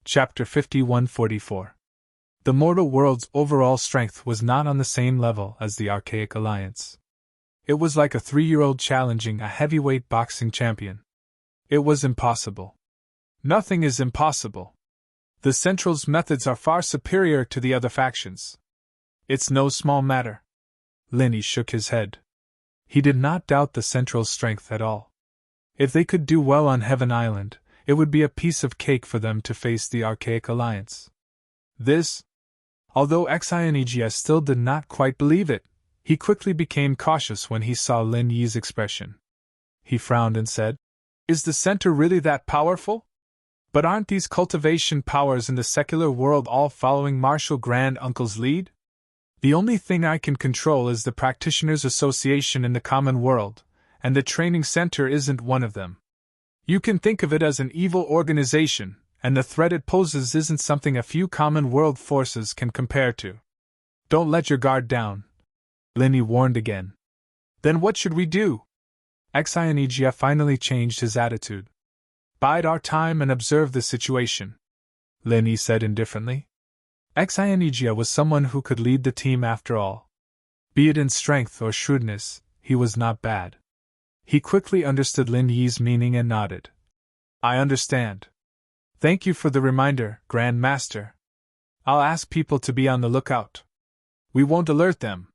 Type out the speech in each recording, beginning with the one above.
Chapter 5144. The mortal world's overall strength was not on the same level as the Archaic Alliance. It was like a 3-year-old challenging a heavyweight boxing champion. It was impossible. Nothing is impossible. The Central's methods are far superior to the other factions. It's no small matter. Linny shook his head. He did not doubt the Central's strength at all. If they could do well on Heaven Island, it would be a piece of cake for them to face the Archaic Alliance. Although Xionigia still did not quite believe it, he quickly became cautious when he saw Lin Yi's expression. He frowned and said, "Is the center really that powerful? But aren't these cultivation powers in the secular world all following Martial Grand Uncle's lead? The only thing I can control is the Practitioners' Association in the common world, and the training center isn't one of them. You can think of it as an evil organization, and the threat it poses isn't something a few common world forces can compare to. Don't let your guard down," Linny warned again. "Then what should we do?" Xionigia finally changed his attitude. "Bide our time and observe the situation," Linny said indifferently. Xionigia was someone who could lead the team after all. Be it in strength or shrewdness, he was not bad. He quickly understood Lin Yi's meaning and nodded. "I understand. Thank you for the reminder, Grand Master. I'll ask people to be on the lookout. We won't alert them."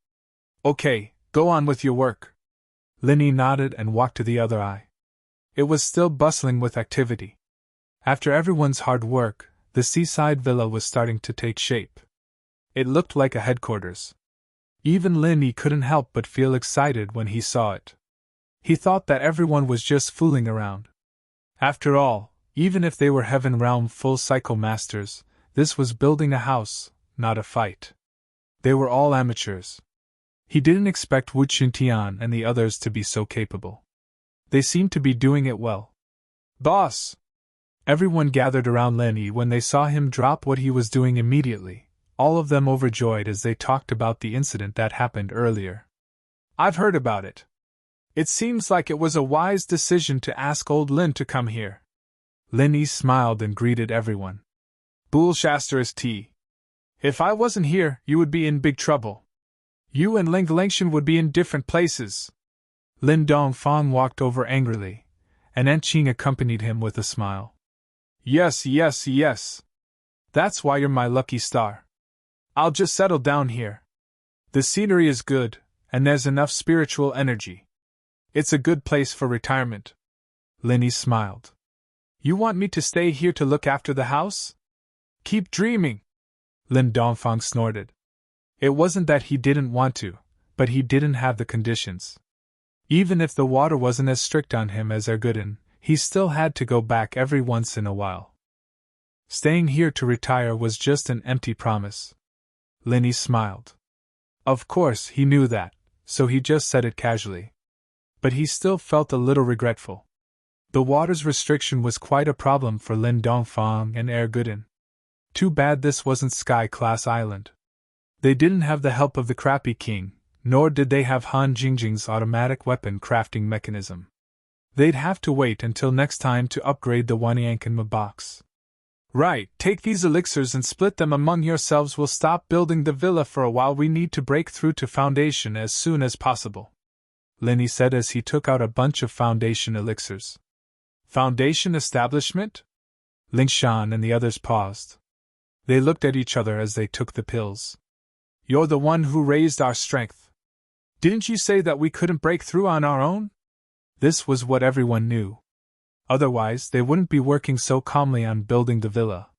"Okay, go on with your work." Linny nodded and walked to the other eye. It was still bustling with activity. After everyone's hard work, the seaside villa was starting to take shape. It looked like a headquarters. Even Linny couldn't help but feel excited when he saw it. He thought that everyone was just fooling around. After all, even if they were Heaven Realm full cycle masters, this was building a house, not a fight. They were all amateurs. He didn't expect Wu Qintian and the others to be so capable. They seemed to be doing it well. "Boss!" Everyone gathered around Linny when they saw him drop what he was doing immediately, all of them overjoyed as they talked about the incident that happened earlier. "I've heard about it. It seems like it was a wise decision to ask old Lin to come here." Linny smiled and greeted everyone. "Bullshaster is tea. If I wasn't here, you would be in big trouble. You and Ling Lengshan would be in different places." Lin Dongfang walked over angrily, and Anqing accompanied him with a smile. Yes. That's why you're my lucky star. I'll just settle down here. The scenery is good, and there's enough spiritual energy. It's a good place for retirement." Linny smiled. "You want me to stay here to look after the house? Keep dreaming," Lin Dongfang snorted. It wasn't that he didn't want to, but he didn't have the conditions. Even if the water wasn't as strict on him as Erguden, he still had to go back every once in a while. Staying here to retire was just an empty promise. Linny smiled. Of course, he knew that, so he just said it casually. But he still felt a little regretful. The water's restriction was quite a problem for Lin Dongfang and Erguden. Too bad this wasn't Sky-class island. They didn't have the help of the Crappy King, nor did they have Han Jingjing's automatic weapon crafting mechanism. They'd have to wait until next time to upgrade the Wanyankanma box. "Right, take these elixirs and split them among yourselves. We'll stop building the villa for a while. We need to break through to Foundation as soon as possible," Linny said as he took out a bunch of Foundation elixirs. "Foundation establishment?" Lingshan and the others paused. They looked at each other as they took the pills. "You're the one who raised our strength. Didn't you say that we couldn't break through on our own?" This was what everyone knew. Otherwise, they wouldn't be working so calmly on building the villa.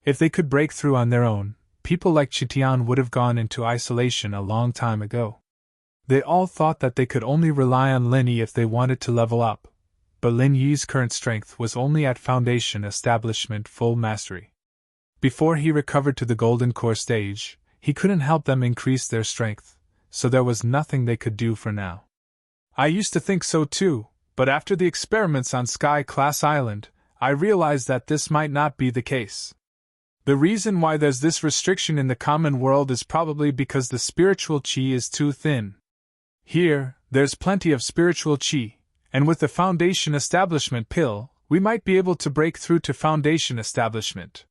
If they could break through on their own, people like Qitian would have gone into isolation a long time ago. They all thought that they could only rely on Linny if they wanted to level up, but Lin Yi's current strength was only at Foundation Establishment full mastery. Before he recovered to the Golden Core stage, he couldn't help them increase their strength, so there was nothing they could do for now. "I used to think so too, but after the experiments on Sky-class Island, I realized that this might not be the case. The reason why there's this restriction in the common world is probably because the spiritual qi is too thin. Here, there's plenty of spiritual qi, and with the Foundation Establishment pill, we might be able to break through to Foundation Establishment.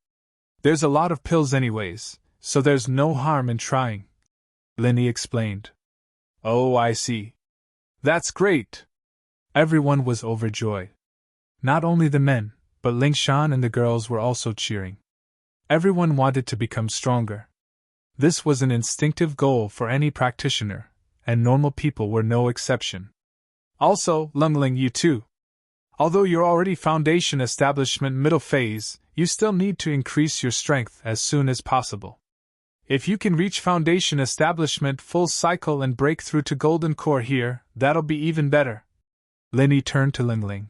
There's a lot of pills anyways, so there's no harm in trying, Linny explained. Oh, I see. That's great! Everyone was overjoyed. Not only the men, but Ling Shan and the girls were also cheering. Everyone wanted to become stronger. This was an instinctive goal for any practitioner, and normal people were no exception. Also, Lungling, you too. Although you're already Foundation Establishment middle phase, you still need to increase your strength as soon as possible. If you can reach Foundation Establishment full cycle and break through to Golden Core here, that'll be even better. Linny turned to Lingling.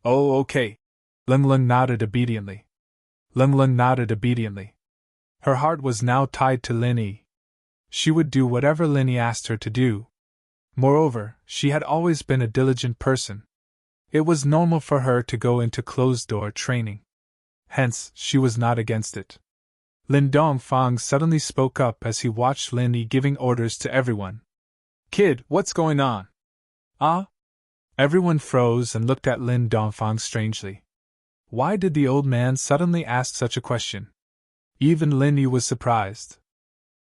Oh, okay. Lingling nodded obediently. Her heart was now tied to Linny. She would do whatever Linny asked her to do. Moreover, she had always been a diligent person. It was normal for her to go into closed-door training. Hence, she was not against it. Lin Dongfang suddenly spoke up as he watched Linny giving orders to everyone. Kid, what's going on? Ah? Everyone froze and looked at Lin Dongfang strangely. Why did the old man suddenly ask such a question? Even Linny was surprised.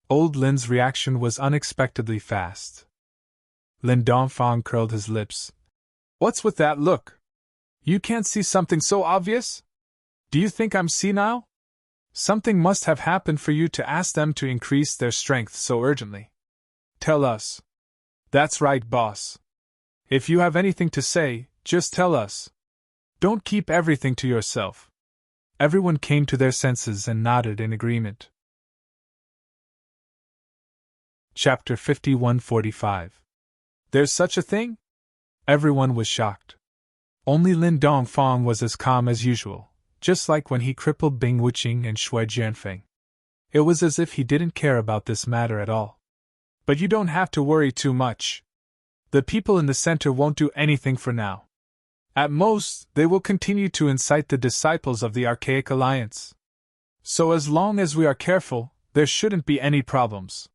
Old Lin's reaction was unexpectedly fast. Lin Dongfang curled his lips. What's with that look? You can't see something so obvious? Do you think I'm senile? Something must have happened for you to ask them to increase their strength so urgently. Tell us. That's right, boss. If you have anything to say, just tell us. Don't keep everything to yourself. Everyone came to their senses and nodded in agreement. Chapter 5145. There's such a thing? Everyone was shocked. Only Lin Dongfang was as calm as usual, just like when he crippled Bing Wuqing and Shui Jianfeng. It was as if he didn't care about this matter at all. But you don't have to worry too much. The people in the center won't do anything for now. At most, they will continue to incite the disciples of the Archaic Alliance. So as long as we are careful, there shouldn't be any problems.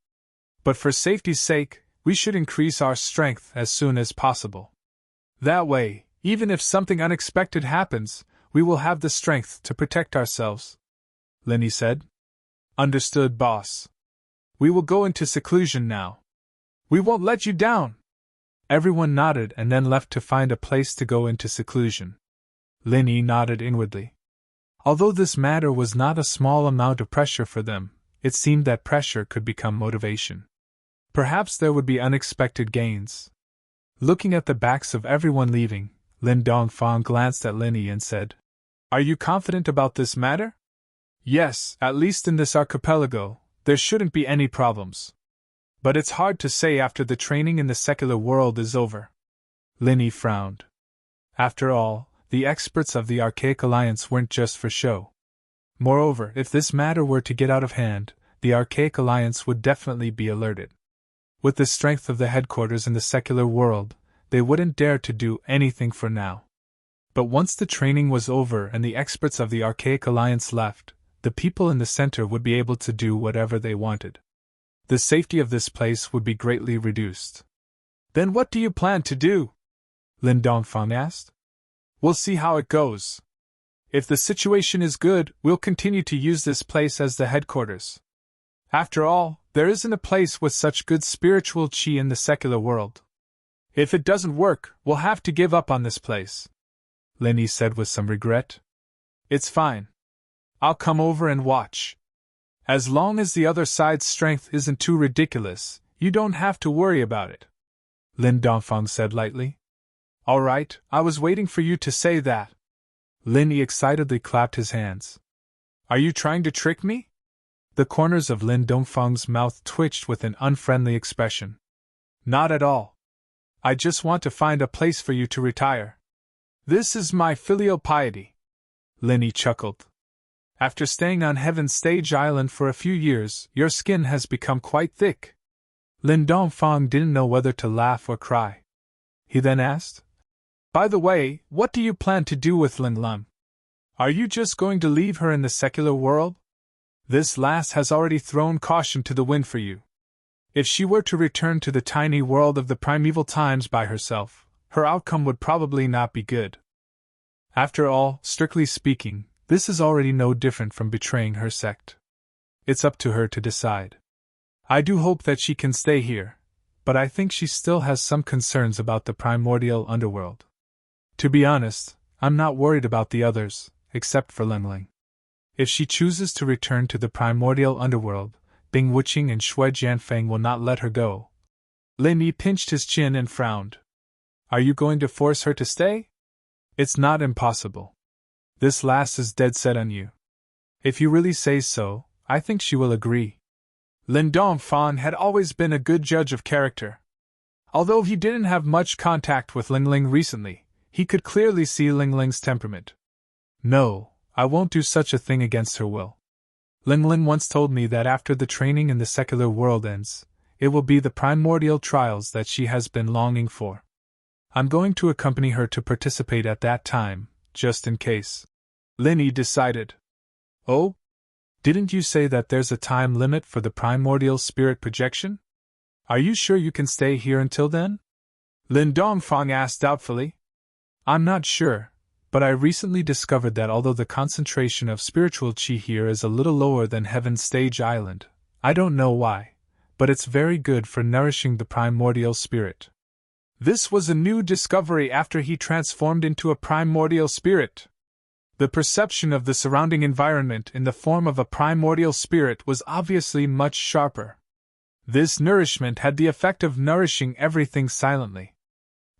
But for safety's sake, we should increase our strength as soon as possible. That way, even if something unexpected happens, we will have the strength to protect ourselves. Linny said. Understood, boss. We will go into seclusion now. We won't let you down. Everyone nodded and then left to find a place to go into seclusion. Linny nodded inwardly. Although this matter was not a small amount of pressure for them, it seemed that pressure could become motivation. Perhaps there would be unexpected gains. Looking at the backs of everyone leaving, Lin Dongfang glanced at Linny and said, Are you confident about this matter? Yes, at least in this archipelago, there shouldn't be any problems. But it's hard to say after the training in the secular world is over. Linny frowned. After all, the experts of the Archaic Alliance weren't just for show. Moreover, if this matter were to get out of hand, the Archaic Alliance would definitely be alerted. With the strength of the headquarters in the secular world, they wouldn't dare to do anything for now. But once the training was over and the experts of the Archaic Alliance left, the people in the center would be able to do whatever they wanted. The safety of this place would be greatly reduced. Then what do you plan to do? Lin Dongfang asked. We'll see how it goes. If the situation is good, we'll continue to use this place as the headquarters. After all, there isn't a place with such good spiritual qi in the secular world. If it doesn't work, we'll have to give up on this place. Linny said with some regret. It's fine. I'll come over and watch. As long as the other side's strength isn't too ridiculous, you don't have to worry about it. Lin Dongfang said lightly. All right, I was waiting for you to say that. Linny excitedly clapped his hands. Are you trying to trick me? The corners of Lin Dongfang's mouth twitched with an unfriendly expression. Not at all. I just want to find a place for you to retire. This is my filial piety. Linny chuckled. After staying on Heaven's Stage Island for a few years, your skin has become quite thick. Lin Dongfang didn't know whether to laugh or cry. He then asked, By the way, what do you plan to do with Lin Lum? Are you just going to leave her in the secular world? This last has already thrown caution to the wind for you. If she were to return to the tiny world of the primeval times by herself, her outcome would probably not be good. After all, strictly speaking, This is already no different from betraying her sect. It's up to her to decide. I do hope that she can stay here, but I think she still has some concerns about the primordial underworld. To be honest, I'm not worried about the others, except for Lingling. If she chooses to return to the primordial underworld, Bing Wuqing and Shui Jianfeng will not let her go. Lin Yi pinched his chin and frowned. Are you going to force her to stay? It's not impossible. This last is dead set on you. If you really say so, I think she will agree. Lin Dongfang had always been a good judge of character. Although he didn't have much contact with Lingling recently, he could clearly see Lingling's temperament. No, I won't do such a thing against her will. Lingling once told me that after the training in the secular world ends, it will be the primordial trials that she has been longing for. I'm going to accompany her to participate at that time, just in case. Lin Yi decided. Oh? Didn't you say that there's a time limit for the primordial spirit projection? Are you sure you can stay here until then? Lin Dongfang asked doubtfully. I'm not sure, but I recently discovered that although the concentration of spiritual qi here is a little lower than Heaven's Stage Island, I don't know why, but it's very good for nourishing the primordial spirit. This was a new discovery after he transformed into a primordial spirit. The perception of the surrounding environment in the form of a primordial spirit was obviously much sharper. This nourishment had the effect of nourishing everything silently.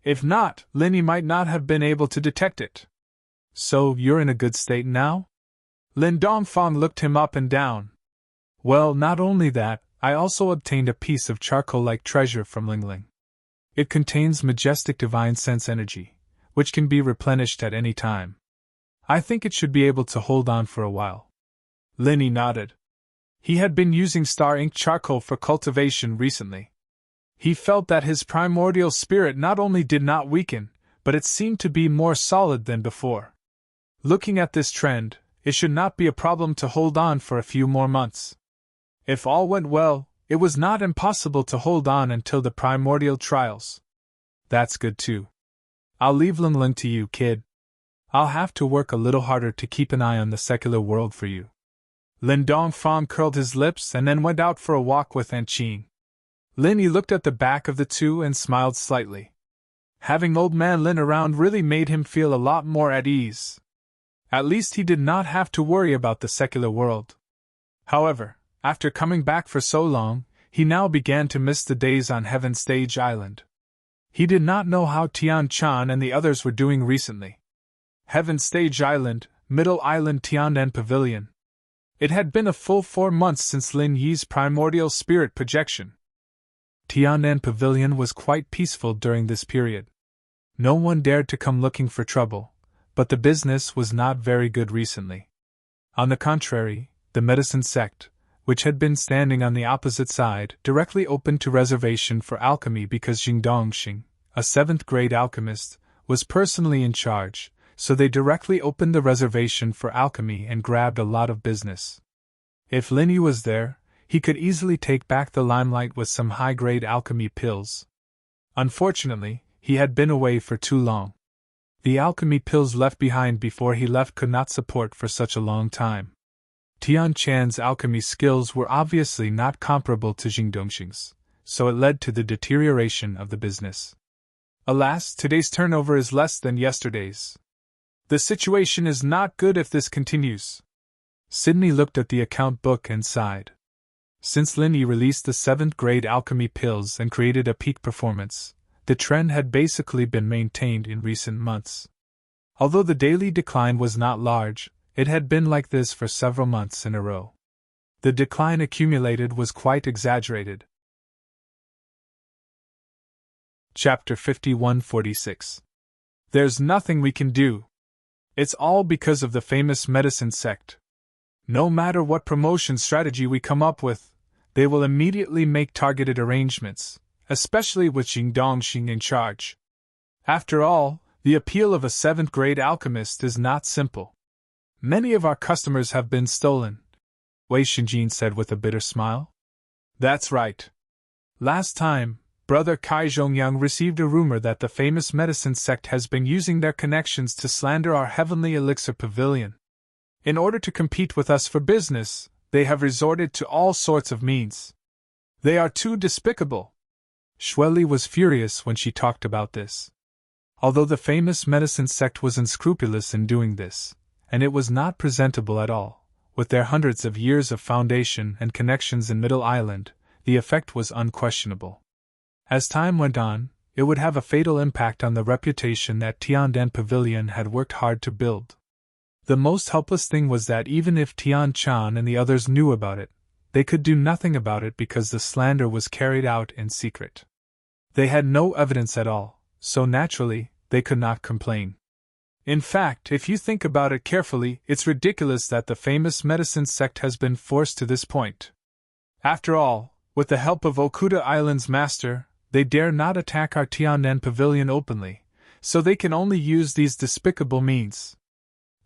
If not, Lin Yi might not have been able to detect it. So, you're in a good state now? Lin Dongfang looked him up and down. Well, not only that, I also obtained a piece of charcoal-like treasure from Lingling. It contains majestic divine sense energy, which can be replenished at any time. I think it should be able to hold on for a while. Lin Yi nodded. He had been using star ink charcoal for cultivation recently. He felt that his primordial spirit not only did not weaken, but it seemed to be more solid than before. Looking at this trend, it should not be a problem to hold on for a few more months. If all went well, it was not impossible to hold on until the primordial trials. That's good too. I'll leave Lingling to you, kid. I'll have to work a little harder to keep an eye on the secular world for you. Lin Dongfang curled his lips and then went out for a walk with Aunt Qing. Lin Yi looked at the back of the two and smiled slightly. Having old man Lin around really made him feel a lot more at ease. At least he did not have to worry about the secular world. However, after coming back for so long, he now began to miss the days on Heaven Stage Island. He did not know how Tian Chan and the others were doing recently. Heaven Stage Island, Middle Island Tianan Pavilion. It had been a full 4 months since Lin Yi's primordial spirit projection. Tianan Pavilion was quite peaceful during this period. No one dared to come looking for trouble, but the business was not very good recently. On the contrary, the medicine sect, which had been standing on the opposite side, directly opened to reservation for alchemy because Jing Dongxing, a 7th-grade alchemist, was personally in charge, so they directly opened the reservation for alchemy and grabbed a lot of business. If Lin Yi was there, he could easily take back the limelight with some high-grade alchemy pills. Unfortunately, he had been away for too long. The alchemy pills left behind before he left could not support for such a long time. Tian Chan's alchemy skills were obviously not comparable to Jing Dongxing's, so it led to the deterioration of the business. Alas, today's turnover is less than yesterday's. The situation is not good if this continues. Sydney looked at the account book and sighed. Since Lin Yi released the 7th-grade alchemy pills and created a peak performance, the trend had basically been maintained in recent months. Although the daily decline was not large, it had been like this for several months in a row. The decline accumulated was quite exaggerated. Chapter 5146. There's nothing we can do. It's all because of the famous medicine sect. No matter what promotion strategy we come up with, they will immediately make targeted arrangements, especially with Jing Dongxing in charge. After all, the appeal of a 7th-grade alchemist is not simple. Many of our customers have been stolen, Wei Xinjin said with a bitter smile. That's right. Last time, Brother Kai Zhongyang received a rumor that the famous medicine sect has been using their connections to slander our heavenly elixir pavilion. In order to compete with us for business, they have resorted to all sorts of means. They are too despicable. Shweli was furious when she talked about this. Although the famous medicine sect was unscrupulous in doing this, and it was not presentable at all, with their hundreds of years of foundation and connections in Middle Island, the effect was unquestionable. As time went on, it would have a fatal impact on the reputation that Tiandan Pavilion had worked hard to build. The most helpless thing was that even if Tian Chan and the others knew about it, they could do nothing about it because the slander was carried out in secret. They had no evidence at all, so naturally, they could not complain. In fact, if you think about it carefully, it's ridiculous that the famous medicine sect has been forced to this point. After all, with the help of Okuda Island's master, they dare not attack our Tiandan Pavilion openly, so they can only use these despicable means.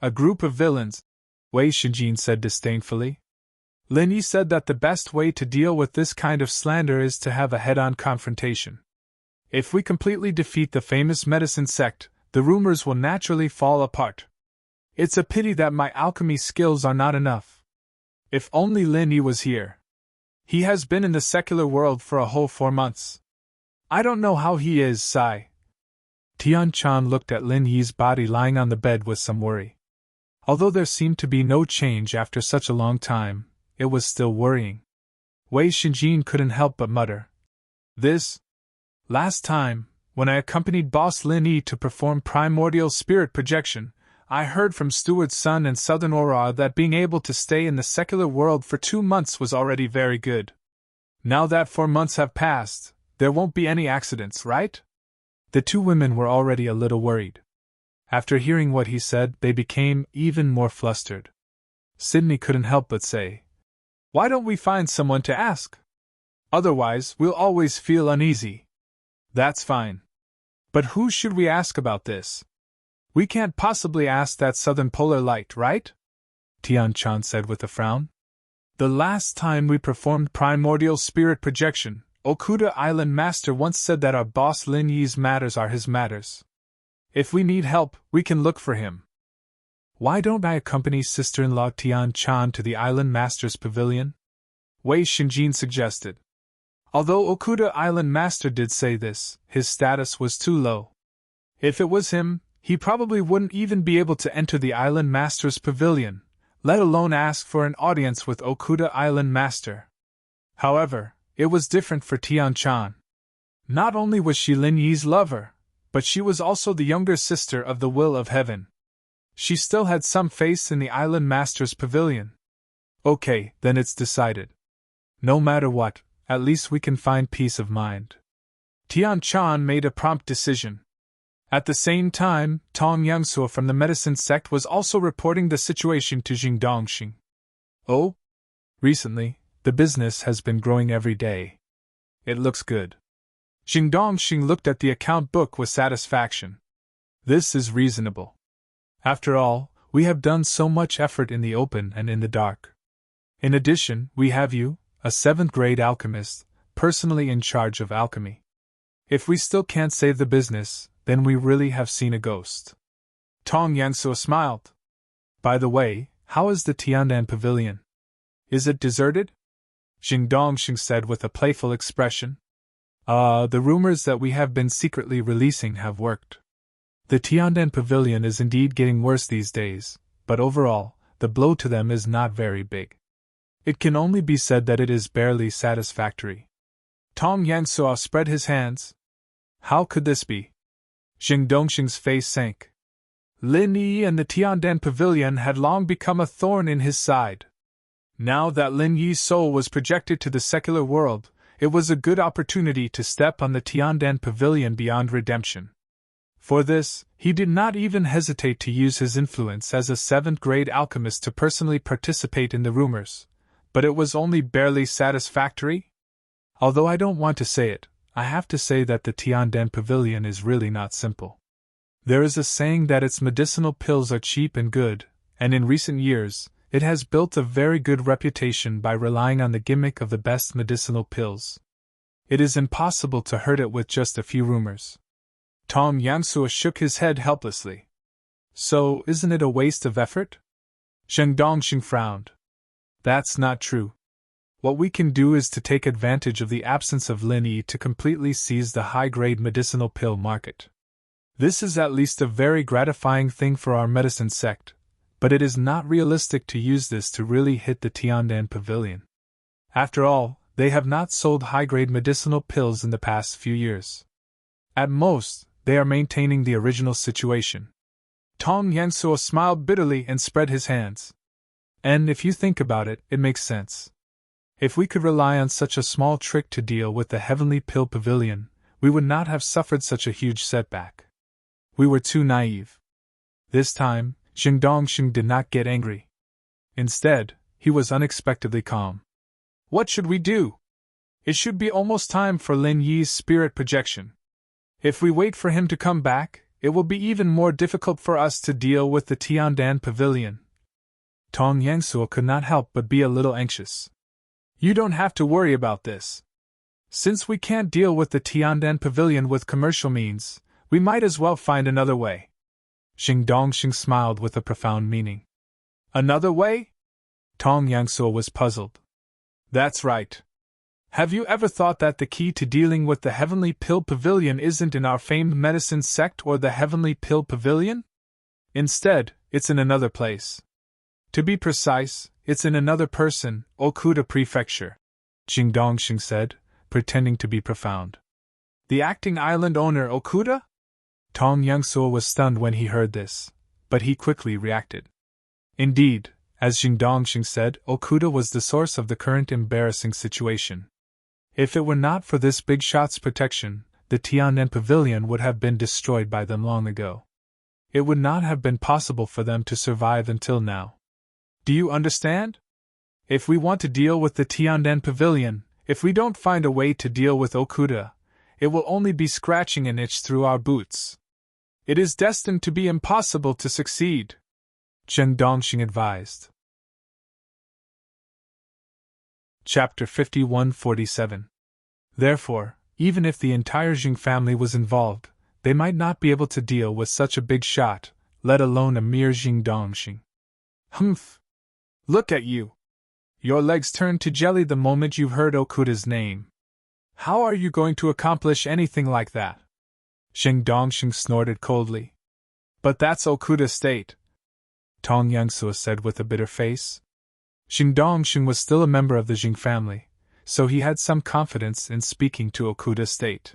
A group of villains, Wei Shinjin said disdainfully. Lin Yi said that the best way to deal with this kind of slander is to have a head-on confrontation. If we completely defeat the famous medicine sect, the rumors will naturally fall apart. It's a pity that my alchemy skills are not enough. If only Lin Yi was here. He has been in the secular world for a whole 4 months. I don't know how he is, sigh. Tian Chan looked at Lin Yi's body lying on the bed with some worry. Although there seemed to be no change after such a long time, it was still worrying. Wei Shinjin couldn't help but mutter. This? Last time, when I accompanied Boss Lin Yi to perform primordial spirit projection, I heard from Steward's son and Southern Aura that being able to stay in the secular world for 2 months was already very good. Now that 4 months have passed, there won't be any accidents, right? The two women were already a little worried. After hearing what he said, they became even more flustered. Sydney couldn't help but say, "Why don't we find someone to ask? Otherwise, we'll always feel uneasy." "That's fine. But who should we ask about this? We can't possibly ask that Southern Polar Light, right?" Tian Chan said with a frown. "The last time we performed primordial spirit projection, Okuda Island Master once said that our boss Lin Yi's matters are his matters. If we need help, we can look for him. Why don't I accompany sister-in-law Tian Chan to the Island Master's pavilion?" Wei Shinjin suggested. Although Okuda Island Master did say this, his status was too low. If it was him, he probably wouldn't even be able to enter the Island Master's pavilion, let alone ask for an audience with Okuda Island Master. However, it was different for Tian Chan. Not only was she Lin Yi's lover, but she was also the younger sister of the Will of Heaven. She still had some face in the Island Master's pavilion. Okay, then it's decided. No matter what, at least we can find peace of mind. Tian Chan made a prompt decision. At the same time, Tong Yangsuo from the medicine sect was also reporting the situation to Jing Dongxing. Oh? Recently, the business has been growing every day. It looks good. Jing Dongxing looked at the account book with satisfaction. This is reasonable. After all, we have done so much effort in the open and in the dark. In addition, we have you, a 7th-grade alchemist, personally in charge of alchemy. If we still can't save the business, then we really have seen a ghost. Tong Yangsuo smiled. By the way, how is the Tiandan Pavilion? Is it deserted? Jing Dongxing said with a playful expression. The rumors that we have been secretly releasing have worked. The Tiandan Pavilion is indeed getting worse these days, but overall, the blow to them is not very big. It can only be said that it is barely satisfactory. Tong Yangsuo spread his hands. How could this be? Jing Dongxing's face sank. Lin Yi and the Tiandan Pavilion had long become a thorn in his side. Now that Lin Yi's soul was projected to the secular world, it was a good opportunity to step on the Tiandan Pavilion beyond redemption. For this, he did not even hesitate to use his influence as a 7th-grade alchemist to personally participate in the rumors, but it was only barely satisfactory? Although I don't want to say it, I have to say that the Tiandan Pavilion is really not simple. There is a saying that its medicinal pills are cheap and good, and in recent years, it has built a very good reputation by relying on the gimmick of the best medicinal pills. It is impossible to hurt it with just a few rumors. Tong Yangsuo shook his head helplessly. So, isn't it a waste of effort? Zheng Dongxing frowned. That's not true. What we can do is to take advantage of the absence of Lin Yi to completely seize the high-grade medicinal pill market. This is at least a very gratifying thing for our medicine sect, but it is not realistic to use this to really hit the Tiandan Pavilion. After all, they have not sold high-grade medicinal pills in the past few years. At most, they are maintaining the original situation. Tong Yangsuo smiled bitterly and spread his hands. And if you think about it, it makes sense. If we could rely on such a small trick to deal with the Heavenly Pill Pavilion, we would not have suffered such a huge setback. We were too naive. This time, Zheng Dongxing did not get angry. Instead, he was unexpectedly calm. What should we do? It should be almost time for Lin Yi's spirit projection. If we wait for him to come back, it will be even more difficult for us to deal with the Tiandan Pavilion. Tong Yangsuo could not help but be a little anxious. You don't have to worry about this. Since we can't deal with the Tiandan Pavilion with commercial means, we might as well find another way. Zheng Dongxing smiled with a profound meaning. Another way? Tong Yangsuo was puzzled. That's right. Have you ever thought that the key to dealing with the Heavenly Pill Pavilion isn't in our famed medicine sect or the Heavenly Pill Pavilion? Instead, it's in another place. To be precise, it's in another person, Okuda Prefecture, Zheng Dongxing said, pretending to be profound. The acting island owner Okuda? Tong Yangsuo was stunned when he heard this, but he quickly reacted. Indeed, as Zheng Dongxing said, Okuda was the source of the current embarrassing situation. If it were not for this big shot's protection, the Tiandan Pavilion would have been destroyed by them long ago. It would not have been possible for them to survive until now. Do you understand? If we want to deal with the Tiandan Pavilion, if we don't find a way to deal with Okuda, it will only be scratching an itch through our boots. It is destined to be impossible to succeed, Zheng Dongxing advised. Chapter 5147. Therefore, even if the entire Jing family was involved, they might not be able to deal with such a big shot, let alone a mere Zheng Dongxing. Humph! Look at you! Your legs turned to jelly the moment you heard Okuda's name. How are you going to accomplish anything like that? Zheng Dongxing snorted coldly. But that's Okuda's state, Tong Yangsuo said with a bitter face. Zheng Dongxing was still a member of the Jing family, so he had some confidence in speaking to Okuda's state.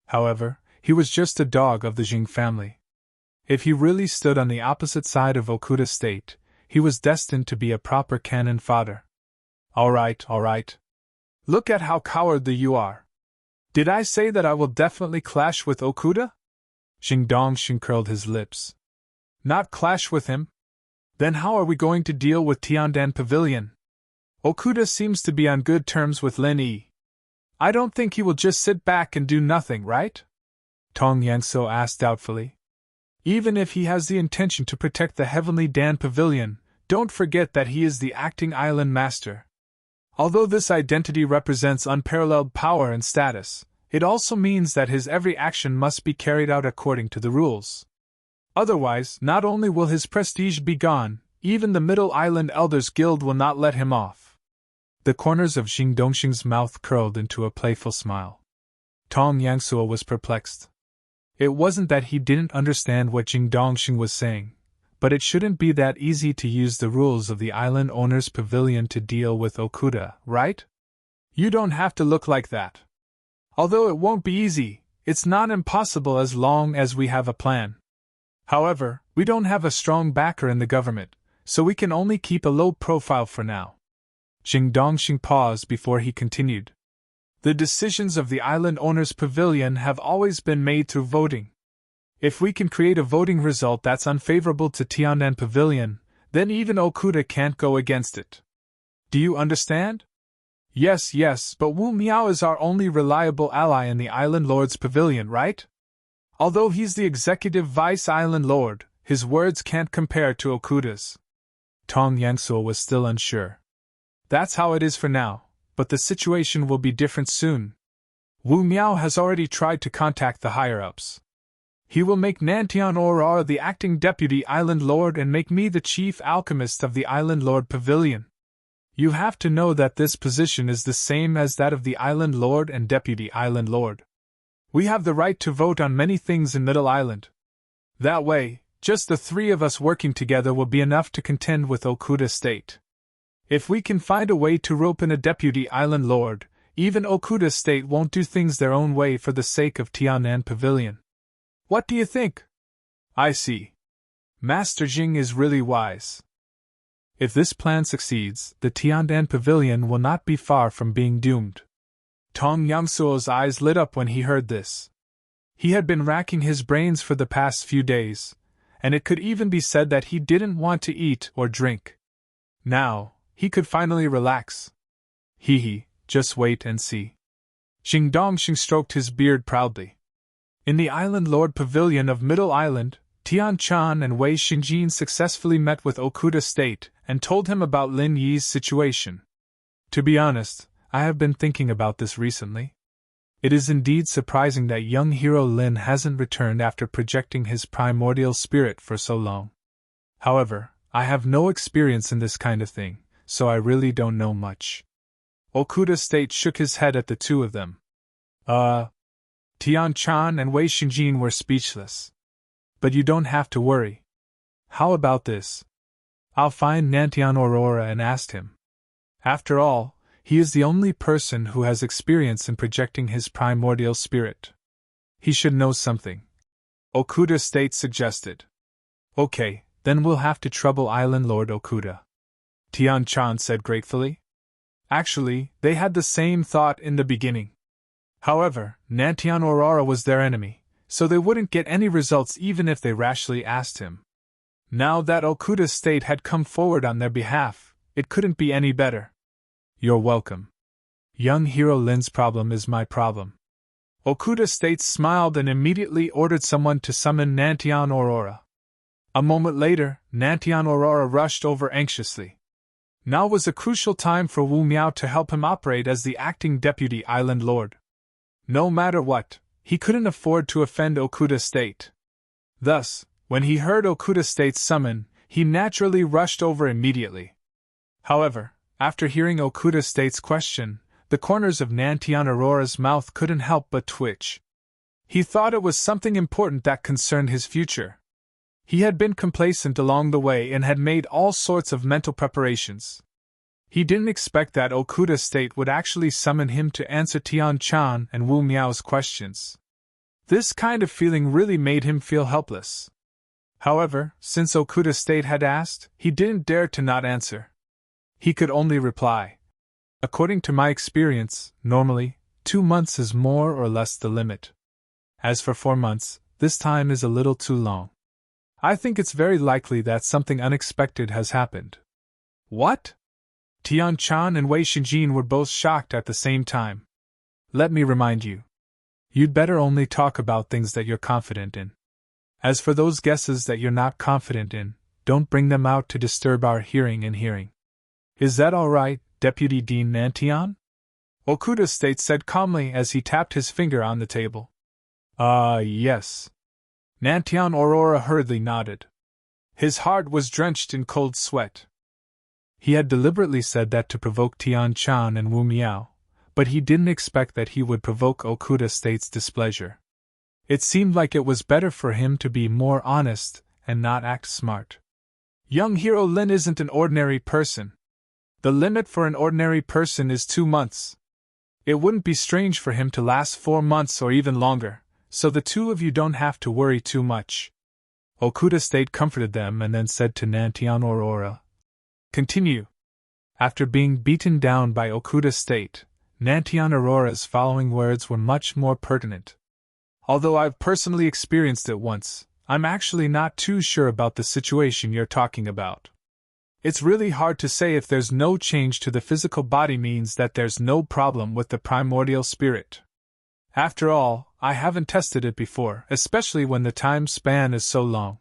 However, he was just a dog of the Jing family. If he really stood on the opposite side of Okuda's state, he was destined to be a proper cannon fodder. All right. Look at how cowardly you are. Did I say that I will definitely clash with Okuda? Zheng Dongxing curled his lips. Not clash with him? Then how are we going to deal with Tiandan Pavilion? Okuda seems to be on good terms with Lin Yi. I don't think he will just sit back and do nothing, right? Tong Yangsuo asked doubtfully. Even if he has the intention to protect the Heavenly Dan Pavilion, don't forget that he is the acting island master. Although this identity represents unparalleled power and status, it also means that his every action must be carried out according to the rules. Otherwise, not only will his prestige be gone, even the Middle Island Elders Guild will not let him off. The corners of Zheng Dongxing's mouth curled into a playful smile. Tong Yangsuo was perplexed. It wasn't that he didn't understand what Zheng Dongxing was saying, but it shouldn't be that easy to use the rules of the Island Owner's Pavilion to deal with Okuda, right? You don't have to look like that. Although it won't be easy, it's not impossible as long as we have a plan. However, we don't have a strong backer in the government, so we can only keep a low profile for now. Zheng Dongxing paused before he continued. The decisions of the Island Owner's Pavilion have always been made through voting. If we can create a voting result that's unfavorable to Tiandan Pavilion, then even Okuda can't go against it. Do you understand? Yes, but Wu Miao is our only reliable ally in the Island Lord's Pavilion, right? Although he's the executive vice island lord, his words can't compare to Okuda's. Tong Yangsuo was still unsure. That's how it is for now, but the situation will be different soon. Wu Miao has already tried to contact the higher-ups. He will make Nantian Aurora the acting deputy island lord and make me the chief alchemist of the island lord pavilion. You have to know that this position is the same as that of the island lord and deputy island lord. We have the right to vote on many things in Middle Island. That way, just the three of us working together will be enough to contend with Okuda State. If we can find a way to rope in a deputy island lord, even Okuda State won't do things their own way for the sake of Tianan Pavilion. What do you think? I see. Master Jing is really wise. If this plan succeeds, the Tiandan Pavilion will not be far from being doomed. Tong Yangsuo's eyes lit up when he heard this. He had been racking his brains for the past few days, and it could even be said that he didn't want to eat or drink. Now, he could finally relax. Hee, just wait and see. Xing Dongxing stroked his beard proudly. In the Island Lord Pavilion of Middle Island, Tian Chan and Wei Xingjin successfully met with Okuda State and told him about Lin Yi's situation. To be honest, I have been thinking about this recently. It is indeed surprising that young hero Lin hasn't returned after projecting his primordial spirit for so long. However, I have no experience in this kind of thing, so I really don't know much. Okuda State shook his head at the two of them. Tian Chan and Wei Xingjin were speechless. But you don't have to worry. How about this? I'll find Nantian Aurora and ask him. After all, he is the only person who has experience in projecting his primordial spirit. He should know something. Okuda State suggested. Okay, then we'll have to trouble Island Lord Okuda. Tian Chan said gratefully. Actually, they had the same thought in the beginning. However, Nantian Aurora was their enemy, so they wouldn't get any results even if they rashly asked him. Now that Okuda State had come forward on their behalf, it couldn't be any better. You're welcome. Young hero Lin's problem is my problem. Okuda State smiled and immediately ordered someone to summon Nantian Aurora. A moment later, Nantian Aurora rushed over anxiously. Now was a crucial time for Wu Miao to help him operate as the acting deputy island lord. No matter what, he couldn't afford to offend Okuda State. Thus, when he heard Okuda State's summon, he naturally rushed over immediately. However, after hearing Okuda State's question, the corners of Nantian Aurora's mouth couldn't help but twitch. He thought it was something important that concerned his future. He had been complacent along the way and had made all sorts of mental preparations. He didn't expect that Okuda State would actually summon him to answer Tian Chan and Wu Miao's questions. This kind of feeling really made him feel helpless. However, since Okuda State had asked, he didn't dare to not answer. He could only reply. According to my experience, normally, 2 months is more or less the limit. As for 4 months, this time is a little too long. I think it's very likely that something unexpected has happened. What? Tian Chan and Wei Xingjin were both shocked at the same time. Let me remind you. You'd better only talk about things that you're confident in. As for those guesses that you're not confident in, don't bring them out to disturb our hearing and hearing. Is that all right, Deputy Dean Nantian? Okuda State said calmly as he tapped his finger on the table. Yes. Nantian Aurora hurriedly nodded. His heart was drenched in cold sweat. He had deliberately said that to provoke Tian Chan and Wu Miao, but he didn't expect that he would provoke Okuda State's displeasure. It seemed like it was better for him to be more honest and not act smart. Young hero Lin isn't an ordinary person. The limit for an ordinary person is 2 months. It wouldn't be strange for him to last 4 months or even longer, so the two of you don't have to worry too much. Okuda State comforted them and then said to Nantian Aurora, Continue. After being beaten down by Okuda State, Nantian Aurora's following words were much more pertinent. Although I've personally experienced it once, I'm actually not too sure about the situation you're talking about. It's really hard to say if there's no change to the physical body means that there's no problem with the primordial spirit. After all, I haven't tested it before, especially when the time span is so long.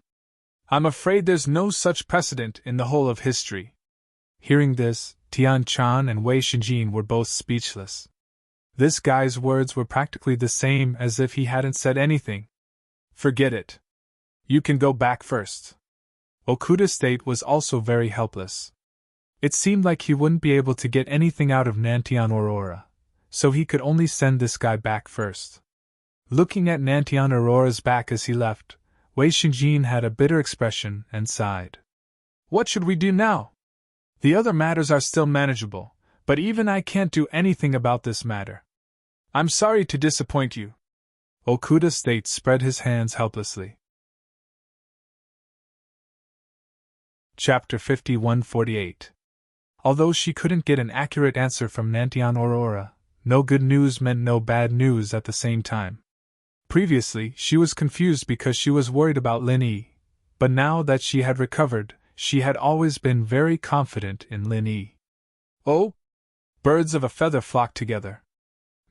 I'm afraid there's no such precedent in the whole of history. Hearing this, Tian Chan and Wei Xingjin were both speechless. This guy's words were practically the same as if he hadn't said anything. Forget it. You can go back first. Okuda's state was also very helpless. It seemed like he wouldn't be able to get anything out of Nantian Aurora, so he could only send this guy back first. Looking at Nantian Aurora's back as he left, Wei Xingjin had a bitter expression and sighed. What should we do now? The other matters are still manageable, but even I can't do anything about this matter. I'm sorry to disappoint you. Okuda's state spread his hands helplessly. Chapter 51-48. Although she couldn't get an accurate answer from Nantian Aurora, no good news meant no bad news at the same time. Previously, she was confused because she was worried about Lin Yi, but now that she had recovered, she had always been very confident in Lin Yi. Oh! Birds of a feather flock together.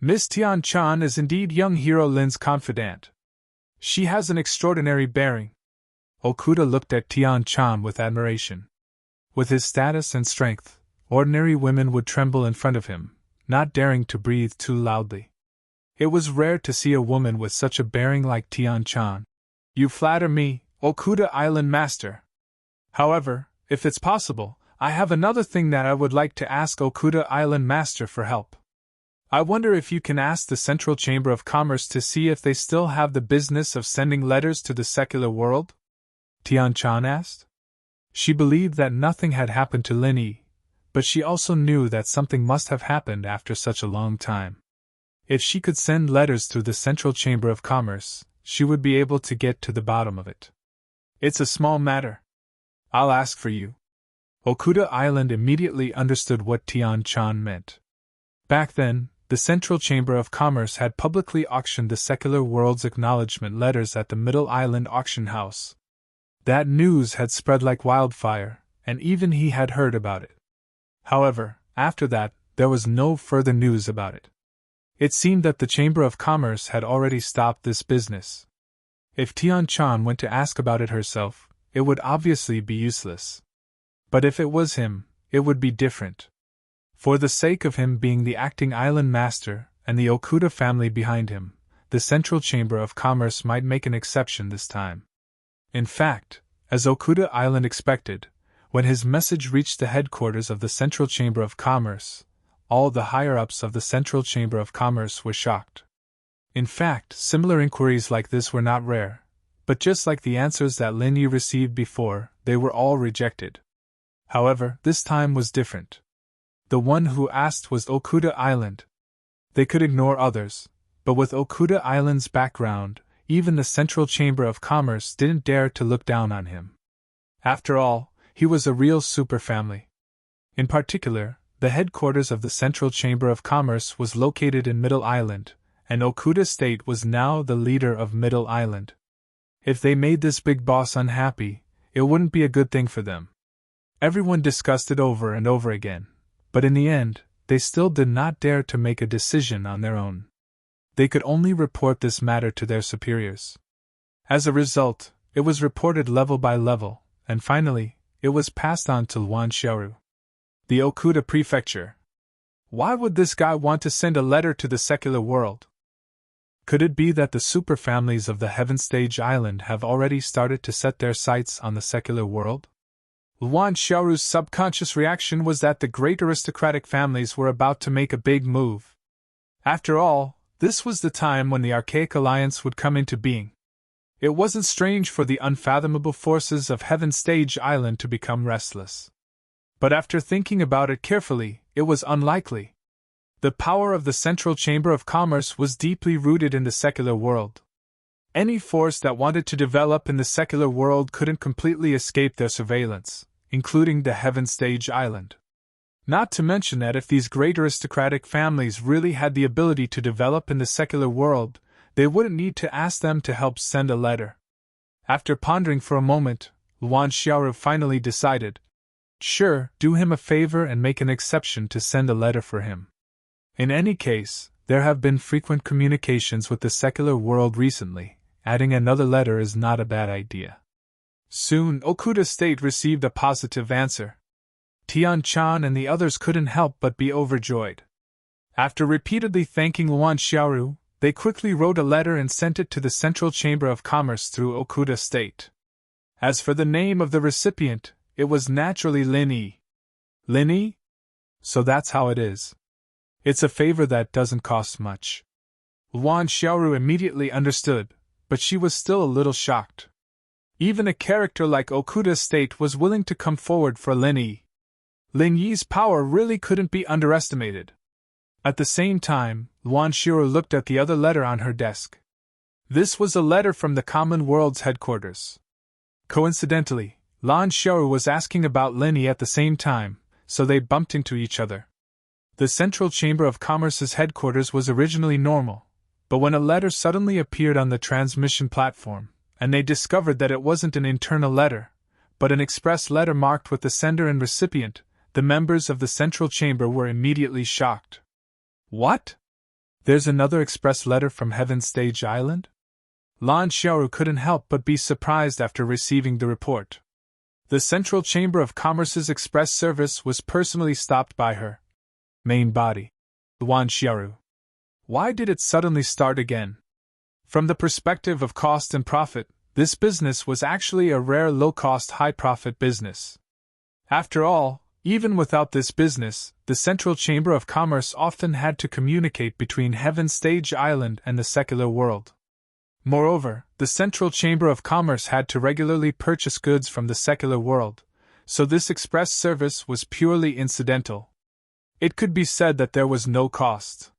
Miss Tian Chan is indeed young hero Lin's confidant. She has an extraordinary bearing. Okuda looked at Tian Chan with admiration. With his status and strength, ordinary women would tremble in front of him, not daring to breathe too loudly. It was rare to see a woman with such a bearing like Tian Chan. You flatter me, Okuda Island Master. However, if it's possible, I have another thing that I would like to ask Okuda Island Master for help. I wonder if you can ask the Central Chamber of Commerce to see if they still have the business of sending letters to the secular world? Tian Chan asked. She believed that nothing had happened to Lin Yi, but she also knew that something must have happened after such a long time. If she could send letters through the Central Chamber of Commerce, she would be able to get to the bottom of it. It's a small matter. I'll ask for you. Okuda Island immediately understood what Tian Chan meant. Back then, the Central Chamber of Commerce had publicly auctioned the secular world's acknowledgement letters at the Middle Island Auction House. That news had spread like wildfire, and even he had heard about it. However, after that, there was no further news about it. It seemed that the Chamber of Commerce had already stopped this business. If Tian Chan went to ask about it herself, it would obviously be useless. But if it was him, it would be different. For the sake of him being the acting island master and the Okuda family behind him, the Central Chamber of Commerce might make an exception this time. In fact, as Okuda Island expected, when his message reached the headquarters of the Central Chamber of Commerce, all the higher-ups of the Central Chamber of Commerce were shocked. In fact, similar inquiries like this were not rare, but just like the answers that Lin Yi received before, they were all rejected. However, this time was different. The one who asked was Okuda Island. They could ignore others, but with Okuda Island's background, even the Central Chamber of Commerce didn't dare to look down on him. After all, he was a real super family. In particular, the headquarters of the Central Chamber of Commerce was located in Middle Island, and Okuda State was now the leader of Middle Island. If they made this big boss unhappy, it wouldn't be a good thing for them. Everyone discussed it over and over again, but in the end, they still did not dare to make a decision on their own. They could only report this matter to their superiors. As a result, it was reported level by level, and finally, it was passed on to Luan Xiaoru. The Okuda Prefecture. Why would this guy want to send a letter to the secular world? Could it be that the super families of the Heaven Stage Island have already started to set their sights on the secular world? Luan Xiaoru's subconscious reaction was that the great aristocratic families were about to make a big move. After all, this was the time when the Archaic Alliance would come into being. It wasn't strange for the unfathomable forces of Heaven Stage Island to become restless. But after thinking about it carefully, it was unlikely. The power of the Central Chamber of Commerce was deeply rooted in the secular world. Any force that wanted to develop in the secular world couldn't completely escape their surveillance, including the Heaven Stage Island. Not to mention that if these great aristocratic families really had the ability to develop in the secular world, they wouldn't need to ask them to help send a letter. After pondering for a moment, Luan Xiaoru finally decided, sure, do him a favor and make an exception to send a letter for him. In any case, there have been frequent communications with the secular world recently. Adding another letter is not a bad idea. Soon, Okuda State received a positive answer. Tian Chan and the others couldn't help but be overjoyed. After repeatedly thanking Luan Xiaoru, They quickly wrote a letter and sent it to the Central Chamber of Commerce through Okuda State. As for the name of the recipient, it was naturally Lin Yi. Lin Yi? So that's how it is. It's a favor that doesn't cost much. Luan Xiaoru immediately understood, but she was still a little shocked. Even a character like Okuda State was willing to come forward for Lin Yi. Lin Yi's power really couldn't be underestimated. At the same time, Luan Xiaoru looked at the other letter on her desk. This was a letter from the Common World's headquarters. Coincidentally, Luan Xiaoru was asking about Lin Yi at the same time, so they bumped into each other. The Central Chamber of Commerce's headquarters was originally normal, but when a letter suddenly appeared on the transmission platform, and they discovered that it wasn't an internal letter, but an express letter marked with the sender and recipient, the members of the Central Chamber were immediately shocked. What? There's another express letter from Heaven Stage Island? Luan Xiaoru couldn't help but be surprised after receiving the report. The Central Chamber of Commerce's express service was personally stopped by her main body, Luan Xiaoru. Why did it suddenly start again? From the perspective of cost and profit, this business was actually a rare low-cost, high-profit business. After all, even without this business, the Central Chamber of Commerce often had to communicate between Heaven Stage Island and the secular world. Moreover, the Central Chamber of Commerce had to regularly purchase goods from the secular world, so this express service was purely incidental. It could be said that there was no cost.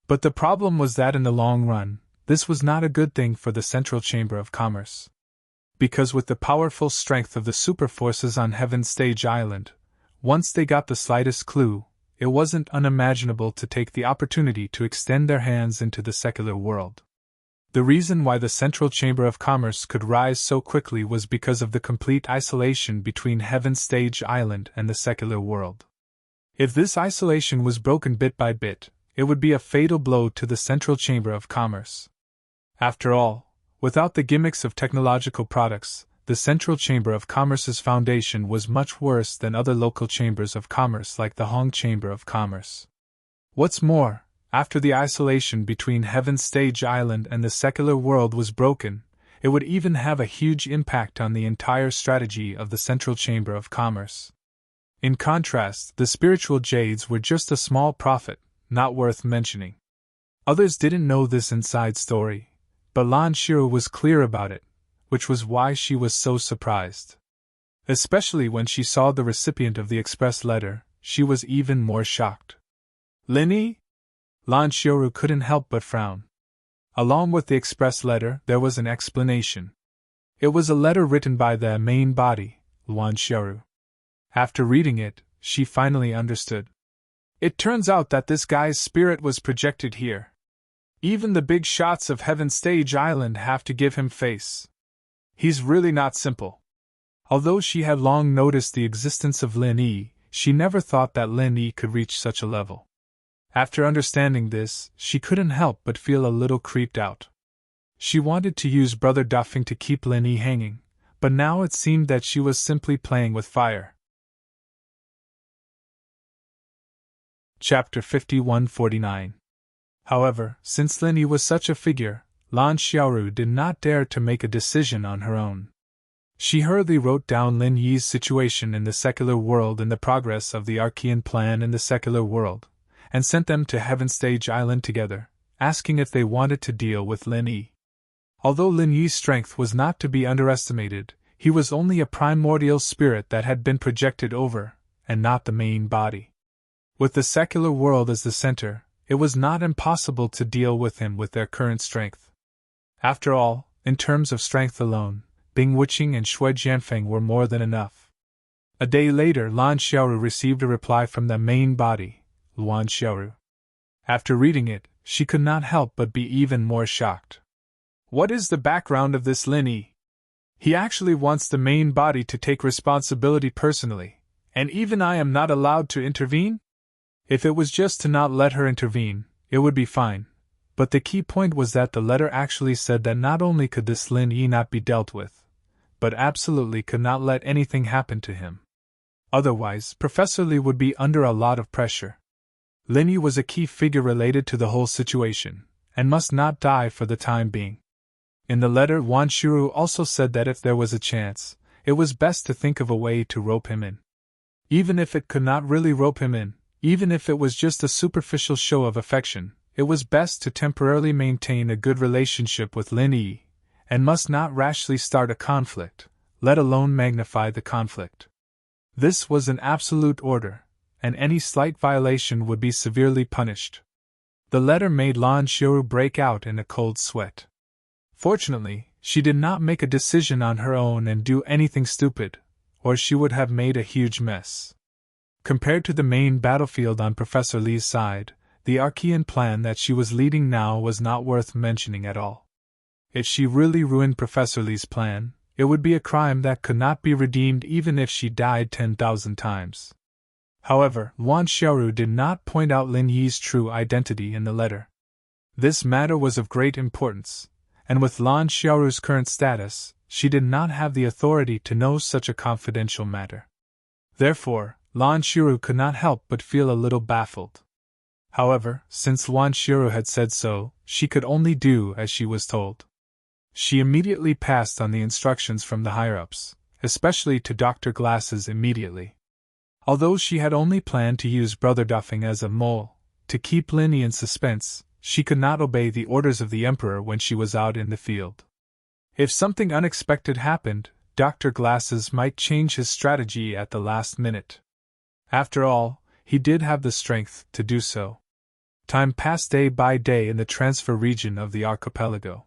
But the problem was that in the long run, this was not a good thing for the Central Chamber of Commerce. Because with the powerful strength of the superforces on Heaven Stage Island, once they got the slightest clue, it wasn't unimaginable to take the opportunity to extend their hands into the secular world. The reason why the Central Chamber of Commerce could rise so quickly was because of the complete isolation between Heaven Stage Island and the secular world. If this isolation was broken bit by bit, it would be a fatal blow to the Central Chamber of Commerce. After all, without the gimmicks of technological products, the Central Chamber of Commerce's foundation was much worse than other local chambers of commerce like the Hong Chamber of Commerce. What's more, after the isolation between Heaven Stage Island and the secular world was broken, it would even have a huge impact on the entire strategy of the Central Chamber of Commerce. In contrast, the spiritual jades were just a small profit, not worth mentioning. Others didn't know this inside story, but Luan Xiaoru was clear about it, which was why she was so surprised. Especially when she saw the recipient of the express letter, she was even more shocked. Lin Yi? Luan Xiaoru couldn't help but frown. Along with the express letter, there was an explanation. It was a letter written by the main body, Luan Xiaoru. After reading it, she finally understood. It turns out that this guy's spirit was projected here. Even the big shots of Heaven Stage Island have to give him face. He's really not simple. Although she had long noticed the existence of Lin Yi, she never thought that Lin Yi could reach such a level. After understanding this, she couldn't help but feel a little creeped out. She wanted to use Brother Duffing to keep Lin Yi hanging, but now it seemed that she was simply playing with fire. Chapter 5149. However, since Lin Yi was such a figure, Luan Xiaoru did not dare to make a decision on her own. She hurriedly wrote down Lin Yi's situation in the secular world and the progress of the Archean plan in the secular world, and sent them to Heaven Stage Island together, asking if they wanted to deal with Lin Yi. Although Lin Yi's strength was not to be underestimated, he was only a primordial spirit that had been projected over, and not the main body. With the secular world as the center, it was not impossible to deal with him with their current strength. After all, in terms of strength alone, Bing Wuqing and Shui Jianfeng were more than enough. A day later, Luan Xiaoru received a reply from the main body, Luan Xiaoru. After reading it, she could not help but be even more shocked. What is the background of this Lin Yi? He actually wants the main body to take responsibility personally, and even I am not allowed to intervene? If it was just to not let her intervene, it would be fine. But the key point was that the letter actually said that not only could this Lin Yi not be dealt with, but absolutely could not let anything happen to him. Otherwise, Professor Li would be under a lot of pressure. Lin Yi was a key figure related to the whole situation, and must not die for the time being. In the letter, Wanshiru also said that if there was a chance, it was best to think of a way to rope him in. Even if it could not really rope him in, even if it was just a superficial show of affection, it was best to temporarily maintain a good relationship with Lin Yi, and must not rashly start a conflict, let alone magnify the conflict. This was an absolute order, and any slight violation would be severely punished. The letter made Lan Xiru break out in a cold sweat. Fortunately, she did not make a decision on her own and do anything stupid, or she would have made a huge mess. Compared to the main battlefield on Professor Li's side, the Archean plan that she was leading now was not worth mentioning at all. If she really ruined Professor Li's plan, it would be a crime that could not be redeemed even if she died 10,000 times. However, Wan Xiaoru did not point out Lin Yi's true identity in the letter. This matter was of great importance, and with Lan Xiaoru's current status, she did not have the authority to know such a confidential matter. Therefore, Lan Xiaoru could not help but feel a little baffled. However, since Wan Xiaoru had said so, she could only do as she was told. She immediately passed on the instructions from the higher-ups, especially to Dr. Glasses immediately. Although she had only planned to use Brother Duffing as a mole, to keep Lin Yi in suspense, she could not obey the orders of the Emperor when she was out in the field. If something unexpected happened, Dr. Glasses might change his strategy at the last minute. After all, he did have the strength to do so. Time passed day by day in the transfer region of the archipelago.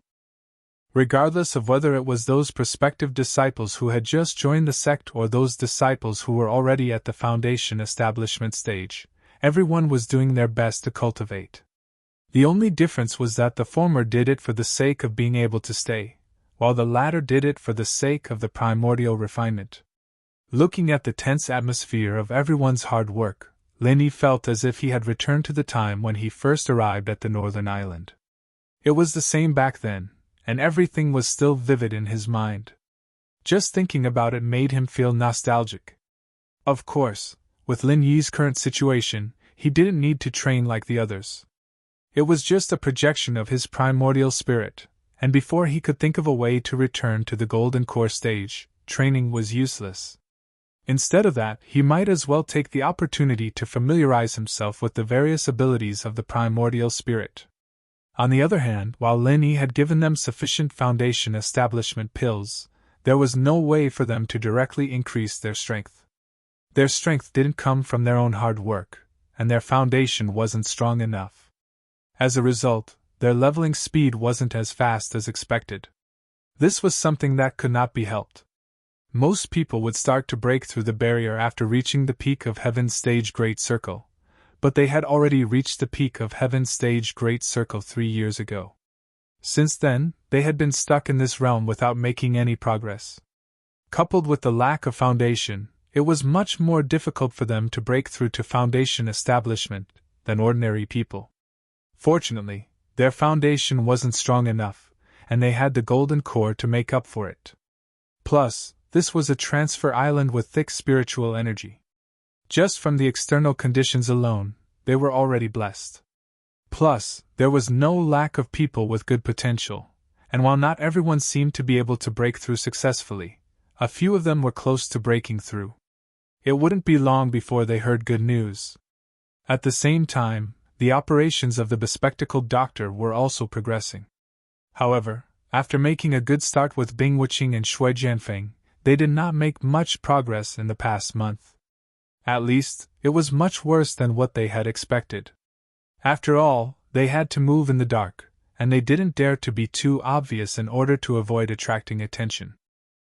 Regardless of whether it was those prospective disciples who had just joined the sect or those disciples who were already at the foundation establishment stage, everyone was doing their best to cultivate. The only difference was that the former did it for the sake of being able to stay, while the latter did it for the sake of the primordial refinement. Looking at the tense atmosphere of everyone's hard work, Lin Yi felt as if he had returned to the time when he first arrived at the northern island. It was the same back then, and everything was still vivid in his mind. Just thinking about it made him feel nostalgic. Of course, with Lin Yi's current situation, he didn't need to train like the others. It was just a projection of his primordial spirit, and before he could think of a way to return to the golden core stage, training was useless. Instead of that, he might as well take the opportunity to familiarize himself with the various abilities of the primordial spirit. On the other hand, while Lin Yi had given them sufficient foundation establishment pills, there was no way for them to directly increase their strength. Their strength didn't come from their own hard work, and their foundation wasn't strong enough. As a result, their leveling speed wasn't as fast as expected. This was something that could not be helped. Most people would start to break through the barrier after reaching the peak of Heaven's Stage Great Circle, but they had already reached the peak of Heaven's Stage Great Circle 3 years ago. Since then, they had been stuck in this realm without making any progress. Coupled with the lack of foundation, it was much more difficult for them to break through to foundation establishment than ordinary people. Fortunately, their foundation wasn't strong enough, and they had the golden core to make up for it. Plus, this was a transfer island with thick spiritual energy. Just from the external conditions alone, they were already blessed. Plus, there was no lack of people with good potential, and while not everyone seemed to be able to break through successfully, a few of them were close to breaking through. It wouldn't be long before they heard good news. At the same time, the operations of the bespectacled doctor were also progressing. However, after making a good start with Bing Wuqing and Shui Jianfeng, they did not make much progress in the past month. At least, it was much worse than what they had expected. After all, they had to move in the dark, and they didn't dare to be too obvious in order to avoid attracting attention.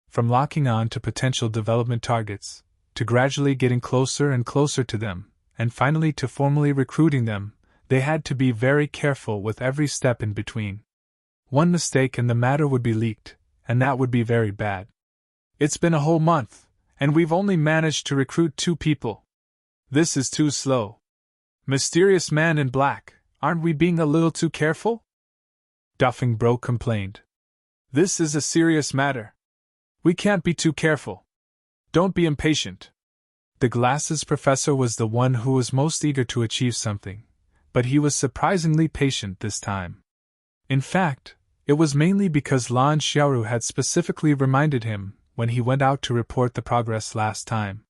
From locking on to potential development targets, to gradually getting closer and closer to them, and finally to formally recruiting them, they had to be very careful with every step in between. One mistake and the matter would be leaked, and that would be very bad. It's been a whole month, and we've only managed to recruit 2 people. This is too slow. Mysterious man in black, aren't we being a little too careful? Duffing Bro complained. This is a serious matter. We can't be too careful. Don't be impatient. The Glasses professor was the one who was most eager to achieve something, but he was surprisingly patient this time. In fact, it was mainly because Lan Xiaoru had specifically reminded him when he went out to report the progress last time.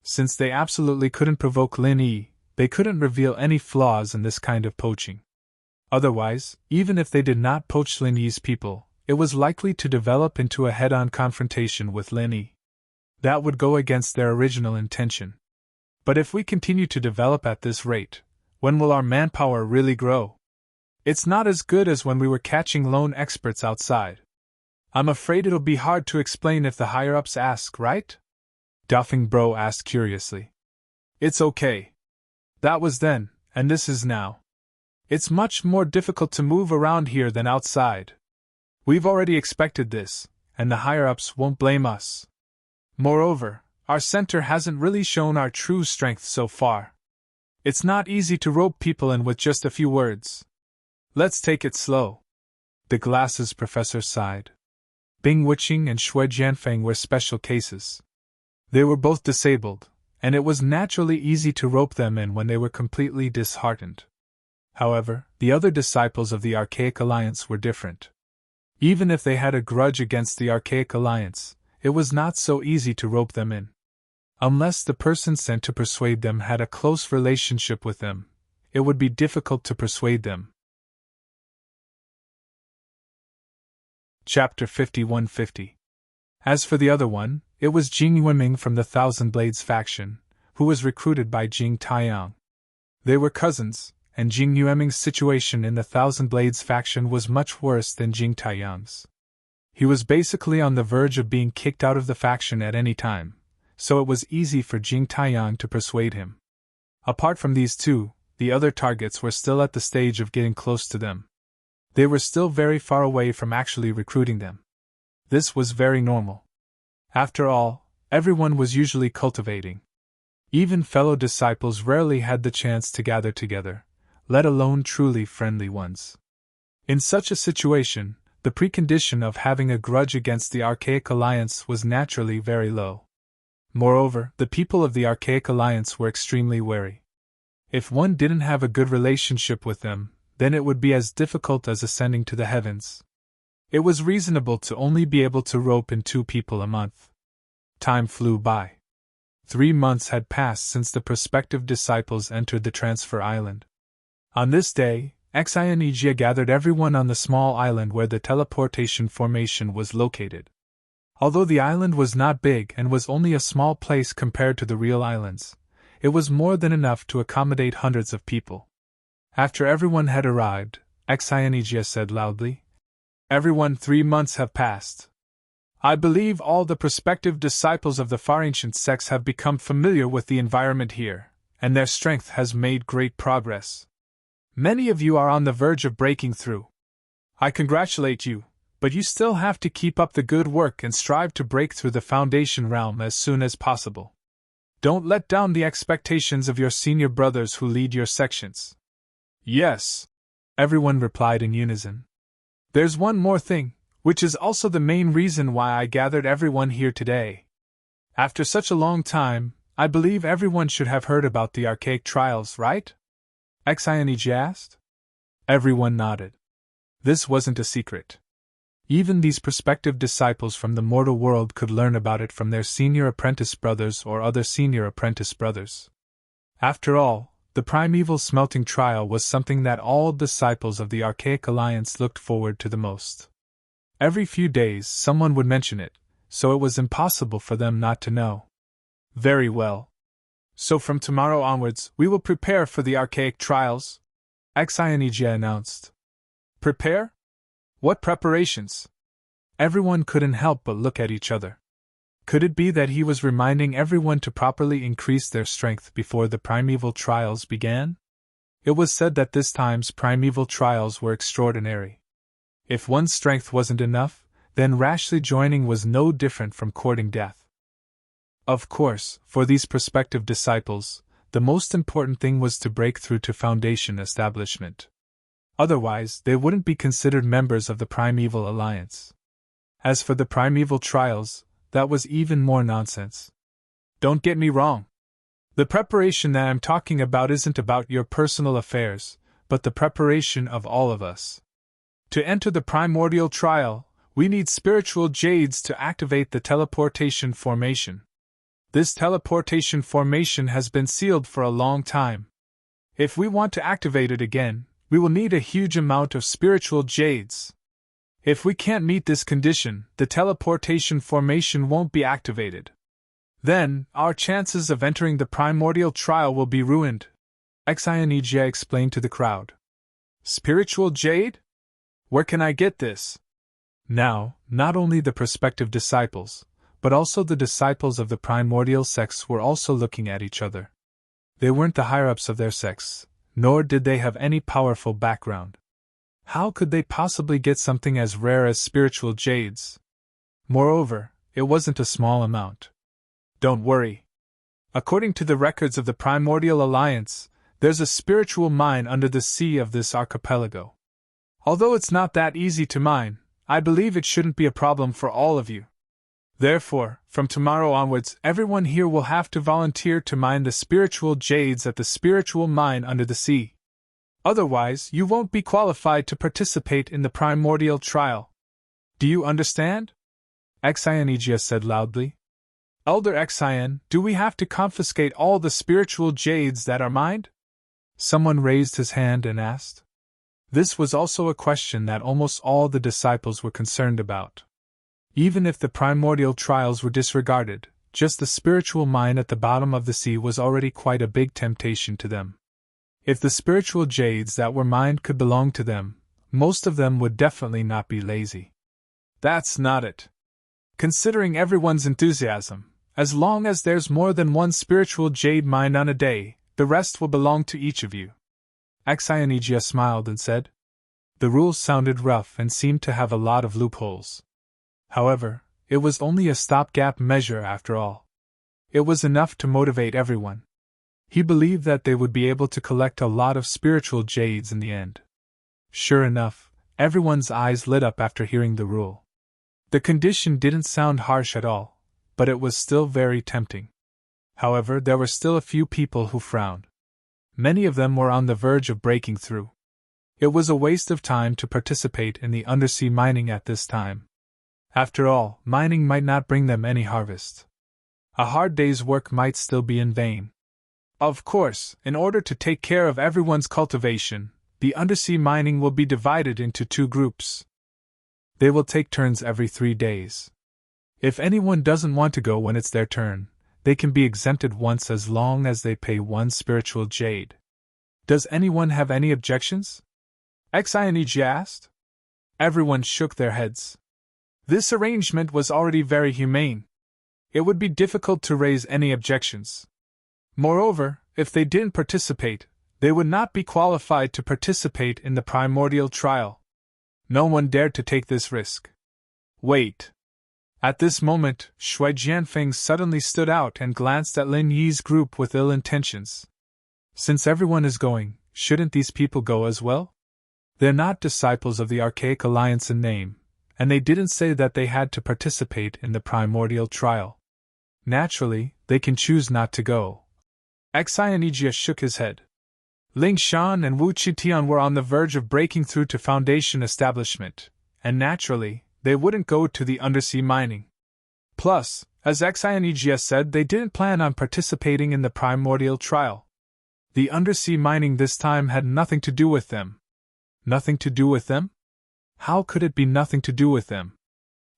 Since they absolutely couldn't provoke Lin Yi, they couldn't reveal any flaws in this kind of poaching. Otherwise, even if they did not poach Lin Yi's people, it was likely to develop into a head-on confrontation with Lin Yi. That would go against their original intention. But if we continue to develop at this rate, when will our manpower really grow? It's not as good as when we were catching lone experts outside. I'm afraid it'll be hard to explain if the higher-ups ask, right? Doffing Bro asked curiously. It's okay. That was then, and this is now. It's much more difficult to move around here than outside. We've already expected this, and the higher-ups won't blame us. Moreover, our center hasn't really shown our true strength so far. It's not easy to rope people in with just a few words. Let's take it slow. The glasses professor sighed. Bing Wuqing and Shui Jianfeng were special cases. They were both disabled, and it was naturally easy to rope them in when they were completely disheartened. However, the other disciples of the Archaic Alliance were different. Even if they had a grudge against the Archaic Alliance, it was not so easy to rope them in. Unless the person sent to persuade them had a close relationship with them, it would be difficult to persuade them. Chapter 5150. As for the other one, it was Jing Yueming from the Thousand Blades faction, who was recruited by Jing Taiyang. They were cousins, and Jing Yueming's situation in the Thousand Blades faction was much worse than Jing Taiyang's. He was basically on the verge of being kicked out of the faction at any time, so it was easy for Jing Taiyang to persuade him. Apart from these two, the other targets were still at the stage of getting close to them. They were still very far away from actually recruiting them. This was very normal. After all, everyone was usually cultivating. Even fellow disciples rarely had the chance to gather together, let alone truly friendly ones. In such a situation, the precondition of having a grudge against the Archaic Alliance was naturally very low. Moreover, the people of the Archaic Alliance were extremely wary. If one didn't have a good relationship with them, then it would be as difficult as ascending to the heavens. It was reasonable to only be able to rope in 2 people a month. Time flew by. 3 months had passed since the prospective disciples entered the transfer island. On this day, Xianijia gathered everyone on the small island where the teleportation formation was located. Although the island was not big and was only a small place compared to the real islands, it was more than enough to accommodate hundreds of people. After everyone had arrived, Xianijia said loudly, "Everyone, 3 months have passed. I believe all the prospective disciples of the far ancient sects have become familiar with the environment here, and their strength has made great progress. Many of you are on the verge of breaking through. I congratulate you, but you still have to keep up the good work and strive to break through the Foundation realm as soon as possible. Don't let down the expectations of your senior brothers who lead your sections." "Yes," everyone replied in unison. "There's one more thing, which is also the main reason why I gathered everyone here today. After such a long time, I believe everyone should have heard about the Archaic trials, right?" Xianijia asked. Everyone nodded. This wasn't a secret. Even these prospective disciples from the mortal world could learn about it from their senior apprentice brothers or other senior apprentice brothers. After all, the primeval smelting trial was something that all disciples of the Archaic Alliance looked forward to the most. Every few days someone would mention it, so it was impossible for them not to know. "Very well. So from tomorrow onwards, we will prepare for the Archaic trials," Xianijia announced. "Prepare? What preparations?" Everyone couldn't help but look at each other. Could it be that he was reminding everyone to properly increase their strength before the primeval trials began? It was said that this time's primeval trials were extraordinary. If one's strength wasn't enough, then rashly joining was no different from courting death. Of course, for these prospective disciples, the most important thing was to break through to Foundation establishment. Otherwise, they wouldn't be considered members of the Primeval Alliance. As for the primeval trials, that was even more nonsense. Don't get me wrong. The preparation that I'm talking about isn't about your personal affairs, but the preparation of all of us. To enter the primordial trial, we need spiritual jades to activate the teleportation formation. This teleportation formation has been sealed for a long time. If we want to activate it again, we will need a huge amount of spiritual jades. If we can't meet this condition, the teleportation formation won't be activated. Then, our chances of entering the primordial trial will be ruined, Xianijia explained to the crowd. Spiritual jade? Where can I get this? Now, not only the prospective disciples, but also the disciples of the primordial sects were also looking at each other. They weren't the higher-ups of their sects, nor did they have any powerful background. How could they possibly get something as rare as spiritual jades? Moreover, it wasn't a small amount. Don't worry. According to the records of the Primordial Alliance, there's a spiritual mine under the sea of this archipelago. Although it's not that easy to mine, I believe it shouldn't be a problem for all of you. Therefore, from tomorrow onwards, everyone here will have to volunteer to mine the spiritual jades at the spiritual mine under the sea. Otherwise, you won't be qualified to participate in the primordial trial. Do you understand? Xianijia said loudly. Elder Xian, do we have to confiscate all the spiritual jades that are mined? Someone raised his hand and asked. This was also a question that almost all the disciples were concerned about. Even if the primordial trials were disregarded, just the spiritual mine at the bottom of the sea was already quite a big temptation to them. If the spiritual jades that were mined could belong to them, most of them would definitely not be lazy. That's not it. Considering everyone's enthusiasm, as long as there's more than one spiritual jade mined on a day, the rest will belong to each of you. Xianijia smiled and said. The rules sounded rough and seemed to have a lot of loopholes. However, it was only a stopgap measure after all. It was enough to motivate everyone. He believed that they would be able to collect a lot of spiritual jades in the end. Sure enough, everyone's eyes lit up after hearing the rule. The condition didn't sound harsh at all, but it was still very tempting. However, there were still a few people who frowned. Many of them were on the verge of breaking through. It was a waste of time to participate in the undersea mining at this time. After all, mining might not bring them any harvest. A hard day's work might still be in vain. Of course, in order to take care of everyone's cultivation, the undersea mining will be divided into 2 groups. They will take turns every 3 days. If anyone doesn't want to go when it's their turn, they can be exempted once as long as they pay 1 spiritual jade. Does anyone have any objections? Xianijia asked. Everyone shook their heads. This arrangement was already very humane. It would be difficult to raise any objections. Moreover, if they didn't participate, they would not be qualified to participate in the primordial trial. No one dared to take this risk. Wait. At this moment, Shui Jianfeng suddenly stood out and glanced at Lin Yi's group with ill intentions. Since everyone is going, shouldn't these people go as well? They're not disciples of the Archaic Alliance in name, and they didn't say that they had to participate in the primordial trial. Naturally, they can choose not to go. Xianijia shook his head. Ling Shan and Wu Qitian were on the verge of breaking through to Foundation establishment, and naturally, they wouldn't go to the undersea mining. Plus, as Xianijia said, they didn't plan on participating in the primordial trial. The undersea mining this time had nothing to do with them. Nothing to do with them? How could it be nothing to do with them?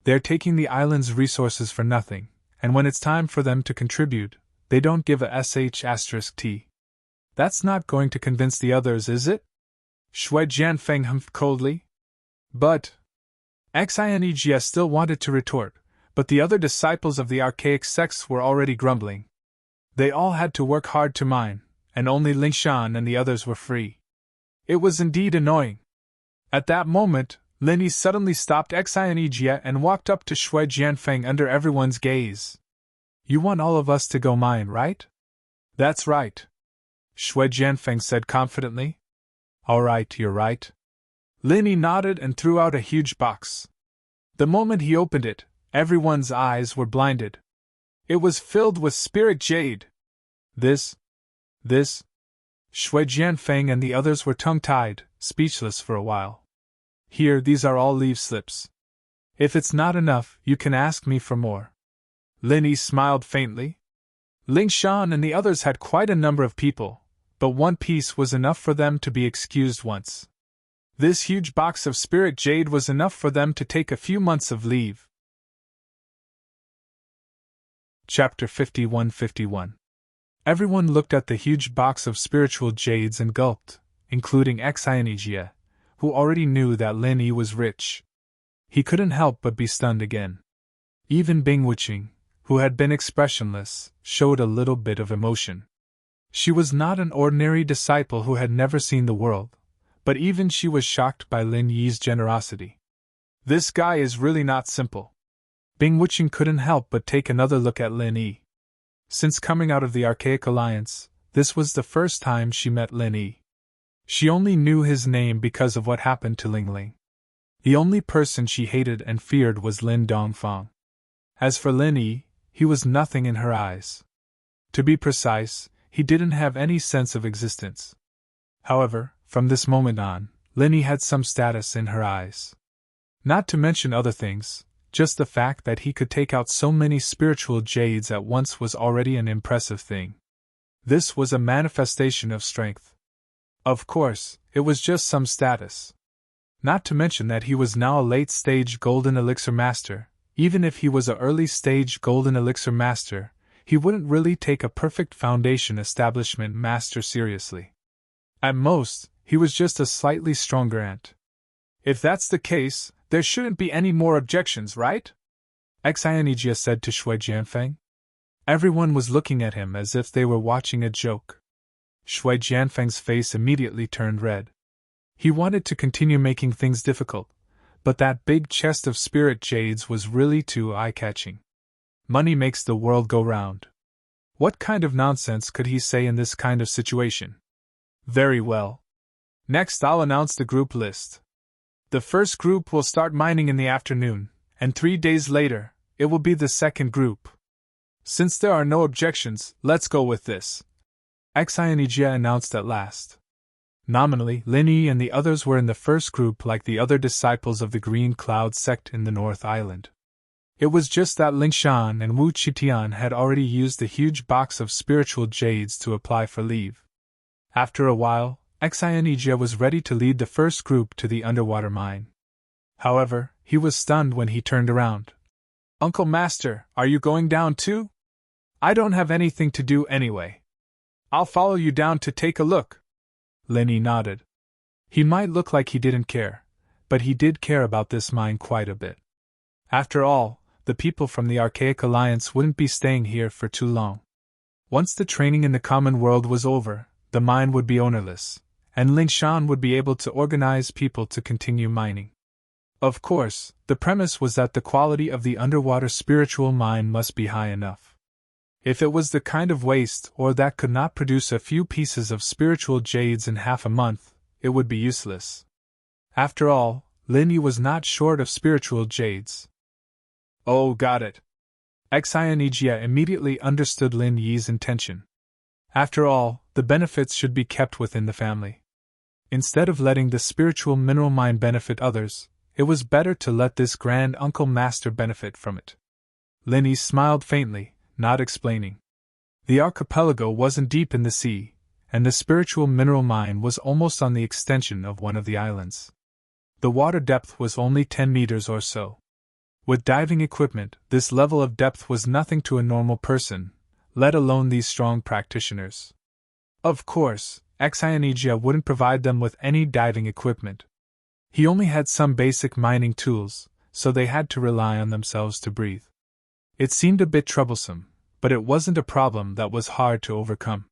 They're taking the island's resources for nothing, and when it's time for them to contribute, they don't give a sh*t. That's not going to convince the others, is it? Shui Jianfeng humphed coldly. But Xianijia still wanted to retort, but the other disciples of the archaic sects were already grumbling. They all had to work hard to mine, and only Lingshan and the others were free. It was indeed annoying. At that moment, Lin Yi suddenly stopped Xianijia and walked up to Shui Jianfeng under everyone's gaze. You want all of us to go mine, right? That's right. Shui Jianfeng said confidently. All right, you're right. Lin Yi nodded and threw out a huge box. The moment he opened it, everyone's eyes were blinded. It was filled with spirit jade. This. Shui Jianfeng and the others were tongue-tied, speechless for a while. Here, these are all leave slips. If it's not enough, you can ask me for more. Lin Yi smiled faintly. Ling Shan and the others had quite a number of people, but one piece was enough for them to be excused once. This huge box of spirit jade was enough for them to take a few months of leave. Chapter 51-51. Everyone looked at the huge box of spiritual jades and gulped, including Xianijia, who already knew that Lin Yi was rich. He couldn't help but be stunned again. Even Bing Wuqing, who had been expressionless, showed a little bit of emotion. She was not an ordinary disciple who had never seen the world, but even she was shocked by Lin Yi's generosity. This guy is really not simple. Bing Wuqing couldn't help but take another look at Lin Yi. Since coming out of the Archaic Alliance, this was the first time she met Lin Yi. She only knew his name because of what happened to Ling Ling. The only person she hated and feared was Lin Dongfang. As for Lin Yi, he was nothing in her eyes. To be precise, he didn't have any sense of existence. However, from this moment on, Lin Yi had some status in her eyes. Not to mention other things, just the fact that he could take out so many spiritual jades at once was already an impressive thing. This was a manifestation of strength. Of course, it was just some status. Not to mention that he was now a late-stage Golden Elixir Master. Even if he was an early-stage Golden Elixir Master, he wouldn't really take a perfect Foundation Establishment Master seriously. At most, he was just a slightly stronger ant. If that's the case, there shouldn't be any more objections, right? Xianijia said to Shui Jianfeng. Everyone was looking at him as if they were watching a joke. Shui Jianfeng's face immediately turned red. He wanted to continue making things difficult, but that big chest of spirit jades was really too eye-catching. Money makes the world go round. What kind of nonsense could he say in this kind of situation? Very well. Next, I'll announce the group list. The first group will start mining in the afternoon, and 3 days later, it will be the second group. Since there are no objections, let's go with this, Xianijia announced at last. Nominally, Lin Yi and the others were in the first group like the other disciples of the Green Cloud sect in the North Island. It was just that Ling Shan and Wu Qitian had already used the huge box of spiritual jades to apply for leave. After a while, Xianijia was ready to lead the first group to the underwater mine. However, he was stunned when he turned around. Uncle Master, are you going down too? I don't have anything to do anyway. I'll follow you down to take a look. Lin Yi nodded. He might look like he didn't care, but he did care about this mine quite a bit. After all, the people from the Archaic Alliance wouldn't be staying here for too long. Once the training in the common world was over, the mine would be ownerless, and Ling Shan would be able to organize people to continue mining. Of course, the premise was that the quality of the underwater spiritual mine must be high enough. If it was the kind of waste or that could not produce a few pieces of spiritual jades in half a month, it would be useless. After all, Lin Yi was not short of spiritual jades. Oh, got it. Xianijia immediately understood Lin Yi's intention. After all, the benefits should be kept within the family. Instead of letting the spiritual mineral mine benefit others, it was better to let this grand uncle master benefit from it. Lin Yi smiled faintly, not explaining. The archipelago wasn't deep in the sea, and the spiritual mineral mine was almost on the extension of one of the islands. The water depth was only 10 meters or so. With diving equipment, this level of depth was nothing to a normal person, let alone these strong practitioners. Of course, Xianijia wouldn't provide them with any diving equipment. He only had some basic mining tools, so they had to rely on themselves to breathe. It seemed a bit troublesome, but it wasn't a problem that was hard to overcome.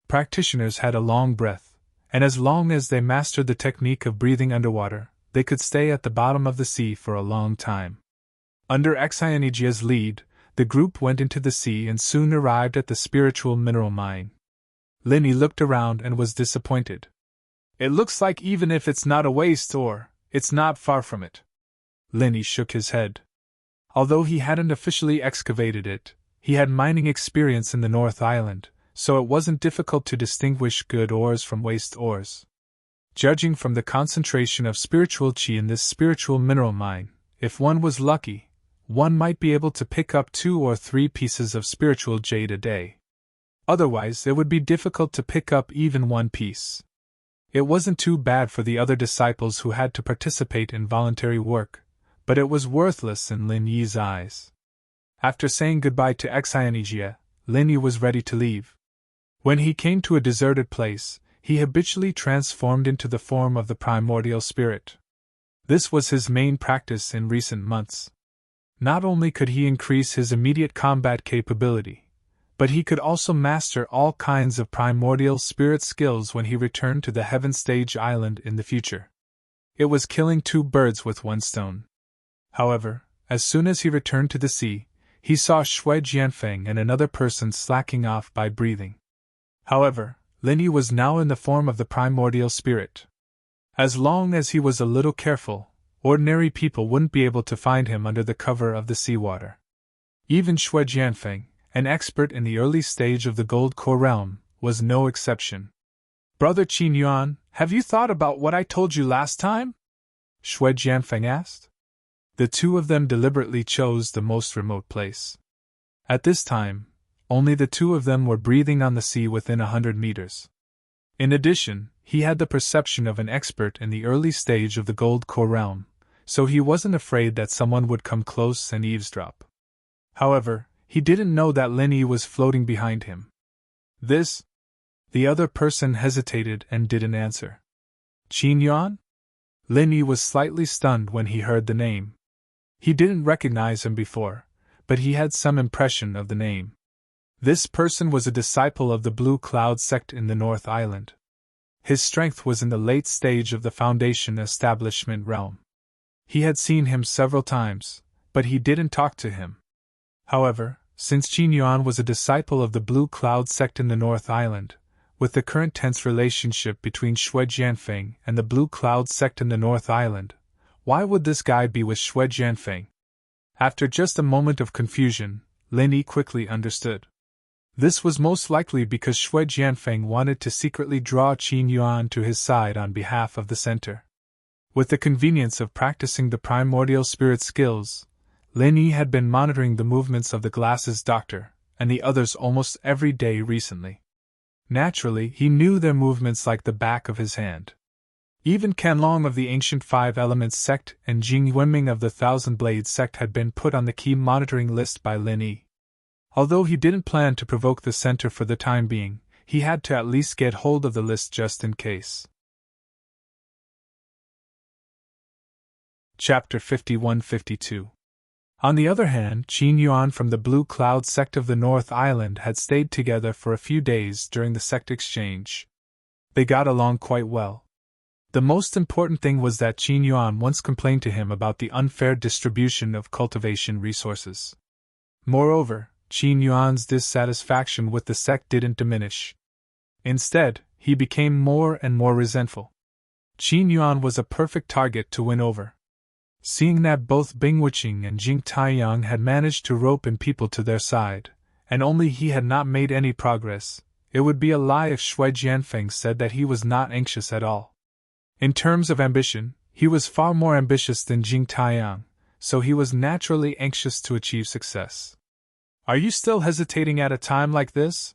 Practitioners had a long breath, and as long as they mastered the technique of breathing underwater, they could stay at the bottom of the sea for a long time. Under Xianijia's lead, the group went into the sea and soon arrived at the spiritual mineral mine. Lin Yi looked around and was disappointed. It looks like even if it's not a waste ore, it's not far from it. Lin Yi shook his head. Although he hadn't officially excavated it, he had mining experience in the North Island, so it wasn't difficult to distinguish good ores from waste ores. Judging from the concentration of spiritual qi in this spiritual mineral mine, if one was lucky, one might be able to pick up 2 or 3 pieces of spiritual jade a day. Otherwise, it would be difficult to pick up even 1 piece. It wasn't too bad for the other disciples who had to participate in voluntary work, but it was worthless in Lin Yi's eyes. After saying goodbye to Xianijia, Lin Yi was ready to leave. When he came to a deserted place, he habitually transformed into the form of the primordial spirit. This was his main practice in recent months. Not only could he increase his immediate combat capability, but he could also master all kinds of primordial spirit skills when he returned to the Heaven Stage Island in the future. It was killing 2 birds with 1 stone. However, as soon as he returned to the sea, he saw Shui Jianfeng and another person slacking off by breathing. However, Lin Yi was now in the form of the primordial spirit. As long as he was a little careful, ordinary people wouldn't be able to find him under the cover of the seawater. Even Shui Jianfeng, an expert in the early stage of the Gold Core realm, was no exception. "Brother Qin Yuan, have you thought about what I told you last time?" Shui Jianfeng asked. The 2 of them deliberately chose the most remote place. At this time, only the 2 of them were breathing on the sea within 100 meters. In addition, he had the perception of an expert in the early stage of the Gold Core realm, so he wasn't afraid that someone would come close and eavesdrop. However, he didn't know that Lin Yi was floating behind him. "This?" The other person hesitated and didn't answer. "Qin Yuan?" Lin Yi was slightly stunned when he heard the name. He didn't recognize him before, but he had some impression of the name. This person was a disciple of the Blue Cloud sect in the North Island. His strength was in the late stage of the Foundation establishment realm. He had seen him several times, but he didn't talk to him. However, since Qin Yuan was a disciple of the Blue Cloud sect in the North Island, with the current tense relationship between Shui Jianfeng and the Blue Cloud sect in the North Island, why would this guy be with Shui Jianfeng? After just a moment of confusion, Lin Yi quickly understood. This was most likely because Shui Jianfeng wanted to secretly draw Qin Yuan to his side on behalf of the center. With the convenience of practicing the primordial spirit skills, Lin Yi had been monitoring the movements of the Glasses Doctor and the others almost every day recently. Naturally, he knew their movements like the back of his hand. Even Canlong of the Ancient Five Elements sect and Jing Wenming of the Thousand Blades sect had been put on the key monitoring list by Lin Yi. Although he didn't plan to provoke the center for the time being, he had to at least get hold of the list just in case. Chapter 51-52. On the other hand, Qin Yuan from the Blue Cloud sect of the North Island had stayed together for a few days during the sect exchange. They got along quite well. The most important thing was that Qin Yuan once complained to him about the unfair distribution of cultivation resources. Moreover, Qin Yuan's dissatisfaction with the sect didn't diminish. Instead, he became more and more resentful. Qin Yuan was a perfect target to win over. Seeing that both Bing Wuqing and Jing Taiyang had managed to rope in people to their side, and only he had not made any progress, it would be a lie if Shui Jianfeng said that he was not anxious at all. In terms of ambition, he was far more ambitious than Jing Taiyang, so he was naturally anxious to achieve success. "Are you still hesitating at a time like this?"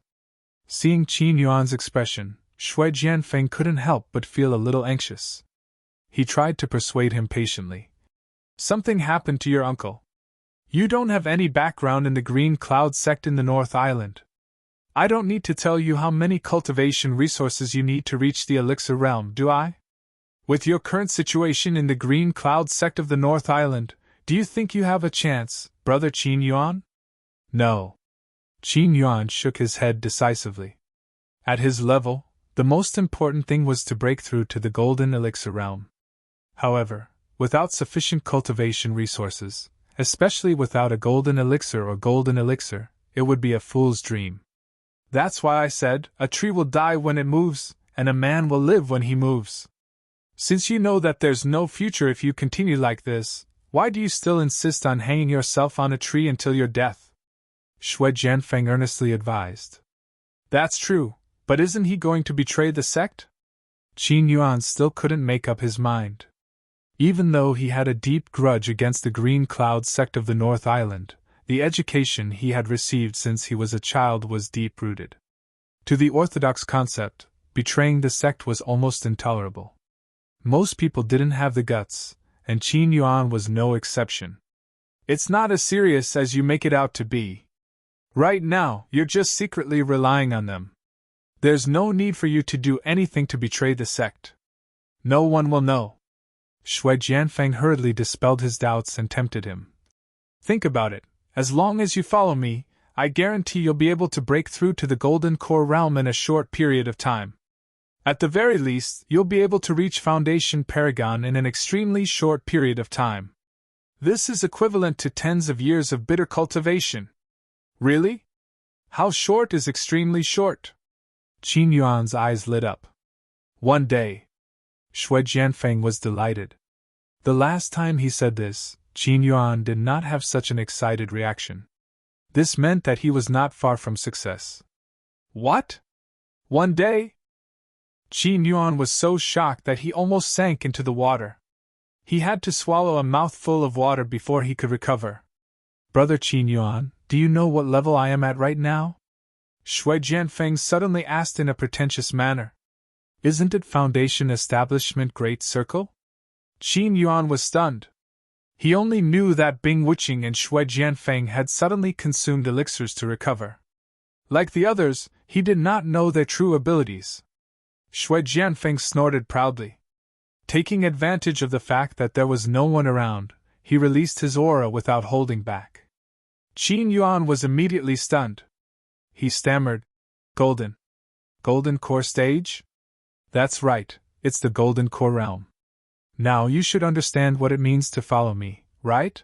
Seeing Qin Yuan's expression, Shui Jianfeng couldn't help but feel a little anxious. He tried to persuade him patiently. "Something happened to your uncle. You don't have any background in the Green Cloud sect in the North Island. I don't need to tell you how many cultivation resources you need to reach the Elixir realm, do I? With your current situation in the Green Cloud sect of the North Island, do you think you have a chance, Brother Qin Yuan?" "No." Qin Yuan shook his head decisively. At his level, the most important thing was to break through to the Golden Elixir realm. However, without sufficient cultivation resources, especially without a golden elixir or golden elixir, it would be a fool's dream. "That's why I said, a tree will die when it moves, and a man will live when he moves. Since you know that there's no future if you continue like this, why do you still insist on hanging yourself on a tree until your death?" Shui Jianfeng earnestly advised. "That's true, but isn't he going to betray the sect?" Qin Yuan still couldn't make up his mind. Even though he had a deep grudge against the Green Cloud sect of the North Island, the education he had received since he was a child was deep-rooted. To the orthodox concept, betraying the sect was almost intolerable. Most people didn't have the guts, and Qin Yuan was no exception. It's not as serious as you make it out to be. Right now, you're just secretly relying on them. There's no need for you to do anything to betray the sect. No one will know. Shui Jianfeng hurriedly dispelled his doubts and tempted him. Think about it. As long as you follow me, I guarantee you'll be able to break through to the Golden Core realm in a short period of time. At the very least, you'll be able to reach Foundation Paragon in an extremely short period of time. This is equivalent to tens of years of bitter cultivation. Really? How short is extremely short? Qin Yuan's eyes lit up. One day. Shui Jianfeng was delighted. The last time he said this, Qin Yuan did not have such an excited reaction. This meant that he was not far from success. What? One day? Qin Yuan was so shocked that he almost sank into the water. He had to swallow a mouthful of water before he could recover. Brother Qin Yuan, do you know what level I am at right now? Shui Jianfeng suddenly asked in a pretentious manner. Isn't it Foundation Establishment Great Circle? Qin Yuan was stunned. He only knew that Bing Wuqing and Shui Jianfeng had suddenly consumed elixirs to recover. Like the others, he did not know their true abilities. Shui Jianfeng snorted proudly. Taking advantage of the fact that there was no one around, he released his aura without holding back. Qin Yuan was immediately stunned. He stammered, Golden Core Stage? That's right, it's the Golden Core realm. Now you should understand what it means to follow me, right?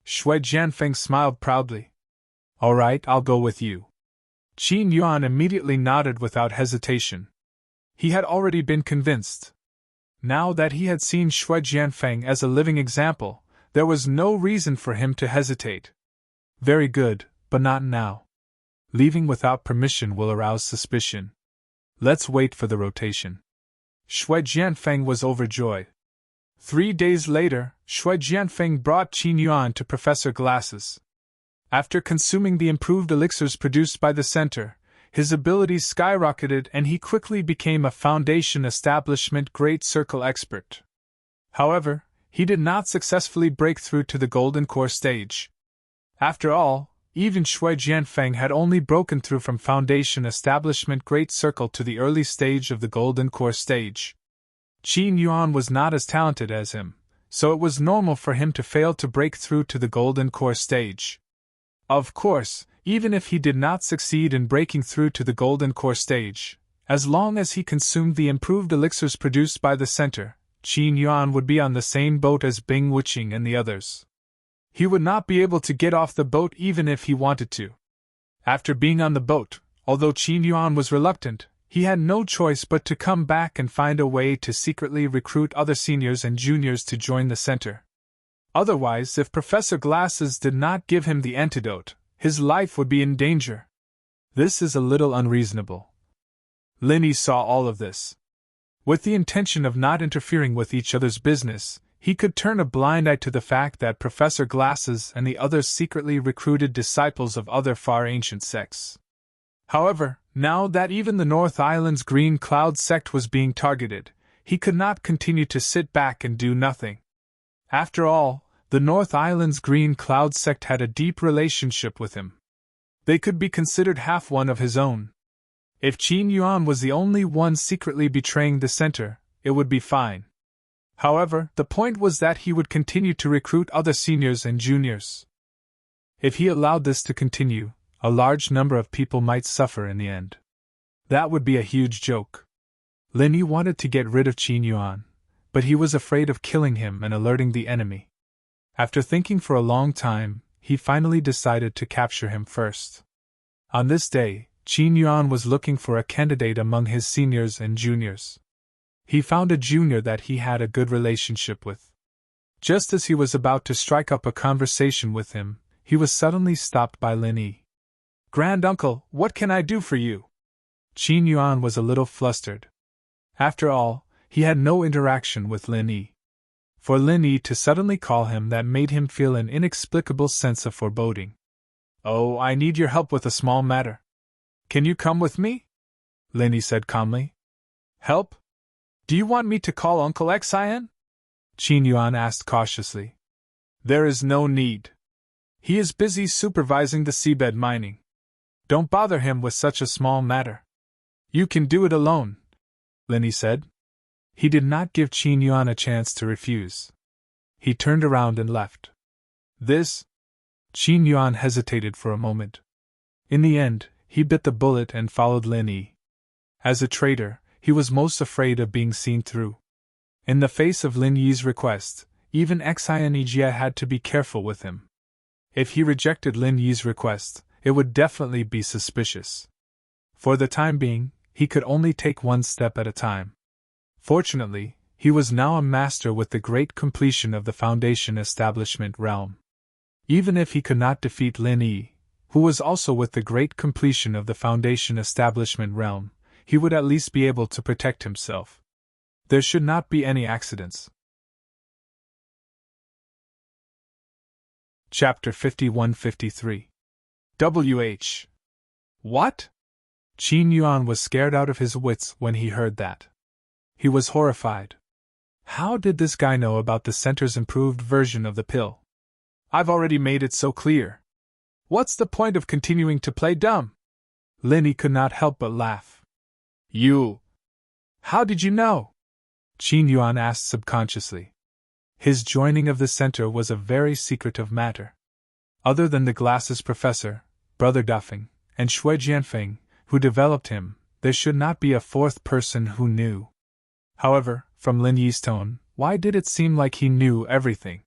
Shui Jianfeng smiled proudly. All right, I'll go with you. Qin Yuan immediately nodded without hesitation. He had already been convinced. Now that he had seen Shui Jianfeng as a living example, there was no reason for him to hesitate. Very good, but not now. Leaving without permission will arouse suspicion. Let's wait for the rotation. Shui Jianfeng was overjoyed. 3 days later, Shui Jianfeng brought Qin Yuan to Professor Glass's. After consuming the improved elixirs produced by the center, his abilities skyrocketed and he quickly became a Foundation Establishment Great Circle expert. However, he did not successfully break through to the Golden Core stage. After all, even Shui Jianfeng had only broken through from Foundation Establishment Great Circle to the early stage of the Golden Core stage. Qin Yuan was not as talented as him, so it was normal for him to fail to break through to the Golden Core stage. Of course, even if he did not succeed in breaking through to the Golden Core stage, as long as he consumed the improved elixirs produced by the center, Qin Yuan would be on the same boat as Bing Wuqing and the others. He would not be able to get off the boat even if he wanted to. After being on the boat, although Qin Yuan was reluctant, he had no choice but to come back and find a way to secretly recruit other seniors and juniors to join the center. Otherwise, if Professor Glasses did not give him the antidote, his life would be in danger. This is a little unreasonable. Linny saw all of this. With the intention of not interfering with each other's business, he could turn a blind eye to the fact that Professor Glasses and the others secretly recruited disciples of other far ancient sects. However, now that even the North Island's Green Cloud sect was being targeted, he could not continue to sit back and do nothing. After all, the North Island's Green Cloud sect had a deep relationship with him. They could be considered half one of his own. If Qin Yuan was the only one secretly betraying the center, it would be fine. However, the point was that he would continue to recruit other seniors and juniors. If he allowed this to continue, a large number of people might suffer in the end. That would be a huge joke. Lin Yi wanted to get rid of Qin Yuan, but he was afraid of killing him and alerting the enemy. After thinking for a long time, he finally decided to capture him first. On this day, Qin Yuan was looking for a candidate among his seniors and juniors. He found a junior that he had a good relationship with. Just as he was about to strike up a conversation with him, he was suddenly stopped by Lin Yi. "Grand uncle, what can I do for you?" Qin Yuan was a little flustered. After all, he had no interaction with Lin Yi. For Lin Yi to suddenly call him that made him feel an inexplicable sense of foreboding. "Oh, I need your help with a small matter. Can you come with me?" Lin Yi said calmly. "Help? Do you want me to call Uncle Xian?" Qin Yuan asked cautiously. "There is no need. He is busy supervising the seabed mining. Don't bother him with such a small matter. You can do it alone," Lin Yi said. He did not give Qin Yuan a chance to refuse. He turned around and left. "This?" Qin Yuan hesitated for a moment. In the end, he bit the bullet and followed Lin Yi. As a traitor, he was most afraid of being seen through. In the face of Lin Yi's request, even Xianijia had to be careful with him. If he rejected Lin Yi's request, it would definitely be suspicious. For the time being, he could only take one step at a time. Fortunately, he was now a master with the great completion of the Foundation establishment realm. Even if he could not defeat Lin Yi, who was also with the great completion of the Foundation establishment realm, he would at least be able to protect himself. There should not be any accidents. Chapter 51-53. WH. What? Qin Yuan was scared out of his wits when he heard that. He was horrified. How did this guy know about the center's improved version of the pill? I've already made it so clear. What's the point of continuing to play dumb? Lin Yi could not help but laugh. You. How did you know? Qin Yuan asked subconsciously. His joining of the center was a very secretive matter. Other than the glasses professor, Brother Dafeng, and Shui Jianfeng, who developed him, there should not be a fourth person who knew. However, from Lin Yi's tone, why did it seem like he knew everything?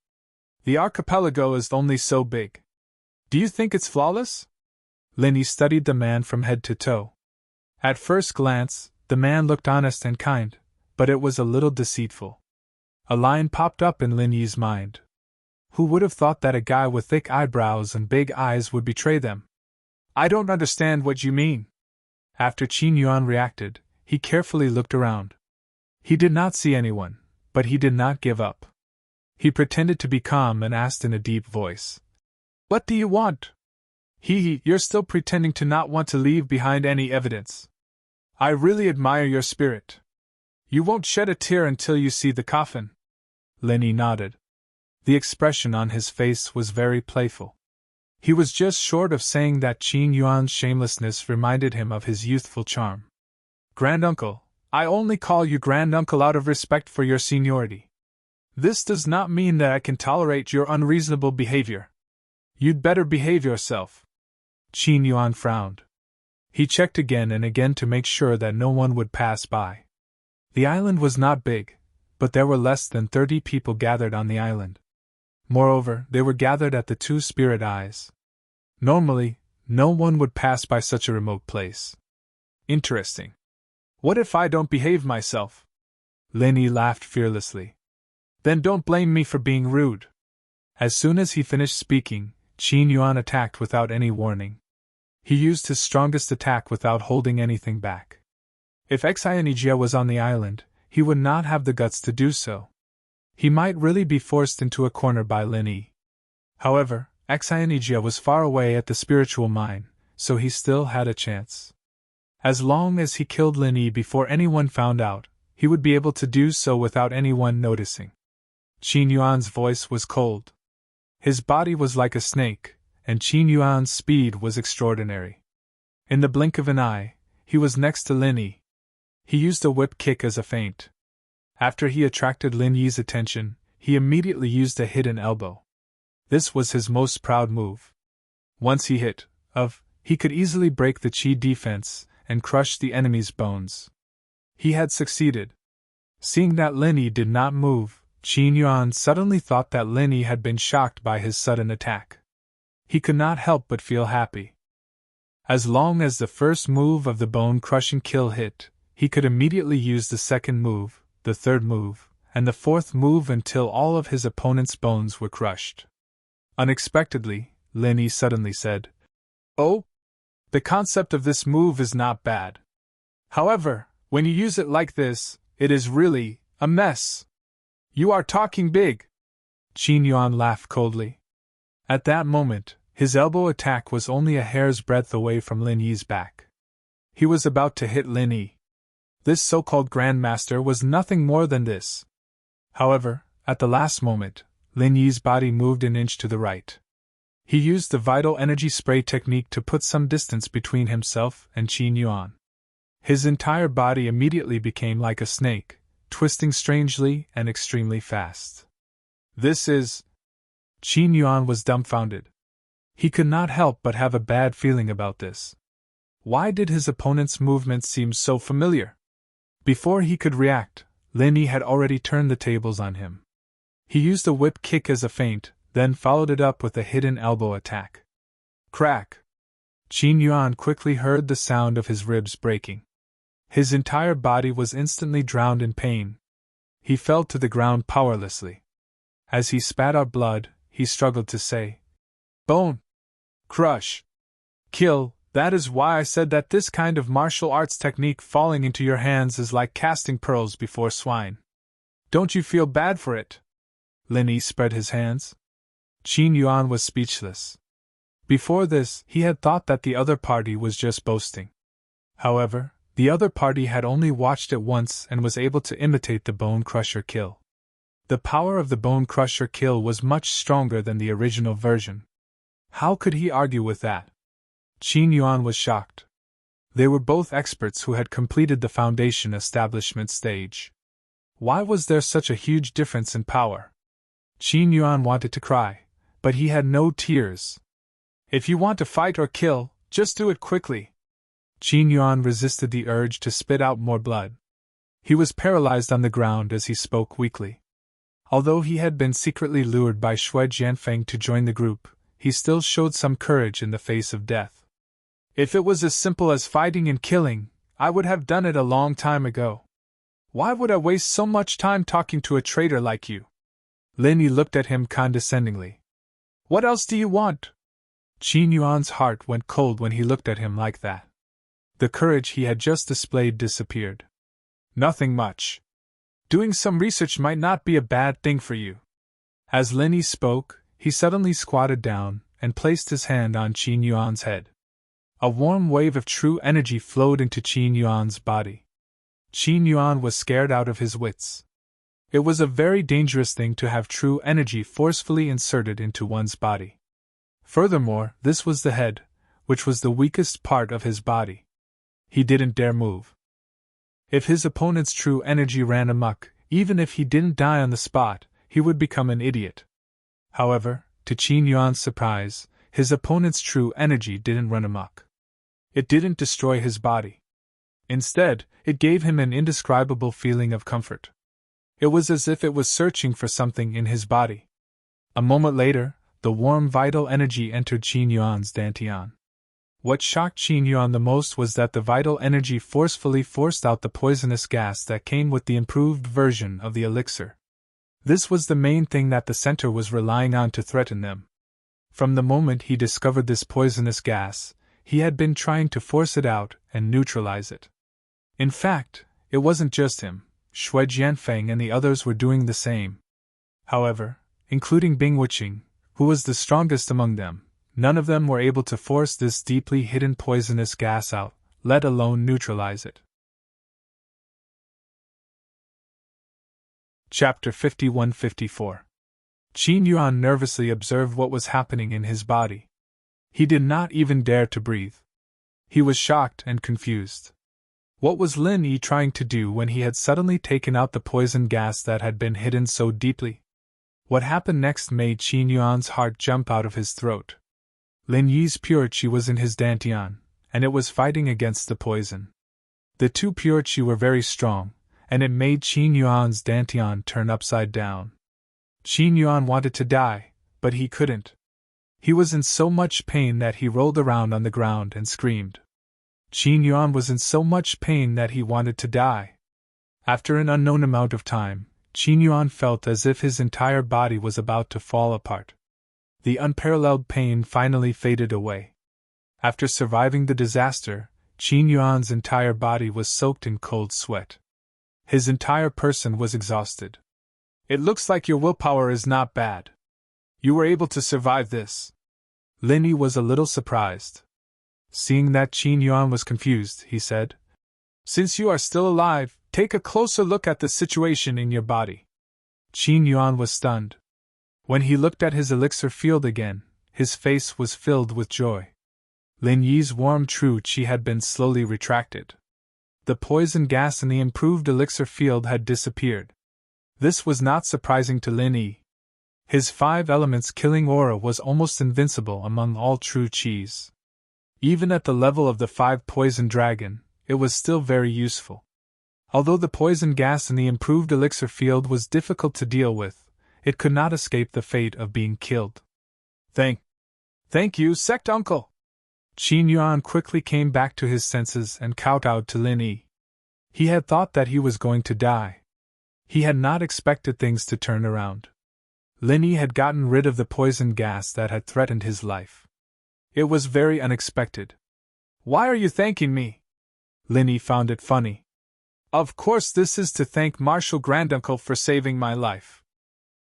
The archipelago is only so big. Do you think it's flawless? Lin Yi studied the man from head to toe. At first glance, the man looked honest and kind, but it was a little deceitful. A line popped up in Lin Yi's mind. Who would have thought that a guy with thick eyebrows and big eyes would betray them? I don't understand what you mean. After Qin Yuan reacted, he carefully looked around. He did not see anyone, but he did not give up. He pretended to be calm and asked in a deep voice. What do you want? You're still pretending to not want to leave behind any evidence. I really admire your spirit. You won't shed a tear until you see the coffin. Lin Yi nodded. The expression on his face was very playful. He was just short of saying that Qin Yuan's shamelessness reminded him of his youthful charm. Granduncle, I only call you granduncle out of respect for your seniority. This does not mean that I can tolerate your unreasonable behavior. You'd better behave yourself. Qin Yuan frowned. He checked again and again to make sure that no one would pass by. The island was not big, but there were less than 30 people gathered on the island. Moreover, they were gathered at the two spirit eyes. Normally, no one would pass by such a remote place. Interesting. What if I don't behave myself? Lin Yi laughed fearlessly. Then don't blame me for being rude. As soon as he finished speaking, Qin Yuan attacked without any warning. He used his strongest attack without holding anything back. If Xianijia was on the island, he would not have the guts to do so. He might really be forced into a corner by Lin Yi. However, Xianijia was far away at the spiritual mine, so he still had a chance. As long as he killed Lin Yi before anyone found out, he would be able to do so without anyone noticing. Qin Yuan's voice was cold. His body was like a snake, and Qin Yuan's speed was extraordinary. In the blink of an eye, he was next to Lin Yi. He used a whip kick as a feint. After he attracted Lin Yi's attention, he immediately used a hidden elbow. This was his most proud move. Once he hit, he could easily break the Qi defense and crush the enemy's bones. He had succeeded. Seeing that Lin Yi did not move, Qin Yuan suddenly thought that Lin Yi had been shocked by his sudden attack. He could not help but feel happy. As long as the first move of the bone-crushing kill hit, he could immediately use the second move, the third move, and the fourth move until all of his opponent's bones were crushed. Unexpectedly, Lin Yi suddenly said, "Oh, the concept of this move is not bad. However, When you use it like this, it is really a mess. You are talking big. Qin Yuan laughed coldly. At that moment, his elbow attack was only a hair's breadth away from Lin Yi's back. He was about to hit Lin Yi. This so-called Grandmaster was nothing more than this. However, at the last moment, Lin Yi's body moved an inch to the right. He used the vital energy spray technique to put some distance between himself and Qin Yuan. His entire body immediately became like a snake, twisting strangely and extremely fast. This is... Qin Yuan was dumbfounded. He could not help but have a bad feeling about this. Why did his opponent's movements seem so familiar? Before he could react, Lin Yi had already turned the tables on him. He used a whip kick as a feint, then followed it up with a hidden elbow attack. Crack! Qin Yuan quickly heard the sound of his ribs breaking. His entire body was instantly drowned in pain. He fell to the ground powerlessly. As he spat out blood, he struggled to say, "Bone! Crush! Kill!" That is why I said that this kind of martial arts technique falling into your hands is like casting pearls before swine. Don't you feel bad for it? Lin Yi spread his hands. Qin Yuan was speechless. Before this, he had thought that the other party was just boasting. However, the other party had only watched it once and was able to imitate the Bone Crusher kill. The power of the Bone Crusher kill was much stronger than the original version. How could he argue with that? Qin Yuan was shocked. They were both experts who had completed the foundation establishment stage. Why was there such a huge difference in power? Qin Yuan wanted to cry, but he had no tears. If you want to fight or kill, just do it quickly. Qin Yuan resisted the urge to spit out more blood. He was paralyzed on the ground as he spoke weakly. Although he had been secretly lured by Shui Jianfeng to join the group, he still showed some courage in the face of death. If it was as simple as fighting and killing, I would have done it a long time ago. Why would I waste so much time talking to a traitor like you? Lin Yi looked at him condescendingly. What else do you want? Qin Yuan's heart went cold when he looked at him like that. The courage he had just displayed disappeared. Nothing much. Doing some research might not be a bad thing for you. As Lin Yi spoke, he suddenly squatted down and placed his hand on Qin Yuan's head. A warm wave of true energy flowed into Qin Yuan's body. Qin Yuan was scared out of his wits. It was a very dangerous thing to have true energy forcefully inserted into one's body. Furthermore, this was the head, which was the weakest part of his body. He didn't dare move. If his opponent's true energy ran amok, even if he didn't die on the spot, he would become an idiot. However, to Qin Yuan's surprise, his opponent's true energy didn't run amok. It didn't destroy his body. Instead, it gave him an indescribable feeling of comfort. It was as if it was searching for something in his body. A moment later, the warm vital energy entered Qin Yuan's dantian. What shocked Qin Yuan the most was that the vital energy forcefully forced out the poisonous gas that came with the improved version of the elixir. This was the main thing that the center was relying on to threaten them. From the moment he discovered this poisonous gas, he had been trying to force it out and neutralize it. In fact, it wasn't just him. Shui Jianfeng and the others were doing the same. However, including Bing Wuqing, who was the strongest among them, none of them were able to force this deeply hidden poisonous gas out, let alone neutralize it. Chapter 51-54. Qin Yuan nervously observed what was happening in his body. He did not even dare to breathe. He was shocked and confused. What was Lin Yi trying to do when he had suddenly taken out the poison gas that had been hidden so deeply? What happened next made Qin Yuan's heart jump out of his throat. Lin Yi's pure qi was in his dantian, and it was fighting against the poison. The two pure qi were very strong, and it made Qin Yuan's dantian turn upside down. Qin Yuan wanted to die, but he couldn't. He was in so much pain that he rolled around on the ground and screamed. Qin Yuan was in so much pain that he wanted to die. After an unknown amount of time, Qin Yuan felt as if his entire body was about to fall apart. The unparalleled pain finally faded away. After surviving the disaster, Qin Yuan's entire body was soaked in cold sweat. His entire person was exhausted. It looks like your willpower is not bad. You were able to survive this. Lin Yi was a little surprised. Seeing that Qin Yuan was confused, he said, "Since you are still alive, take a closer look at the situation in your body." Qin Yuan was stunned. When he looked at his elixir field again, his face was filled with joy. Lin Yi's warm true qi had been slowly retracted. The poison gas in the improved elixir field had disappeared. This was not surprising to Lin Yi. His 5 elements killing aura was almost invincible among all true qis. Even at the level of the 5 poison dragon, it was still very useful. Although the poison gas in the improved elixir field was difficult to deal with, it could not escape the fate of being killed. Thank you, sect uncle! Qin Yuan quickly came back to his senses and kowtowed to Lin Yi. He had thought that he was going to die. He had not expected things to turn around. Lin Yi had gotten rid of the poison gas that had threatened his life. It was very unexpected. "Why are you thanking me?" Lin Yi found it funny. "Of course, this is to thank Martial Granduncle for saving my life.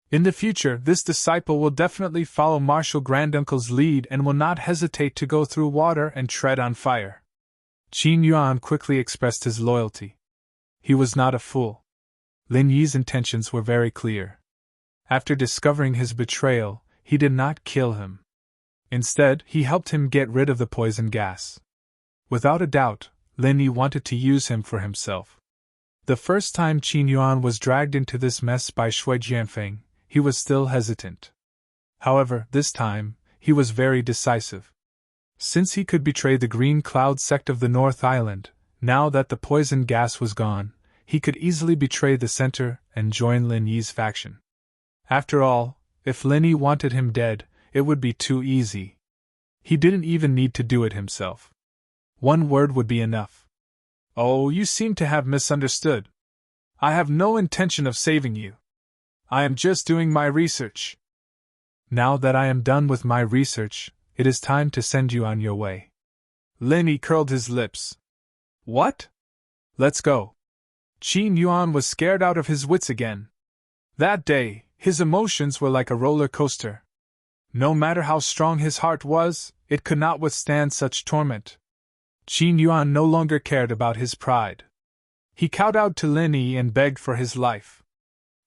In the future, this disciple will definitely follow Martial Granduncle's lead and will not hesitate to go through water and tread on fire." Qin Yuan quickly expressed his loyalty. He was not a fool. Lin Yi's intentions were very clear. After discovering his betrayal, he did not kill him. Instead, he helped him get rid of the poison gas. Without a doubt, Lin Yi wanted to use him for himself. The first time Qin Yuan was dragged into this mess by Shui Jianfeng, he was still hesitant. However, this time, he was very decisive. Since he could betray the Green Cloud sect of the North Island, now that the poison gas was gone, he could easily betray the center and join Lin Yi's faction. After all, if Lin Yi wanted him dead, it would be too easy. He didn't even need to do it himself. One word would be enough. "Oh, you seem to have misunderstood. I have no intention of saving you. I am just doing my research. Now that I am done with my research, it is time to send you on your way." Lin Yi curled his lips. "What? Let's go." Qin Yuan was scared out of his wits again. That day, his emotions were like a roller coaster. No matter how strong his heart was, it could not withstand such torment. Qin Yuan no longer cared about his pride. He kowtowed to Lin Yi and begged for his life.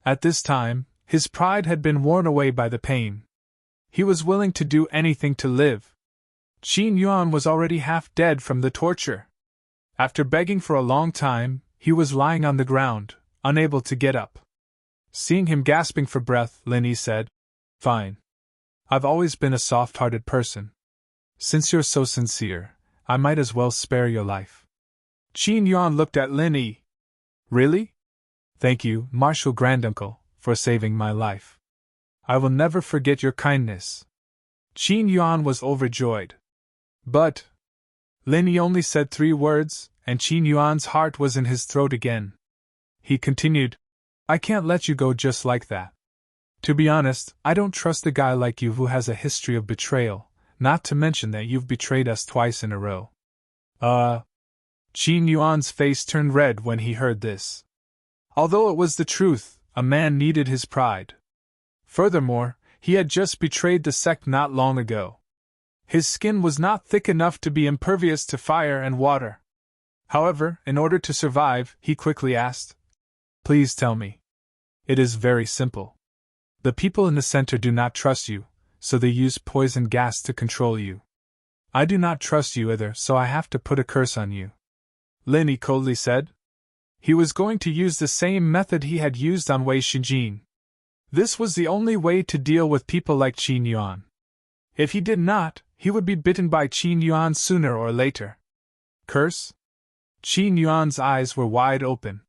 At this time, his pride had been worn away by the pain. He was willing to do anything to live. Qin Yuan was already half dead from the torture. After begging for a long time, he was lying on the ground, unable to get up. Seeing him gasping for breath, Lin Yi said, "Fine. I've always been a soft-hearted person. Since you're so sincere, I might as well spare your life." Qin Yuan looked at Lin Yi. "Really? Thank you, Martial Granduncle, for saving my life. I will never forget your kindness." Qin Yuan was overjoyed. But Lin Yi only said 3 words, and Qin Yuan's heart was in his throat again. He continued, "I can't let you go just like that. To be honest, I don't trust a guy like you who has a history of betrayal, not to mention that you've betrayed us twice in a row." Qin Yuan's face turned red when he heard this. Although it was the truth, a man needed his pride. Furthermore, he had just betrayed the sect not long ago. His skin was not thick enough to be impervious to fire and water. However, in order to survive, he quickly asked, "Please tell me." "It is very simple. The people in the center do not trust you, so they use poison gas to control you. I do not trust you either, so I have to put a curse on you," Lin Yi coldly said. He was going to use the same method he had used on Wei Shijin. This was the only way to deal with people like Qin Yuan. If he did not, he would be bitten by Qin Yuan sooner or later. Curse? Qin Yuan's eyes were wide open.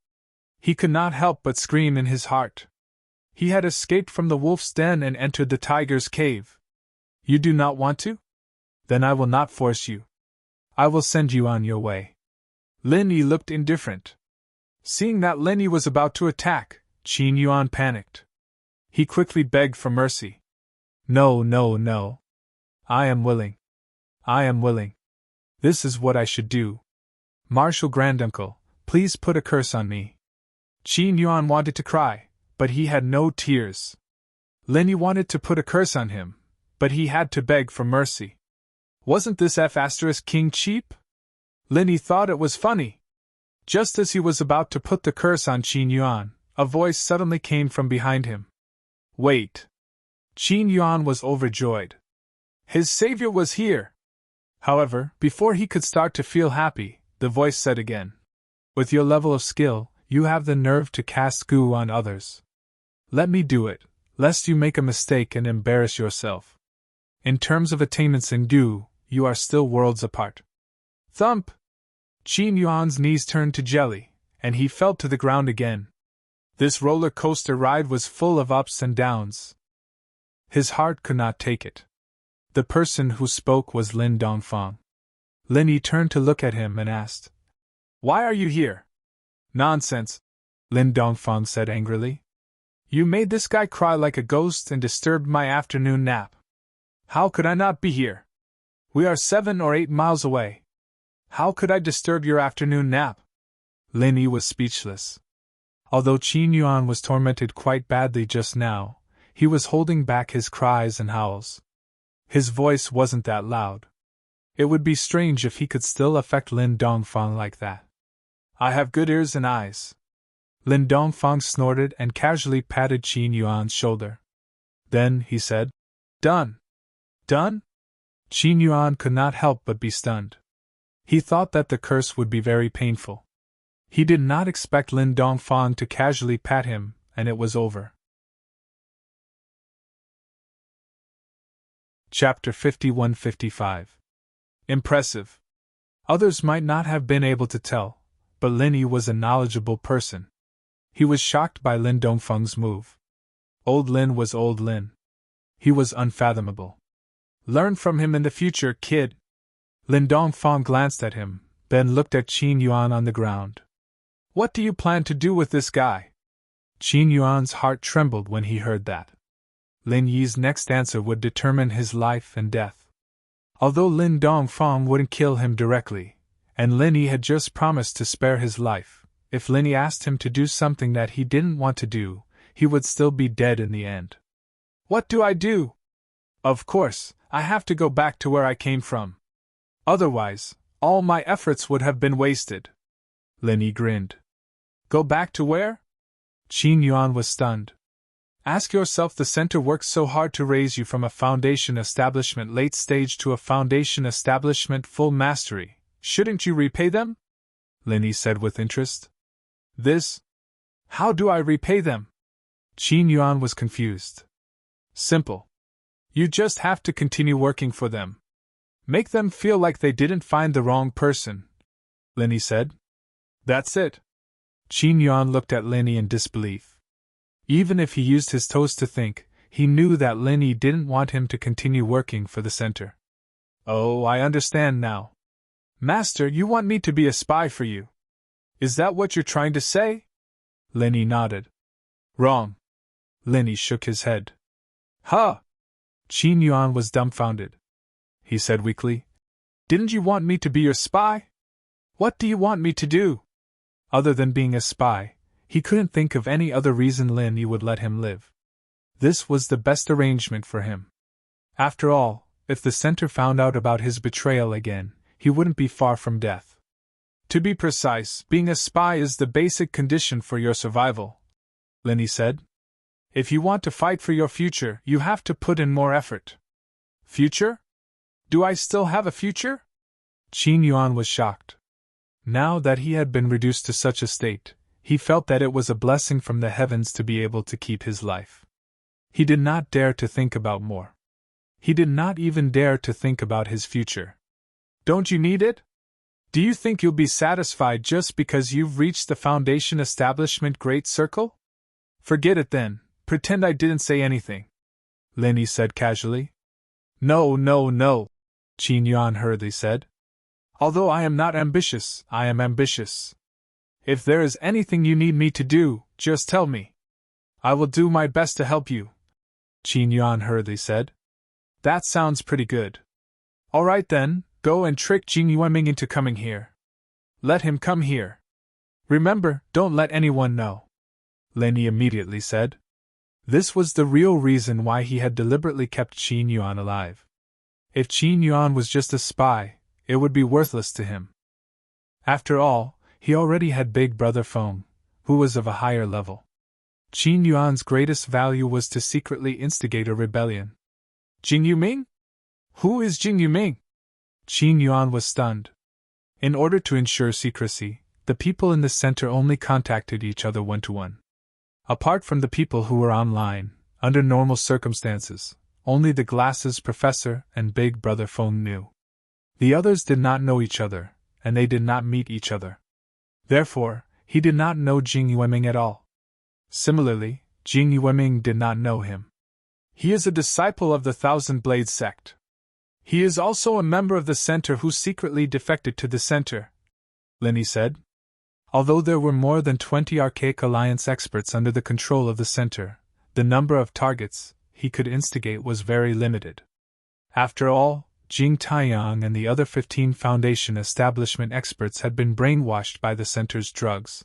He could not help but scream in his heart. He had escaped from the wolf's den and entered the tiger's cave. You do not want to? Then I will not force you. I will send you on your way. Lin Yi looked indifferent. Seeing that Lin Yi was about to attack, Qin Yuan panicked. He quickly begged for mercy. No, no, no. I am willing. I am willing. This is what I should do. Martial granduncle, please put a curse on me. Qin Yuan wanted to cry, but he had no tears. Lin Yi wanted to put a curse on him, but he had to beg for mercy. Wasn't this F***king cheap? Lin Yi thought it was funny. Just as he was about to put the curse on Qin Yuan, a voice suddenly came from behind him. Wait. Qin Yuan was overjoyed. His savior was here. However, before he could start to feel happy, the voice said again. With your level of skill, you have the nerve to cast goo on others. Let me do it, lest you make a mistake and embarrass yourself. In terms of attainments in goo, you are still worlds apart. Thump! Qin Yuan's knees turned to jelly, and he fell to the ground again. This roller coaster ride was full of ups and downs. His heart could not take it. The person who spoke was Lin Dongfang. Lin Yi turned to look at him and asked, Why are you here? Nonsense, Lin Dongfang said angrily. You made this guy cry like a ghost and disturbed my afternoon nap. How could I not be here? We are 7 or 8 miles away. How could I disturb your afternoon nap? Lin Yi was speechless. Although Qin Yuan was tormented quite badly just now, he was holding back his cries and howls. His voice wasn't that loud. It would be strange if he could still affect Lin Dongfang like that. I have good ears and eyes. Lin Dongfang snorted and casually patted Qin Yuan's shoulder. Then he said, Done. Done? Qin Yuan could not help but be stunned. He thought that the curse would be very painful. He did not expect Lin Dongfang to casually pat him, and it was over. Chapter 51-55. Impressive. Others might not have been able to tell, but Lin Yi was a knowledgeable person. He was shocked by Lin Dongfang's move. Old Lin was old Lin. He was unfathomable. Learn from him in the future, kid. Lin Dongfang glanced at him, then looked at Qin Yuan on the ground. What do you plan to do with this guy? Qin Yuan's heart trembled when he heard that. Lin Yi's next answer would determine his life and death. Although Lin Dongfang wouldn't kill him directly, and Lin Yi had just promised to spare his life, if Lin Yi asked him to do something that he didn't want to do, he would still be dead in the end. What do I do? Of course, I have to go back to where I came from. Otherwise, all my efforts would have been wasted. Lin Yi grinned. Go back to where? Qin Yuan was stunned. Ask yourself, the center worked so hard to raise you from a foundation establishment late stage to a foundation establishment full mastery. Shouldn't you repay them? Lin Yi said with interest. This? How do I repay them? Qin Yuan was confused. Simple. You just have to continue working for them. Make them feel like they didn't find the wrong person, Lin Yi said. That's it. Qin Yuan looked at Lin Yi in disbelief. Even if he used his toes to think, he knew that Lin Yi didn't want him to continue working for the center. Oh, I understand now. Master, you want me to be a spy for you. Is that what you're trying to say? Lin Yi nodded. Wrong. Lin Yi shook his head. Huh! Qin Yuan was dumbfounded. He said weakly, Didn't you want me to be your spy? What do you want me to do? Other than being a spy, he couldn't think of any other reason Lin Yi would let him live. This was the best arrangement for him. After all, if the center found out about his betrayal again, he wouldn't be far from death. To be precise, being a spy is the basic condition for your survival, Lin Yi said. If you want to fight for your future, you have to put in more effort. Future? Do I still have a future? Qin Yuan was shocked. Now that he had been reduced to such a state, he felt that it was a blessing from the heavens to be able to keep his life. He did not dare to think about more. He did not even dare to think about his future. Don't you need it? Do you think you'll be satisfied just because you've reached the Foundation Establishment Great Circle? Forget it then, pretend I didn't say anything. Lin Yi said casually. No, Qin Yuan hurriedly said. Although I am not ambitious, I am ambitious. If there is anything you need me to do, just tell me. I will do my best to help you, Qin Yuan hurriedly said. That sounds pretty good. All right then, go and trick Jing Yuanming into coming here. Let him come here. Remember, don't let anyone know. Lenny immediately said. This was the real reason why he had deliberately kept Qin Yuan alive. If Qin Yuan was just a spy, it would be worthless to him. After all, he already had Big Brother Feng, who was of a higher level. Qin Yuan's greatest value was to secretly instigate a rebellion. Jing Yuming? Who is Jing Yuming? Qin Yuan was stunned. In order to ensure secrecy, the people in the center only contacted each other one-to-one. Apart from the people who were online, under normal circumstances, only the Glasses Professor and Big Brother Feng knew. The others did not know each other, and they did not meet each other. Therefore, he did not know Jing Yueming at all. Similarly, Jing Yueming did not know him. He is a disciple of the Thousand Blades sect. He is also a member of the center who secretly defected to the center, Lenny said. Although there were more than 20 Archaic Alliance experts under the control of the center, the number of targets he could instigate was very limited. After all, Jing Taiyang and the other 15 Foundation establishment experts had been brainwashed by the center's drugs.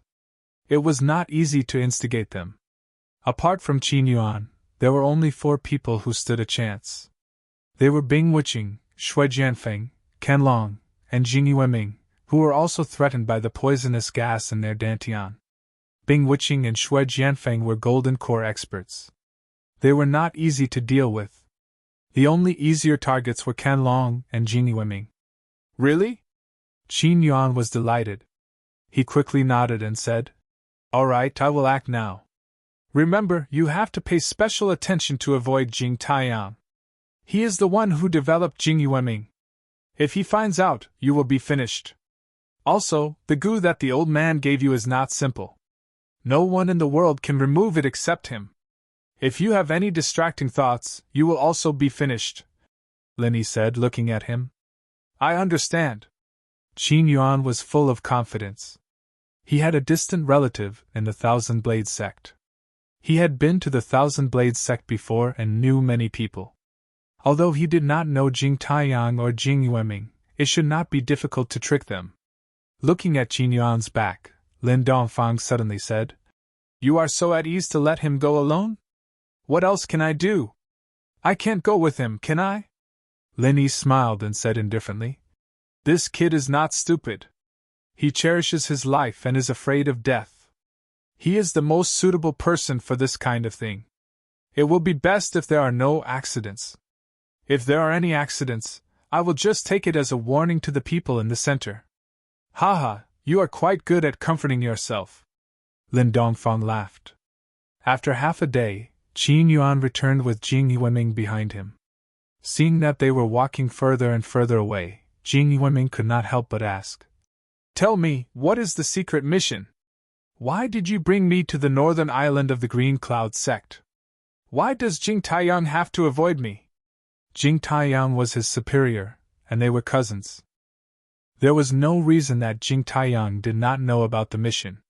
It was not easy to instigate them. Apart from Qin Yuan, there were only 4 people who stood a chance. They were Bing Wuqing, Shui Jianfeng, Ken Long, and Jing Yueming, who were also threatened by the poisonous gas in their dantian. Bing Wuqing and Shui Jianfeng were Golden Core experts. They were not easy to deal with. The only easier targets were Ken Long and Jing Yueming. Really? Qin Yuan was delighted. He quickly nodded and said, All right, I will act now. Remember, you have to pay special attention to avoid Jing Taiyang. He is the one who developed Jing Yueming. If he finds out, you will be finished. Also, the goo that the old man gave you is not simple. No one in the world can remove it except him. If you have any distracting thoughts, you will also be finished, Lenny said, looking at him. I understand. Qin Yuan was full of confidence. He had a distant relative in the Thousand Blades sect. He had been to the Thousand Blades sect before and knew many people. Although he did not know Jing Taiyang or Jing Yueming, it should not be difficult to trick them. Looking at Qin Yuan's back, Lin Dongfang suddenly said, You are so at ease to let him go alone? What else can I do? I can't go with him, can I? Lin Yi smiled and said indifferently, This kid is not stupid. He cherishes his life and is afraid of death. He is the most suitable person for this kind of thing. It will be best if there are no accidents. If there are any accidents, I will just take it as a warning to the people in the center. Haha, you are quite good at comforting yourself. Lin Dongfang laughed. After half a day, Qin Yuan returned with Jing Yueming behind him. Seeing that they were walking further and further away, Jing Yueming could not help but ask, Tell me, what is the secret mission? Why did you bring me to the northern island of the Green Cloud sect? Why does Jing Taiyang have to avoid me? Jing Taiyang was his superior, and they were cousins. There was no reason that Jing Taiyang did not know about the mission.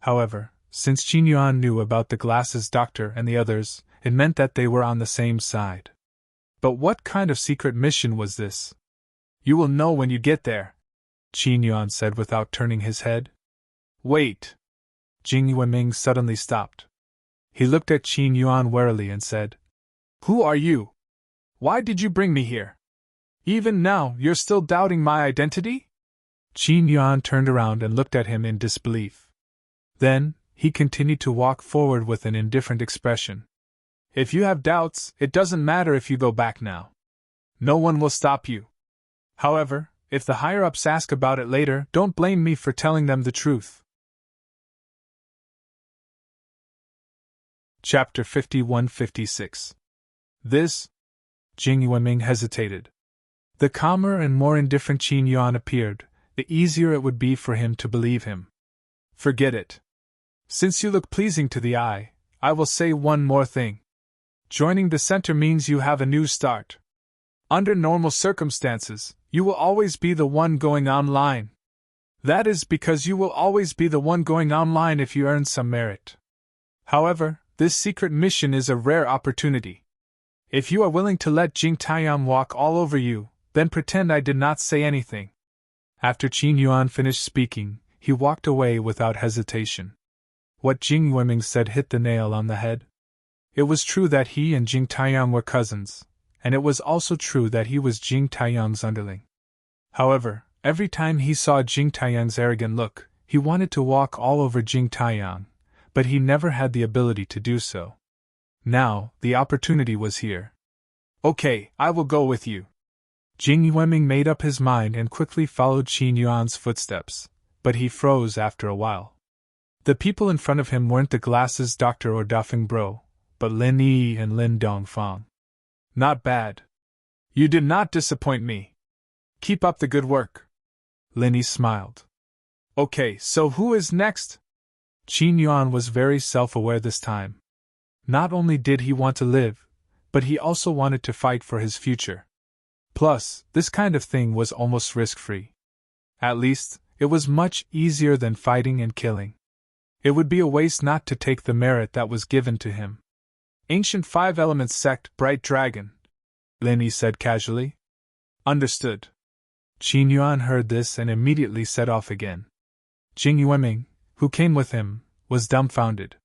However, since Qin Yuan knew about the Glasses Doctor and the others, it meant that they were on the same side. But what kind of secret mission was this? You will know when you get there, Qin Yuan said without turning his head. Wait. Jing Yueming suddenly stopped. He looked at Qin Yuan warily and said, Who are you? Why did you bring me here? Even now, you're still doubting my identity? Qin Yuan turned around and looked at him in disbelief. Then, he continued to walk forward with an indifferent expression. If you have doubts, it doesn't matter if you go back now. No one will stop you. However, if the higher-ups ask about it later, don't blame me for telling them the truth. Chapter 51-56. This? Jing Yueming hesitated. The calmer and more indifferent Qin Yuan appeared, the easier it would be for him to believe him. Forget it. Since you look pleasing to the eye, I will say one more thing. Joining the center means you have a new start. Under normal circumstances, you will always be the one going online. That is because you will always be the one going online if you earn some merit. However, this secret mission is a rare opportunity. If you are willing to let Jing Taiyang walk all over you, then pretend I did not say anything. After Qin Yuan finished speaking, he walked away without hesitation. What Jing Yueming said hit the nail on the head. It was true that he and Jing Taiyang were cousins, and it was also true that he was Jing Taiyang's underling. However, every time he saw Jing Taiyang's arrogant look, he wanted to walk all over Jing Taiyang, but he never had the ability to do so. Now, the opportunity was here. Okay, I will go with you. Jing Yueming made up his mind and quickly followed Qin Yuan's footsteps, but he froze after a while. The people in front of him weren't the glasses doctor or Dafeng Bro, but Lin Yi and Lin Dongfang. Not bad. You did not disappoint me. Keep up the good work. Lin Yi smiled. Okay, so who is next? Qin Yuan was very self-aware this time. Not only did he want to live, but he also wanted to fight for his future. Plus, this kind of thing was almost risk-free. At least, it was much easier than fighting and killing. It would be a waste not to take the merit that was given to him. Ancient Five Elements Sect, Bright Dragon, Lin Yi said casually. Understood. Qin Yuan heard this and immediately set off again. Jing Yueming, who came with him, was dumbfounded.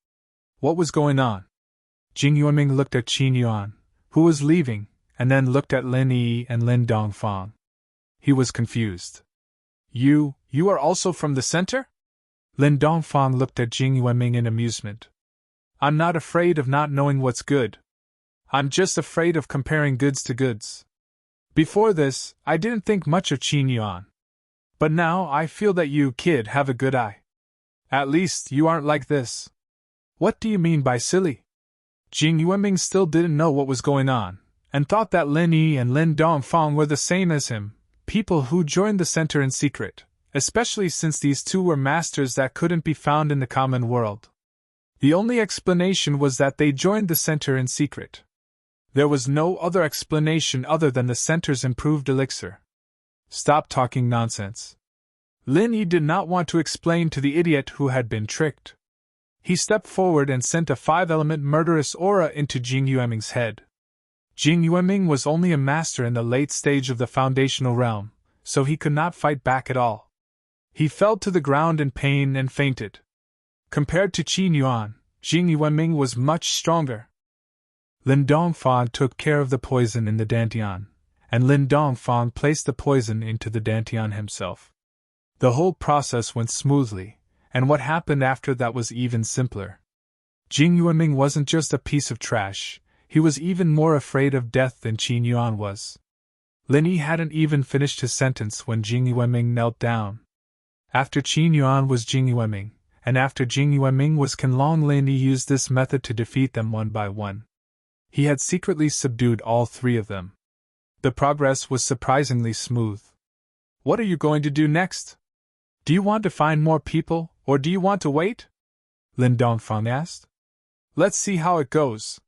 What was going on? Jing Yueming looked at Qin Yuan, who was leaving, and then looked at Lin Yi and Lin Dongfang. He was confused. You are also from the center? Lin Dongfang looked at Jing Yueming in amusement. I'm not afraid of not knowing what's good. I'm just afraid of comparing goods to goods. Before this, I didn't think much of Qin Yuan. But now I feel that you, kid, have a good eye. At least you aren't like this. What do you mean by silly? Jing Yueming still didn't know what was going on, and thought that Lin Yi and Lin Dongfang were the same as him, people who joined the center in secret, especially since these two were masters that couldn't be found in the common world. The only explanation was that they joined the center in secret. There was no other explanation other than the center's improved elixir. Stop talking nonsense. Lin Yi did not want to explain to the idiot who had been tricked. He stepped forward and sent a five-element murderous aura into Jing Yueming's head. Jing Yueming was only a master in the late stage of the foundational realm, so he could not fight back at all. He fell to the ground in pain and fainted. Compared to Qin Yuan, Jing Yueming was much stronger. Lin Dongfang took care of the poison in the dantian, and Lin Dongfang placed the poison into the dantian himself. The whole process went smoothly, and what happened after that was even simpler. Jing Yueming wasn't just a piece of trash, he was even more afraid of death than Qin Yuan was. Lin Yi hadn't even finished his sentence when Jing Yueming knelt down. After Qin Yuan was Jing Yueming, and after Jing Yueming was Qianlong, Lin Yi used this method to defeat them one by one. He had secretly subdued all three of them. The progress was surprisingly smooth. What are you going to do next? Do you want to find more people, or do you want to wait? Lin Dongfang asked. Let's see how it goes,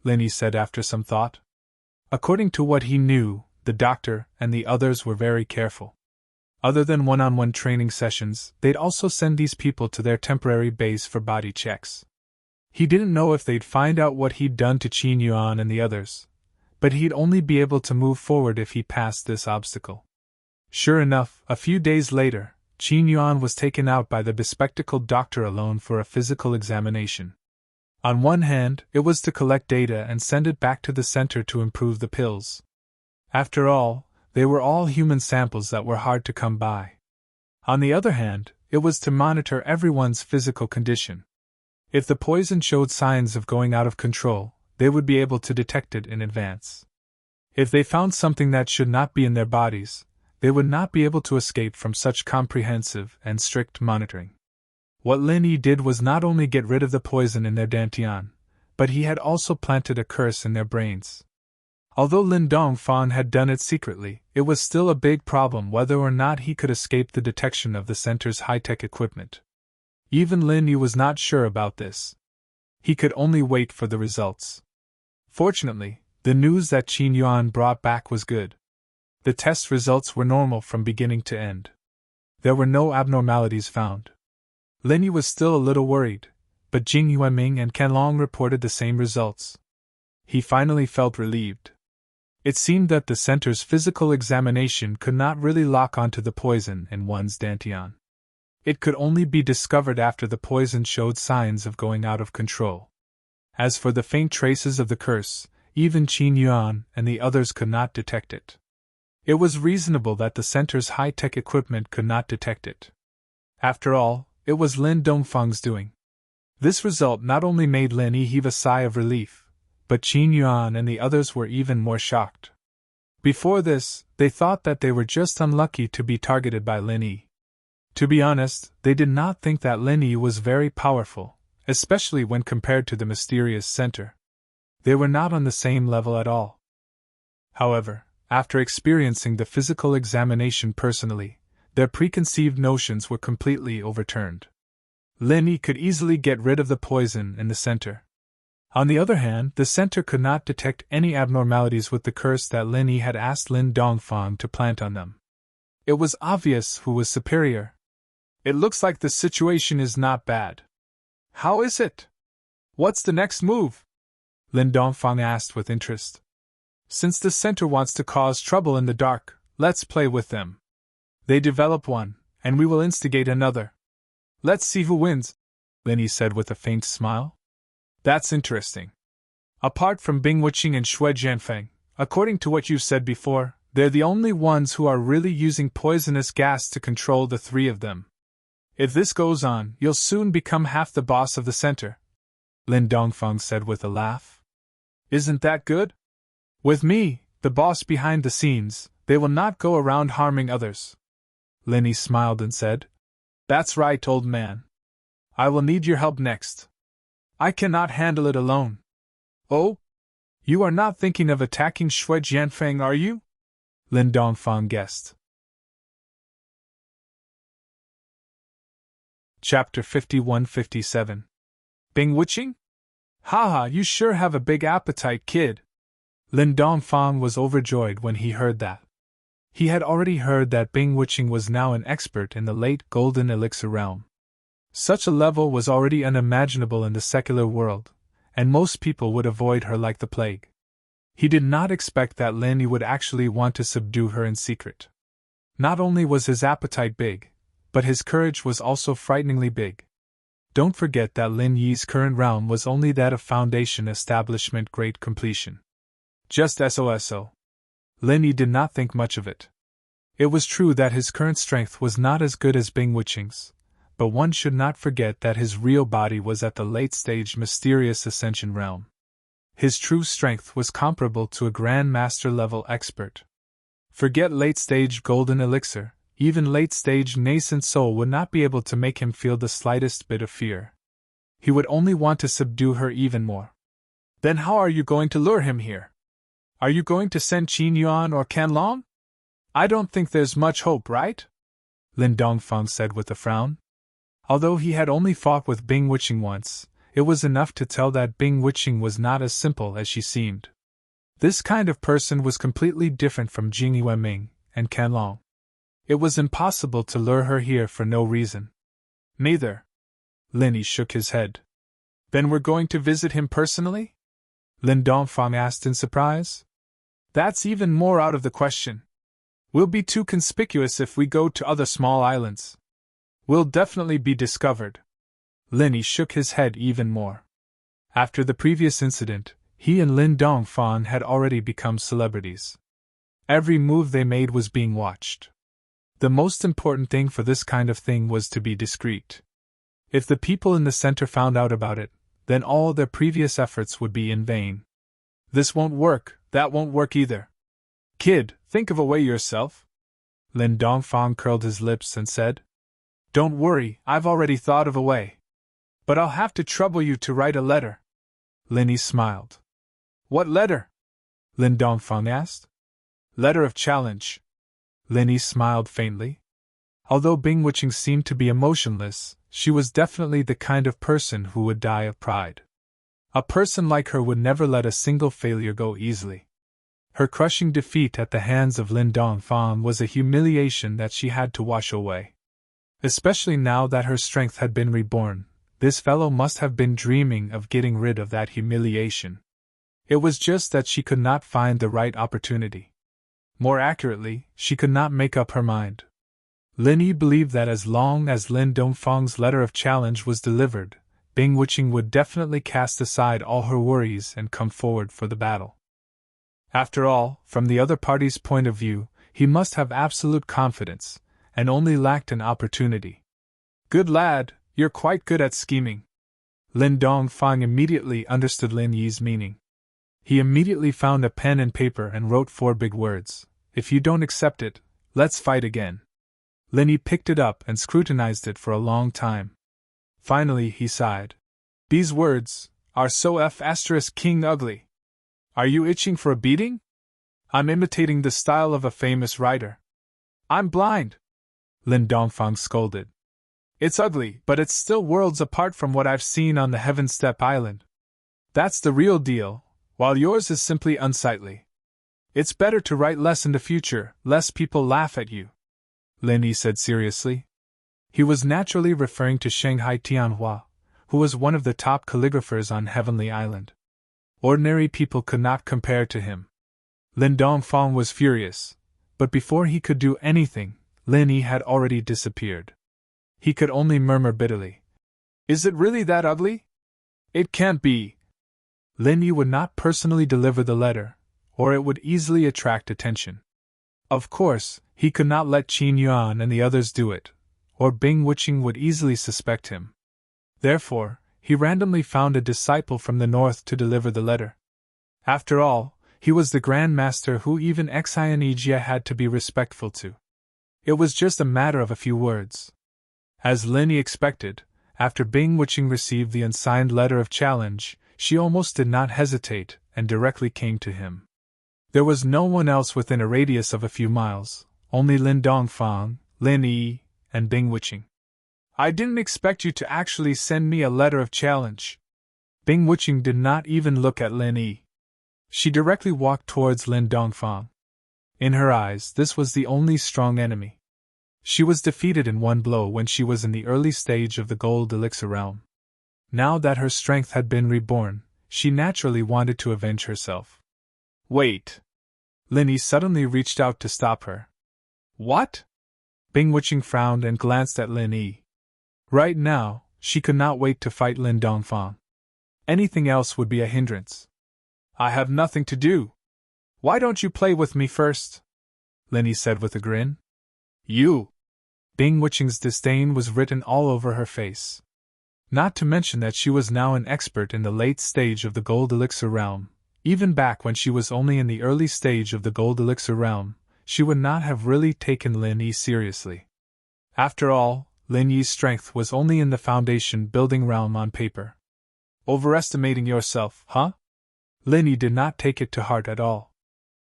Lin Yi said after some thought. According to what he knew, the doctor and the others were very careful. Other than one-on-one training sessions, they'd also send these people to their temporary base for body checks. He didn't know if they'd find out what he'd done to Qin Yuan and the others, but he'd only be able to move forward if he passed this obstacle. Sure enough, a few days later, Qin Yuan was taken out by the bespectacled doctor alone for a physical examination. On one hand, it was to collect data and send it back to the center to improve the pills. After all, they were all human samples that were hard to come by. On the other hand, it was to monitor everyone's physical condition. If the poison showed signs of going out of control, they would be able to detect it in advance. If they found something that should not be in their bodies, they would not be able to escape from such comprehensive and strict monitoring. What Lin Yi did was not only get rid of the poison in their dantian, but he had also planted a curse in their brains. Although Lin Dongfang had done it secretly, it was still a big problem whether or not he could escape the detection of the center's high-tech equipment. Even Lin Yi was not sure about this. He could only wait for the results. Fortunately, the news that Qin Yuan brought back was good. The test results were normal from beginning to end. There were no abnormalities found. Lin Yi was still a little worried, but Jing Yueming and Qianlong reported the same results. He finally felt relieved. It seemed that the center's physical examination could not really lock onto the poison in one's dantian. It could only be discovered after the poison showed signs of going out of control. As for the faint traces of the curse, even Qin Yuan and the others could not detect it. It was reasonable that the center's high-tech equipment could not detect it. After all, it was Lin Dongfang's doing. This result not only made Lin Yi heave a sigh of relief, but Qin Yuan and the others were even more shocked. Before this, they thought that they were just unlucky to be targeted by Lin Yi. To be honest, they did not think that Lin Yi was very powerful, especially when compared to the mysterious center. They were not on the same level at all. However, after experiencing the physical examination personally, their preconceived notions were completely overturned. Lin Yi could easily get rid of the poison in the center. On the other hand, the center could not detect any abnormalities with the curse that Lin Yi had asked Lin Dongfang to plant on them. It was obvious who was superior. It looks like the situation is not bad. How is it? What's the next move? Lin Dongfang asked with interest. Since the center wants to cause trouble in the dark, let's play with them. They develop one, and we will instigate another. Let's see who wins, Lin Yi said with a faint smile. That's interesting. Apart from Bing Wuqing and Shui Jianfeng, according to what you said before, they're the only ones who are really using poisonous gas to control the three of them. If this goes on, you'll soon become half the boss of the center, Lin Dongfang said with a laugh. Isn't that good? With me, the boss behind the scenes, they will not go around harming others. Lin Yi smiled and said, That's right, old man. I will need your help next. I cannot handle it alone. Oh? You are not thinking of attacking Shui Jianfeng, are you? Lin Dongfang guessed. Chapter 51-57. Bing Wuqing? Haha, you sure have a big appetite, kid. Lin Dongfang was overjoyed when he heard that. He had already heard that Bing Wuqing was now an expert in the late golden elixir realm. Such a level was already unimaginable in the secular world, and most people would avoid her like the plague. He did not expect that Lin Yi would actually want to subdue her in secret. Not only was his appetite big, but his courage was also frighteningly big. Don't forget that Lin Yi's current realm was only that of Foundation Establishment Great Completion. Just SOSO. Lin Yi did not think much of it. It was true that his current strength was not as good as Bing Wuqing's, but one should not forget that his real body was at the late-stage mysterious ascension realm. His true strength was comparable to a Grand Master-level expert. Forget late-stage golden elixir, even late-stage nascent soul would not be able to make him feel the slightest bit of fear. He would only want to subdue her even more. Then how are you going to lure him here? Are you going to send Qin Yuan or Canlong? I don't think there's much hope, right? Lin Dongfang said with a frown. Although he had only fought with Bing Wuqing once, it was enough to tell that Bing Wuqing was not as simple as she seemed. This kind of person was completely different from Jing Yueming and Canlong. It was impossible to lure her here for no reason. Neither. Lin Yi shook his head. Then we're going to visit him personally? Lin Dongfang asked in surprise. That's even more out of the question. We'll be too conspicuous if we go to other small islands. We'll definitely be discovered. Lin Yi shook his head even more. After the previous incident, he and Lin Dongfang had already become celebrities. Every move they made was being watched. The most important thing for this kind of thing was to be discreet. If the people in the center found out about it, then all their previous efforts would be in vain. This won't work, that won't work either. Kid, think of a way yourself. Lin Dongfang curled his lips and said, Don't worry, I've already thought of a way. But I'll have to trouble you to write a letter. Lin Yi smiled. What letter? Lin Dongfang asked. Letter of challenge. Lin Yi smiled faintly. Although Bing Wuqing seemed to be emotionless, she was definitely the kind of person who would die of pride. A person like her would never let a single failure go easily. Her crushing defeat at the hands of Lin Dongfang was a humiliation that she had to wash away. Especially now that her strength had been reborn, this fellow must have been dreaming of getting rid of that humiliation. It was just that she could not find the right opportunity. More accurately, she could not make up her mind. Lin Yi believed that as long as Lin Dongfang's letter of challenge was delivered, Bing Wuqing would definitely cast aside all her worries and come forward for the battle. After all, from the other party's point of view, he must have absolute confidence, and only lacked an opportunity. Good lad, you're quite good at scheming. Lin Dongfang immediately understood Lin Yi's meaning. He immediately found a pen and paper and wrote 4 big words. If you don't accept it, let's fight again. Lin Yi picked it up and scrutinized it for a long time. Finally, he sighed. These words are so King ugly. Are you itching for a beating? I'm imitating the style of a famous writer. I'm blind, Lin Dongfang scolded. It's ugly, but it's still worlds apart from what I've seen on the Heaven Step Island. That's the real deal, while yours is simply unsightly. It's better to write less in the future, lest people laugh at you, Lin Yi said seriously. He was naturally referring to Shanghai Tianhua, who was one of the top calligraphers on Heavenly Island. Ordinary people could not compare to him. Lin Dongfang was furious, but before he could do anything, Lin Yi had already disappeared. He could only murmur bitterly, Is it really that ugly? It can't be. Lin Yi would not personally deliver the letter, or it would easily attract attention. Of course, he could not let Qin Yuan and the others do it, or Bing Wuqing would easily suspect him. Therefore, he randomly found a disciple from the north to deliver the letter. After all, he was the Grand Master who even Xianijia had to be respectful to. It was just a matter of a few words. As Lin Yi expected, after Bing Wuqing received the unsigned letter of challenge, she almost did not hesitate and directly came to him. There was no one else within a radius of a few miles, only Lin Dongfang, Lin Yi, and Bing Wuqing. I didn't expect you to actually send me a letter of challenge. Bing Wuqing did not even look at Lin Yi. She directly walked towards Lin Dongfang. In her eyes, this was the only strong enemy. She was defeated in one blow when she was in the early stage of the Gold Elixir realm. Now that her strength had been reborn, she naturally wanted to avenge herself. Wait! Lin Yi suddenly reached out to stop her. What? Bing Wuqing frowned and glanced at Lin Yi. Right now, she could not wait to fight Lin Dongfang. Anything else would be a hindrance. I have nothing to do. Why don't you play with me first? Lin Yi said with a grin. You! Bing Wuqing's disdain was written all over her face. Not to mention that she was now an expert in the late stage of the Gold Elixir realm. Even back when she was only in the early stage of the Gold Elixir realm, she would not have really taken Lin Yi seriously. After all, Lin Yi's strength was only in the foundation building realm on paper. Overestimating yourself, huh? Lin Yi did not take it to heart at all.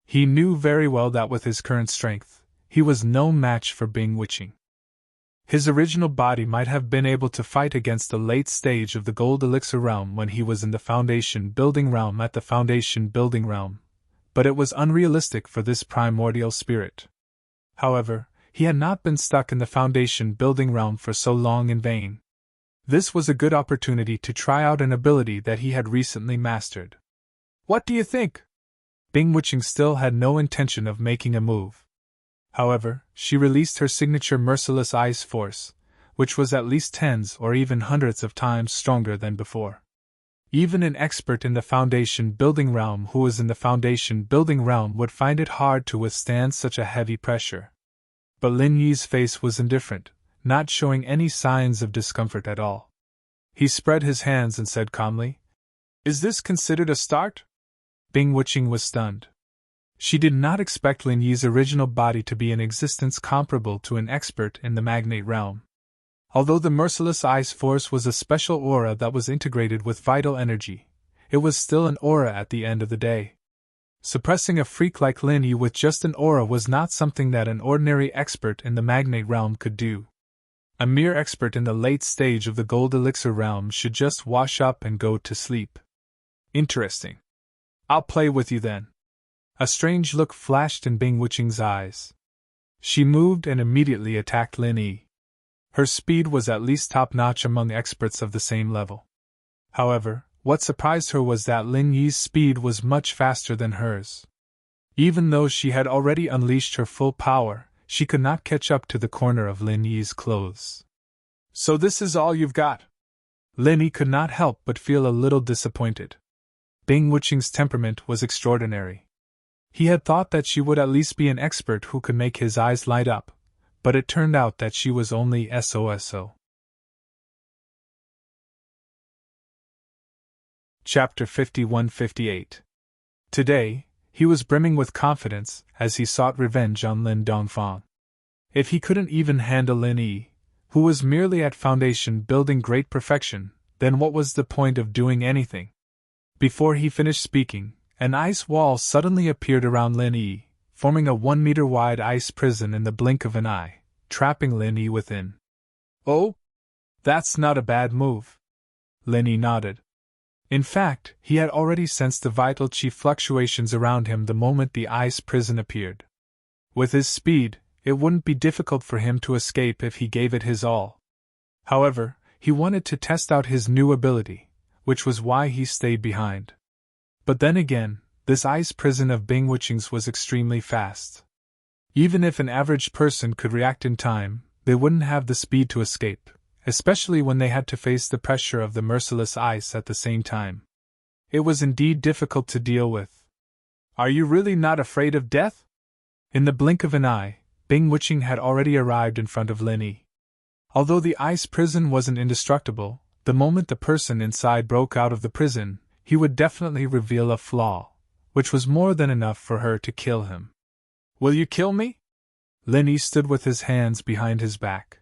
He knew very well that with his current strength, he was no match for Bing Wuqing. His original body might have been able to fight against the late stage of the Gold Elixir realm when he was in the foundation building realm at the foundation building realm, but it was unrealistic for this primordial spirit. However, he had not been stuck in the foundation building realm for so long in vain. This was a good opportunity to try out an ability that he had recently mastered. What do you think? Bing Wuqing still had no intention of making a move. However, she released her signature merciless ice force, which was at least tens or even hundreds of times stronger than before. Even an expert in the foundation building realm who was in the foundation building realm would find it hard to withstand such a heavy pressure. But Lin Yi's face was indifferent, not showing any signs of discomfort at all. He spread his hands and said calmly, Is this considered a start? Bing Wuqing was stunned. She did not expect Lin Yi's original body to be in existence comparable to an expert in the magnate realm. Although the merciless ice force was a special aura that was integrated with vital energy, it was still an aura at the end of the day. Suppressing a freak like Lin Yi with just an aura was not something that an ordinary expert in the magnate realm could do. A mere expert in the late stage of the Gold Elixir realm should just wash up and go to sleep. Interesting. I'll play with you then. A strange look flashed in Bing Wuqing's eyes. She moved and immediately attacked Lin Yi. Her speed was at least top-notch among experts of the same level. However, What surprised her was that Lin Yi's speed was much faster than hers. Even though she had already unleashed her full power, she could not catch up to the corner of Lin Yi's clothes. So this is all you've got? Lin Yi could not help but feel a little disappointed. Bing Wuqing's temperament was extraordinary. He had thought that she would at least be an expert who could make his eyes light up, but it turned out that she was only SOSO. Chapter 51-58. Today, he was brimming with confidence as he sought revenge on Lin Dongfang. If he couldn't even handle Lin Yi, who was merely at foundation building great perfection, then what was the point of doing anything? Before he finished speaking, an ice wall suddenly appeared around Lin Yi, forming a 1-meter wide ice prison in the blink of an eye, trapping Lin Yi within. Oh? That's not a bad move. Lin Yi nodded. In fact, he had already sensed the vital chi fluctuations around him the moment the ice prison appeared. With his speed, it wouldn't be difficult for him to escape if he gave it his all. However, he wanted to test out his new ability, which was why he stayed behind. But then again, this ice prison of Bing Wuqing's was extremely fast. Even if an average person could react in time, they wouldn't have the speed to escape, especially when they had to face the pressure of the merciless ice at the same time. It was indeed difficult to deal with. Are you really not afraid of death? In the blink of an eye, Bing Wuqing had already arrived in front of Lin Yi. Although the ice prison wasn't indestructible, the moment the person inside broke out of the prison, he would definitely reveal a flaw, which was more than enough for her to kill him. Will you kill me? Lin Yi stood with his hands behind his back.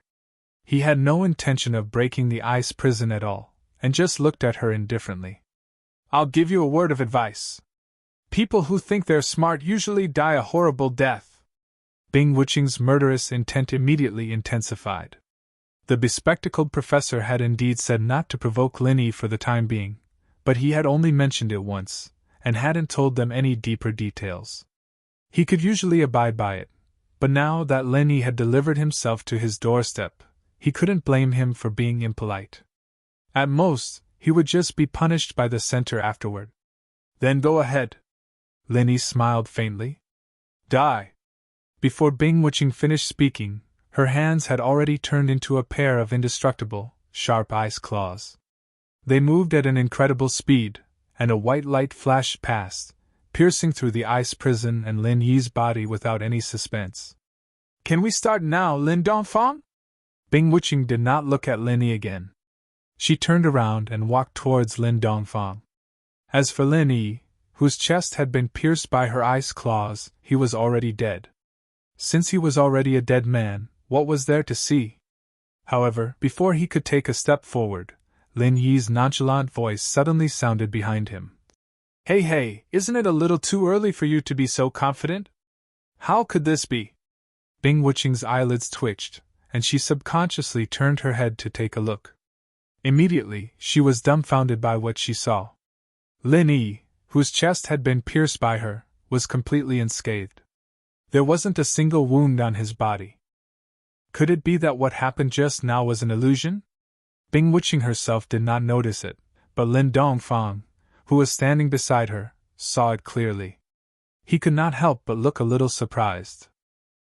He had no intention of breaking the ice prison at all, and just looked at her indifferently. I'll give you a word of advice. People who think they're smart usually die a horrible death. Bing Wuqing's murderous intent immediately intensified. The bespectacled professor had indeed said not to provoke Lin Yi for the time being, but he had only mentioned it once, and hadn't told them any deeper details. He could usually abide by it, but now that Lin Yi had delivered himself to his doorstep, he couldn't blame him for being impolite. At most, he would just be punished by the center afterward. Then go ahead. Lin Yi smiled faintly. Die. Before Bing Wuqing finished speaking, her hands had already turned into a pair of indestructible, sharp ice claws. They moved at an incredible speed, and a white light flashed past, piercing through the ice prison and Lin Yi's body without any suspense. Can we start now, Lin Dongfang? Bing Wuqing did not look at Lin Yi again. She turned around and walked towards Lin Dongfang. As for Lin Yi, whose chest had been pierced by her ice claws, he was already dead. Since he was already a dead man, what was there to see? However, before he could take a step forward, Lin Yi's nonchalant voice suddenly sounded behind him. Hey, isn't it a little too early for you to be so confident? How could this be? Bing Wuqing's eyelids twitched, and she subconsciously turned her head to take a look. Immediately, she was dumbfounded by what she saw. Lin Yi, whose chest had been pierced by her, was completely unscathed. There wasn't a single wound on his body. Could it be that what happened just now was an illusion? Bing Wuqing herself did not notice it, but Lin Dongfang, who was standing beside her, saw it clearly. He could not help but look a little surprised.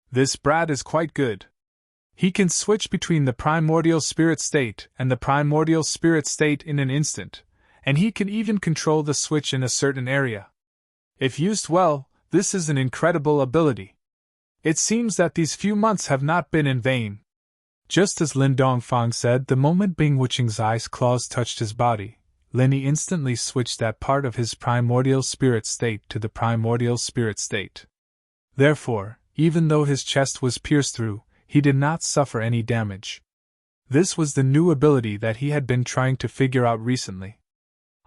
This brat is quite good. He can switch between the primordial spirit state and the primordial spirit state in an instant, and he can even control the switch in a certain area. If used well, this is an incredible ability. It seems that these few months have not been in vain. Just as Lin Dongfang said, the moment Bing Wuqing's ice claws touched his body, Lin Yi instantly switched that part of his primordial spirit state to the primordial spirit state. Therefore, even though his chest was pierced through, he did not suffer any damage. This was the new ability that he had been trying to figure out recently.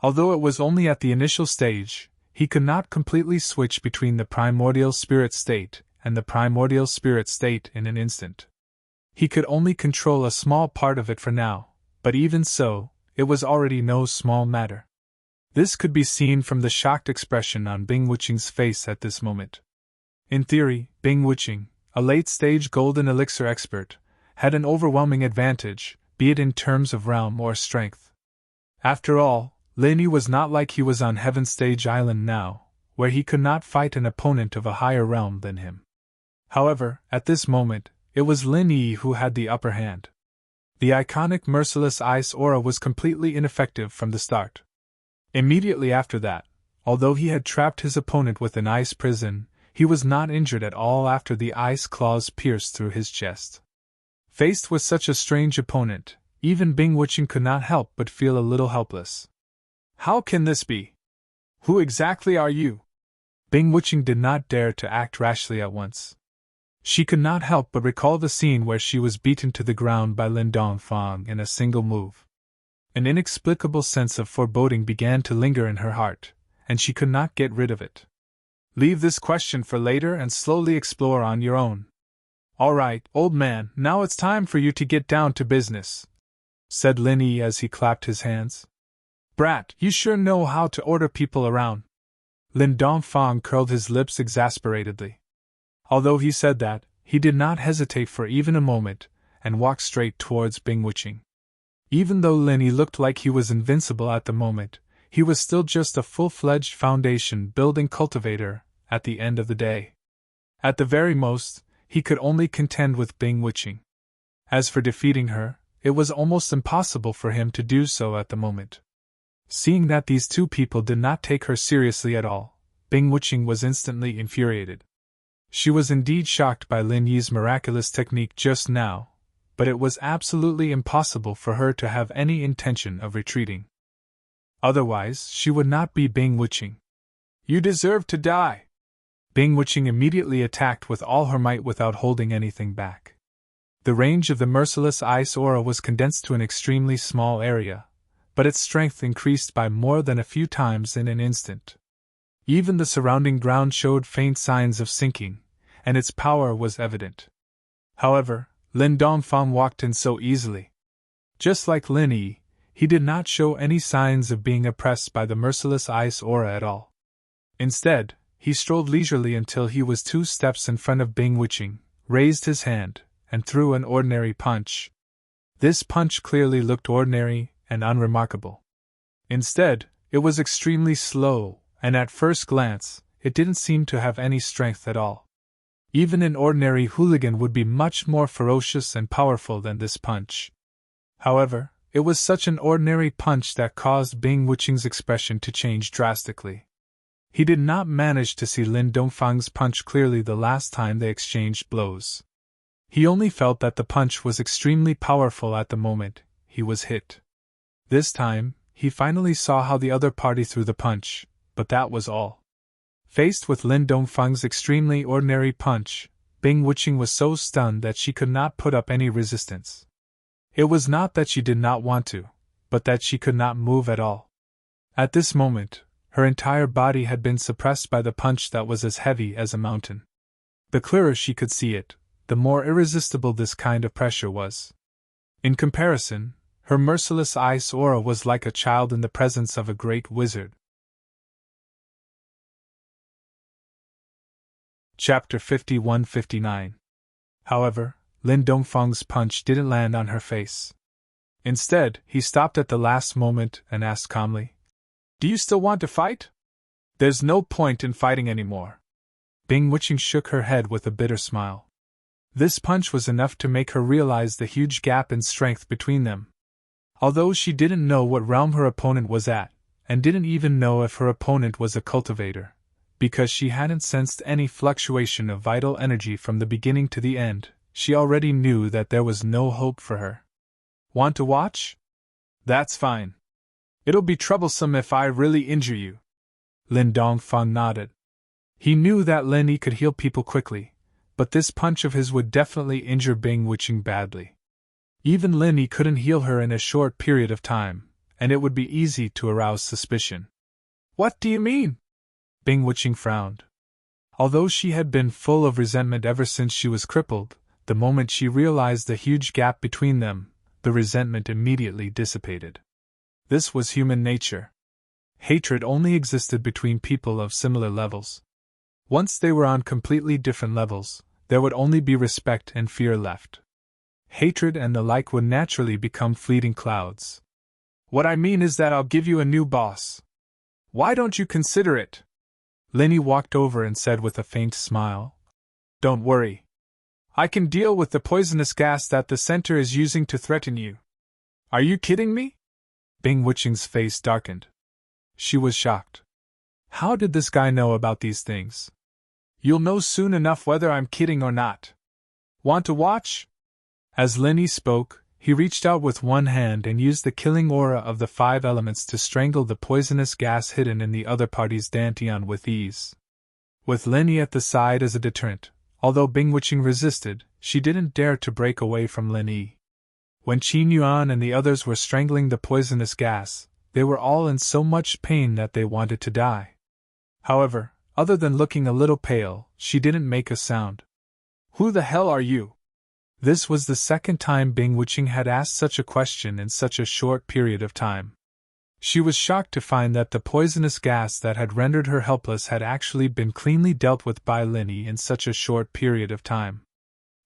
Although it was only at the initial stage, he could not completely switch between the primordial spirit state and the primordial spirit state in an instant. He could only control a small part of it for now, but even so, it was already no small matter. This could be seen from the shocked expression on Bing Wuqing's face at this moment. In theory, Bing Wuqing, a late-stage golden elixir expert, had an overwhelming advantage, be it in terms of realm or strength. After all, Lin Yi was not like he was on Heaven's Stage Island now, where he could not fight an opponent of a higher realm than him. However, at this moment, it was Lin Yi who had the upper hand. The iconic merciless ice aura was completely ineffective from the start. Immediately after that, although he had trapped his opponent with an ice prison, he was not injured at all after the ice claws pierced through his chest. Faced with such a strange opponent, even Bing Wuqing could not help but feel a little helpless. How can this be? Who exactly are you? Bing Wuqing did not dare to act rashly at once. She could not help but recall the scene where she was beaten to the ground by Lin Dongfang in a single move. An inexplicable sense of foreboding began to linger in her heart, and she could not get rid of it. Leave this question for later and slowly explore on your own. All right, old man, now it's time for you to get down to business, said Lin Yi as he clapped his hands. Brat, you sure know how to order people around. Lin Dongfang curled his lips exasperatedly. Although he said that, he did not hesitate for even a moment, and walked straight towards Bing Wuqing. Even though Lin Yi looked like he was invincible at the moment, he was still just a full-fledged foundation-building cultivator at the end of the day. At the very most, he could only contend with Bing Wuqing. As for defeating her, it was almost impossible for him to do so at the moment. Seeing that these two people did not take her seriously at all, Bing Wuqing was instantly infuriated. She was indeed shocked by Lin Yi's miraculous technique just now, but it was absolutely impossible for her to have any intention of retreating. Otherwise, she would not be Bing Wuqing. You deserve to die! Bing Wuqing immediately attacked with all her might without holding anything back. The range of the merciless ice aura was condensed to an extremely small area, but its strength increased by more than a few times in an instant. Even the surrounding ground showed faint signs of sinking, and its power was evident. However, Lin Dongfang walked in so easily. Just like Lin Yi, he did not show any signs of being oppressed by the merciless ice aura at all. Instead, he strolled leisurely until he was 2 steps in front of Bing Wuqing, raised his hand, and threw an ordinary punch. This punch clearly looked ordinary and unremarkable. Instead, it was extremely slow, and at first glance, it didn't seem to have any strength at all. Even an ordinary hooligan would be much more ferocious and powerful than this punch. However, it was such an ordinary punch that caused Bing Wuqing's expression to change drastically. He did not manage to see Lin Dongfang's punch clearly the last time they exchanged blows. He only felt that the punch was extremely powerful at the moment he was hit. This time, he finally saw how the other party threw the punch, but that was all. Faced with Lin Dongfang's extremely ordinary punch, Bing Wuqing was so stunned that she could not put up any resistance. It was not that she did not want to, but that she could not move at all. At this moment, her entire body had been suppressed by the punch that was as heavy as a mountain. The clearer she could see it, the more irresistible this kind of pressure was. In comparison, her merciless ice aura was like a child in the presence of a great wizard. Chapter 51-59. However, Lin Dongfang's punch didn't land on her face. Instead, he stopped at the last moment and asked calmly, "Do you still want to fight? There's no point in fighting anymore." Bing Wuqing shook her head with a bitter smile. This punch was enough to make her realize the huge gap in strength between them. Although she didn't know what realm her opponent was at, and didn't even know if her opponent was a cultivator, because she hadn't sensed any fluctuation of vital energy from the beginning to the end, she already knew that there was no hope for her. Want to watch? That's fine. It'll be troublesome if I really injure you. Lin Dongfang nodded. He knew that Lin Yi could heal people quickly, but this punch of his would definitely injure Bing Wuqing badly. Even Lin Yi couldn't heal her in a short period of time, and it would be easy to arouse suspicion. What do you mean? Bing Wuqing frowned. Although she had been full of resentment ever since she was crippled, the moment she realized the huge gap between them, the resentment immediately dissipated. This was human nature. Hatred only existed between people of similar levels. Once they were on completely different levels, there would only be respect and fear left. Hatred and the like would naturally become fleeting clouds. What I mean is that I'll give you a new boss. Why don't you consider it? Linny walked over and said with a faint smile. Don't worry. I can deal with the poisonous gas that the center is using to threaten you. Are you kidding me? Bing Wuching's face darkened. She was shocked. How did this guy know about these things? You'll know soon enough whether I'm kidding or not. Want to watch? As Linny spoke, he reached out with one hand and used the killing aura of the 5 elements to strangle the poisonous gas hidden in the other party's dantian with ease. With Linny at the side as a deterrent, although Bing Wuching resisted, she didn't dare to break away from Linny. When Qin Yuan and the others were strangling the poisonous gas, they were all in so much pain that they wanted to die. However, other than looking a little pale, she didn't make a sound. Who the hell are you? This was the second time Bing Wuching had asked such a question in such a short period of time. She was shocked to find that the poisonous gas that had rendered her helpless had actually been cleanly dealt with by Linny in such a short period of time.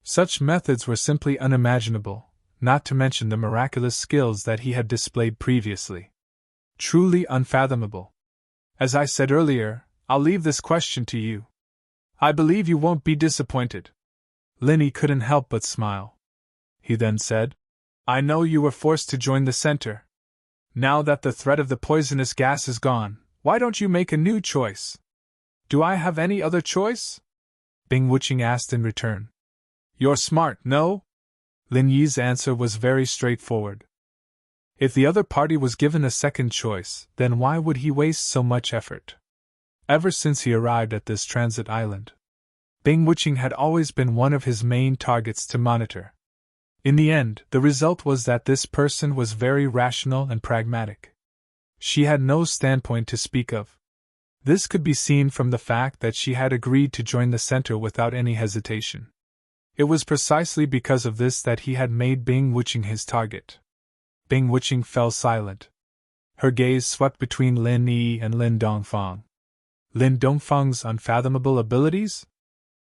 Such methods were simply unimaginable, not to mention the miraculous skills that he had displayed previously. Truly unfathomable. As I said earlier, I'll leave this question to you. I believe you won't be disappointed. Linny couldn't help but smile. He then said, I know you were forced to join the center. Now that the threat of the poisonous gas is gone, why don't you make a new choice? Do I have any other choice? Bing Wuching asked in return. You're smart, no? Lin Yi's answer was very straightforward. If the other party was given a second choice, then why would he waste so much effort? Ever since he arrived at this transit island, Bing Wuching had always been one of his main targets to monitor. In the end, the result was that this person was very rational and pragmatic. She had no standpoint to speak of. This could be seen from the fact that she had agreed to join the center without any hesitation. It was precisely because of this that he had made Bing Wuching his target. Bing Wuching fell silent. Her gaze swept between Lin Yi and Lin Dongfang. Lin Dongfang's unfathomable abilities?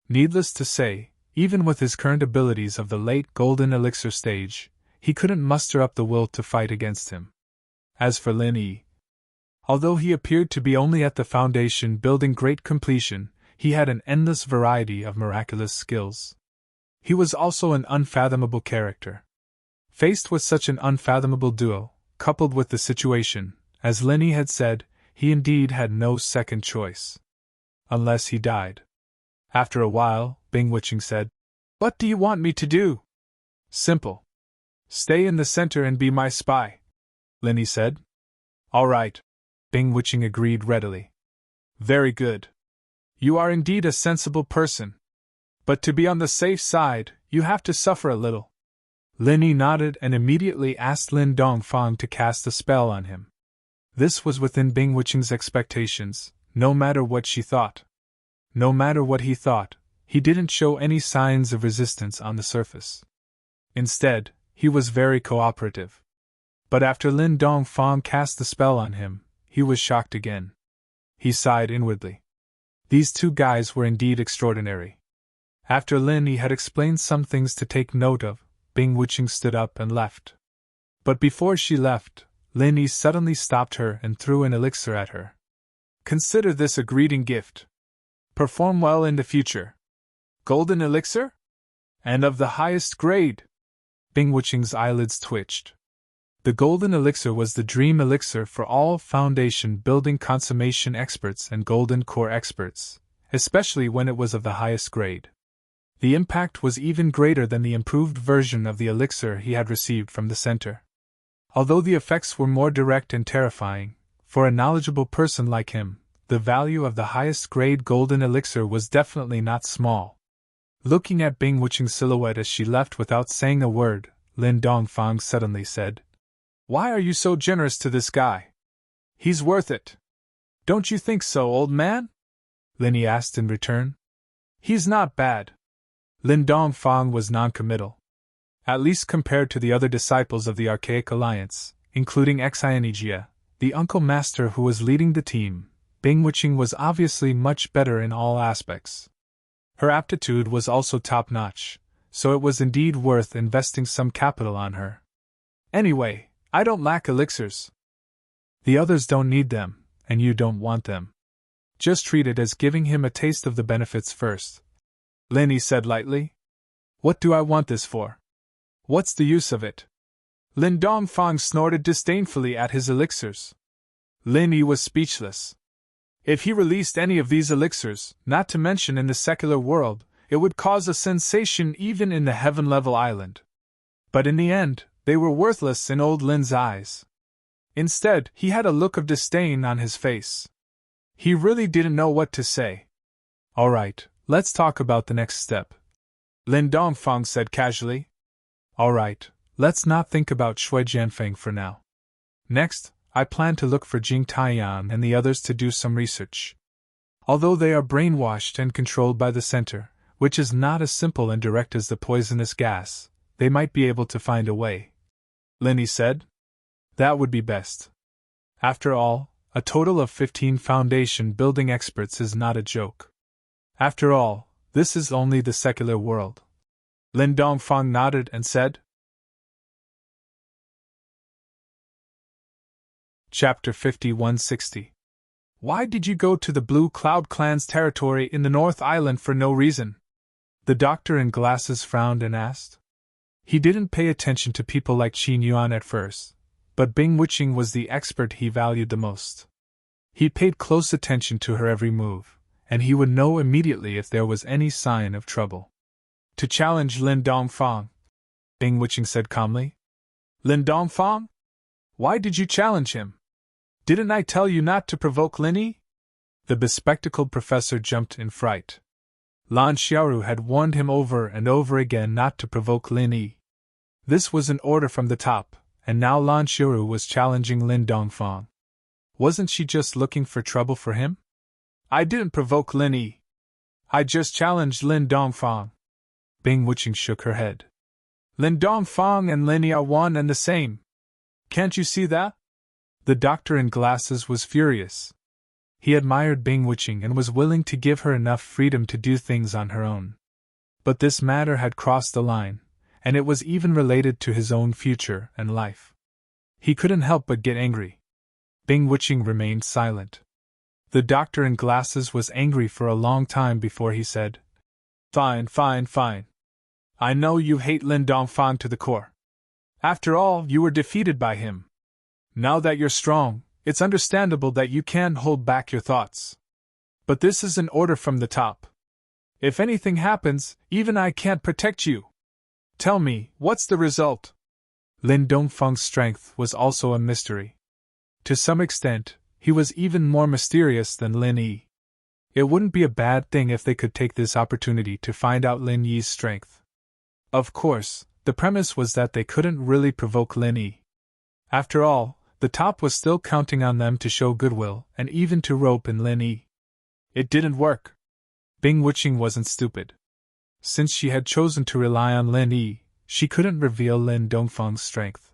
Needless to say, even with his current abilities of the late Golden Elixir stage, he couldn't muster up the will to fight against him. As for Lin Yi, although he appeared to be only at the foundation building great completion, he had an endless variety of miraculous skills. He was also an unfathomable character. Faced with such an unfathomable duo, coupled with the situation, as Lin Yi had said, he indeed had no second choice. Unless he died. After a while, Bing Wuching said, What do you want me to do? Simple. Stay in the center and be my spy, Lin Yi said. All right, Bing Wuching agreed readily. Very good. You are indeed a sensible person. But to be on the safe side, you have to suffer a little. Lin Yi nodded and immediately asked Lin Dongfang to cast a spell on him. This was within Bing Wuching's expectations, no matter what she thought. No matter what he thought, he didn't show any signs of resistance on the surface. Instead, he was very cooperative. But after Lin Dongfang cast the spell on him, he was shocked again. He sighed inwardly. These two guys were indeed extraordinary. After Lin Yi had explained some things to take note of, Bing Wuching stood up and left. But before she left, Lin Yi suddenly stopped her and threw an elixir at her. Consider this a greeting gift. Perform well in the future. Golden elixir? And of the highest grade. Bing Wuching's eyelids twitched. The golden elixir was the dream elixir for all foundation building consummation experts and golden core experts, especially when it was of the highest grade. The impact was even greater than the improved version of the elixir he had received from the center. Although the effects were more direct and terrifying, for a knowledgeable person like him, the value of the highest grade golden elixir was definitely not small. Looking at Bing Wuching's silhouette as she left without saying a word, Lin Dongfang suddenly said, Why are you so generous to this guy? He's worth it. Don't you think so, old man? Lin Yi asked in return. He's not bad. Lin Dongfang was noncommittal. At least compared to the other disciples of the Archaic Alliance, including Xianijia, the uncle master who was leading the team, Bing Wuching was obviously much better in all aspects. Her aptitude was also top-notch, so it was indeed worth investing some capital on her. Anyway, I don't lack elixirs. The others don't need them, and you don't want them. Just treat it as giving him a taste of the benefits first. Lin said lightly. What do I want this for? What's the use of it? Lin Dongfang snorted disdainfully at his elixirs. Lin Yi was speechless. If he released any of these elixirs, not to mention in the secular world, it would cause a sensation even in the heaven-level island. But in the end, they were worthless in old Lin's eyes. Instead, he had a look of disdain on his face. He really didn't know what to say. All right, let's talk about the next step, Lin Dongfang said casually. All right, let's not think about Shui Jianfeng for now. Next, I plan to look for Jing Taiyan and the others to do some research. Although they are brainwashed and controlled by the center, which is not as simple and direct as the poisonous gas, they might be able to find a way. Lin said. That would be best. After all, a total of 15 foundation building experts is not a joke. After all, this is only the secular world. Lin Dongfang nodded and said. Chapter 5160. Why did you go to the Blue Cloud Clan's territory in the North Island for no reason? The doctor in glasses frowned and asked. He didn't pay attention to people like Qin Yuan at first, but Bing Wuqing was the expert he valued the most. He paid close attention to her every move, and he would know immediately if there was any sign of trouble. To challenge Lin Dongfang, Bing Wuqing said calmly. Lin Dongfang? Why did you challenge him? Didn't I tell you not to provoke Lin Yi? The bespectacled professor jumped in fright. Lan Xiaoru had warned him over and over again not to provoke Lin Yi. This was an order from the top, and now Lan Xiaoru was challenging Lin Dongfang. Wasn't she just looking for trouble for him? I didn't provoke Lin Yi. I just challenged Lin Dongfang. Bing Wuqing shook her head. Lin Dongfang and Lin Yi are one and the same. Can't you see that? The doctor in glasses was furious. He admired Bing Wuqing and was willing to give her enough freedom to do things on her own. But this matter had crossed the line, and it was even related to his own future and life. He couldn't help but get angry. Bing Wuqing remained silent. The doctor in glasses was angry for a long time before he said, Fine. I know you hate Lin Dongfang to the core. After all, you were defeated by him. Now that you're strong, it's understandable that you can't hold back your thoughts. But this is an order from the top. If anything happens, even I can't protect you. Tell me, what's the result? Lin Dongfang's strength was also a mystery. To some extent, he was even more mysterious than Lin Yi. It wouldn't be a bad thing if they could take this opportunity to find out Lin Yi's strength. Of course, the premise was that they couldn't really provoke Lin Yi. After all, the top was still counting on them to show goodwill and even to rope in Lin Yi. It didn't work. Bing Wuqing wasn't stupid. Since she had chosen to rely on Lin Yi, she couldn't reveal Lin Dongfang's strength.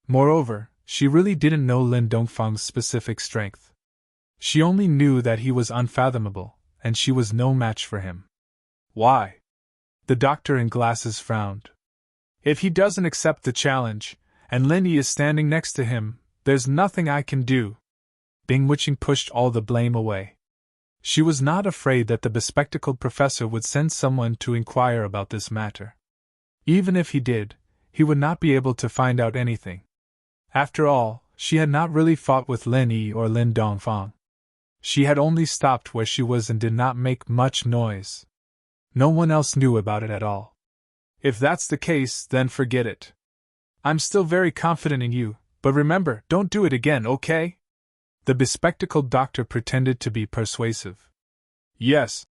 Moreover, she really didn't know Lin Dongfang's specific strength. She only knew that he was unfathomable, and she was no match for him. Why? The doctor in glasses frowned. If he doesn't accept the challenge, and Lin Yi is standing next to him, there's nothing I can do. Bing Wuqing pushed all the blame away. She was not afraid that the bespectacled professor would send someone to inquire about this matter. Even if he did, he would not be able to find out anything. After all, she had not really fought with Lin Yi or Lin Dongfang. She had only stopped where she was and did not make much noise. No one else knew about it at all. If that's the case, then forget it. I'm still very confident in you, but remember, don't do it again, okay? The bespectacled doctor pretended to be persuasive. Yes,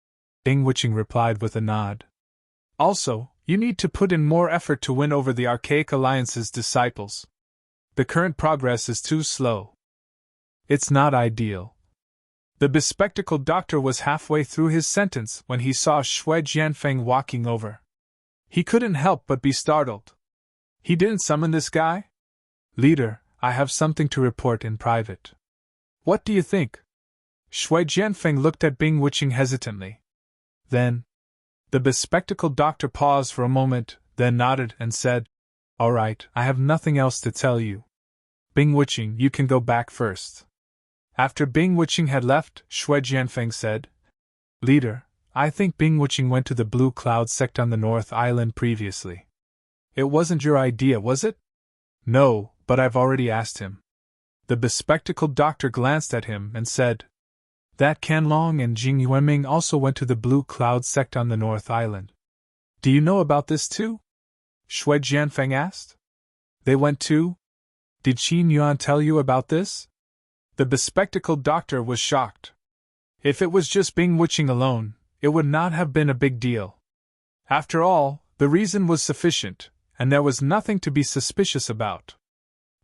Bing Wuqing replied with a nod. Also, you need to put in more effort to win over the Archaic Alliance's disciples. The current progress is too slow. It's not ideal. The bespectacled doctor was halfway through his sentence when he saw Shui Jianfeng walking over. He couldn't help but be startled. He didn't summon this guy? Leader, I have something to report in private. What do you think? Shui Jianfeng looked at Bing Wuqing hesitantly. Then, the bespectacled doctor paused for a moment, then nodded and said, All right, I have nothing else to tell you. Bing Wuching, you can go back first. After Bing Wuching had left, Shui Jianfeng said, Leader, I think Bing Wuching went to the Blue Cloud sect on the North Island previously. It wasn't your idea, was it? No, but I've already asked him. The bespectacled doctor glanced at him and said, That Canlong and Jing Yuanming also went to the Blue Cloud sect on the North Island. Do you know about this too? Shui Jianfeng asked. They went too? Did Qin Yuan tell you about this? The bespectacled doctor was shocked. If it was just Bing Wuching alone, it would not have been a big deal. After all, the reason was sufficient, and there was nothing to be suspicious about.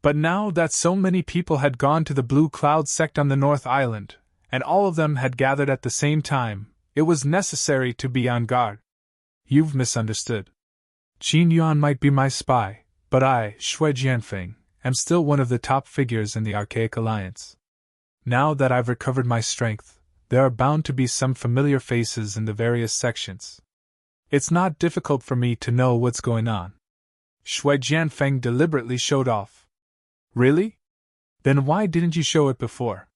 But now that so many people had gone to the Blue Cloud sect on the North Island, and all of them had gathered at the same time, it was necessary to be on guard. You've misunderstood. Qin Yuan might be my spy, but I, Shui Jianfeng, am still one of the top figures in the Archaic Alliance. Now that I've recovered my strength, there are bound to be some familiar faces in the various sections. It's not difficult for me to know what's going on. Shui Jianfeng deliberately showed off. Really? Then why didn't you show it before?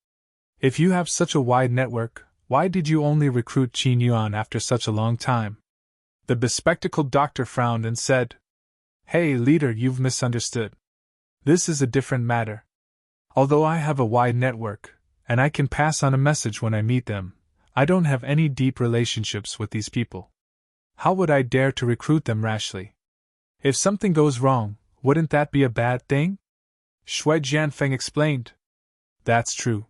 If you have such a wide network, why did you only recruit Qin Yuan after such a long time? The bespectacled doctor frowned and said, Hey, leader, you've misunderstood. This is a different matter. Although I have a wide network, and I can pass on a message when I meet them, I don't have any deep relationships with these people. How would I dare to recruit them rashly? If something goes wrong, wouldn't that be a bad thing? Shui Jianfeng explained. That's true.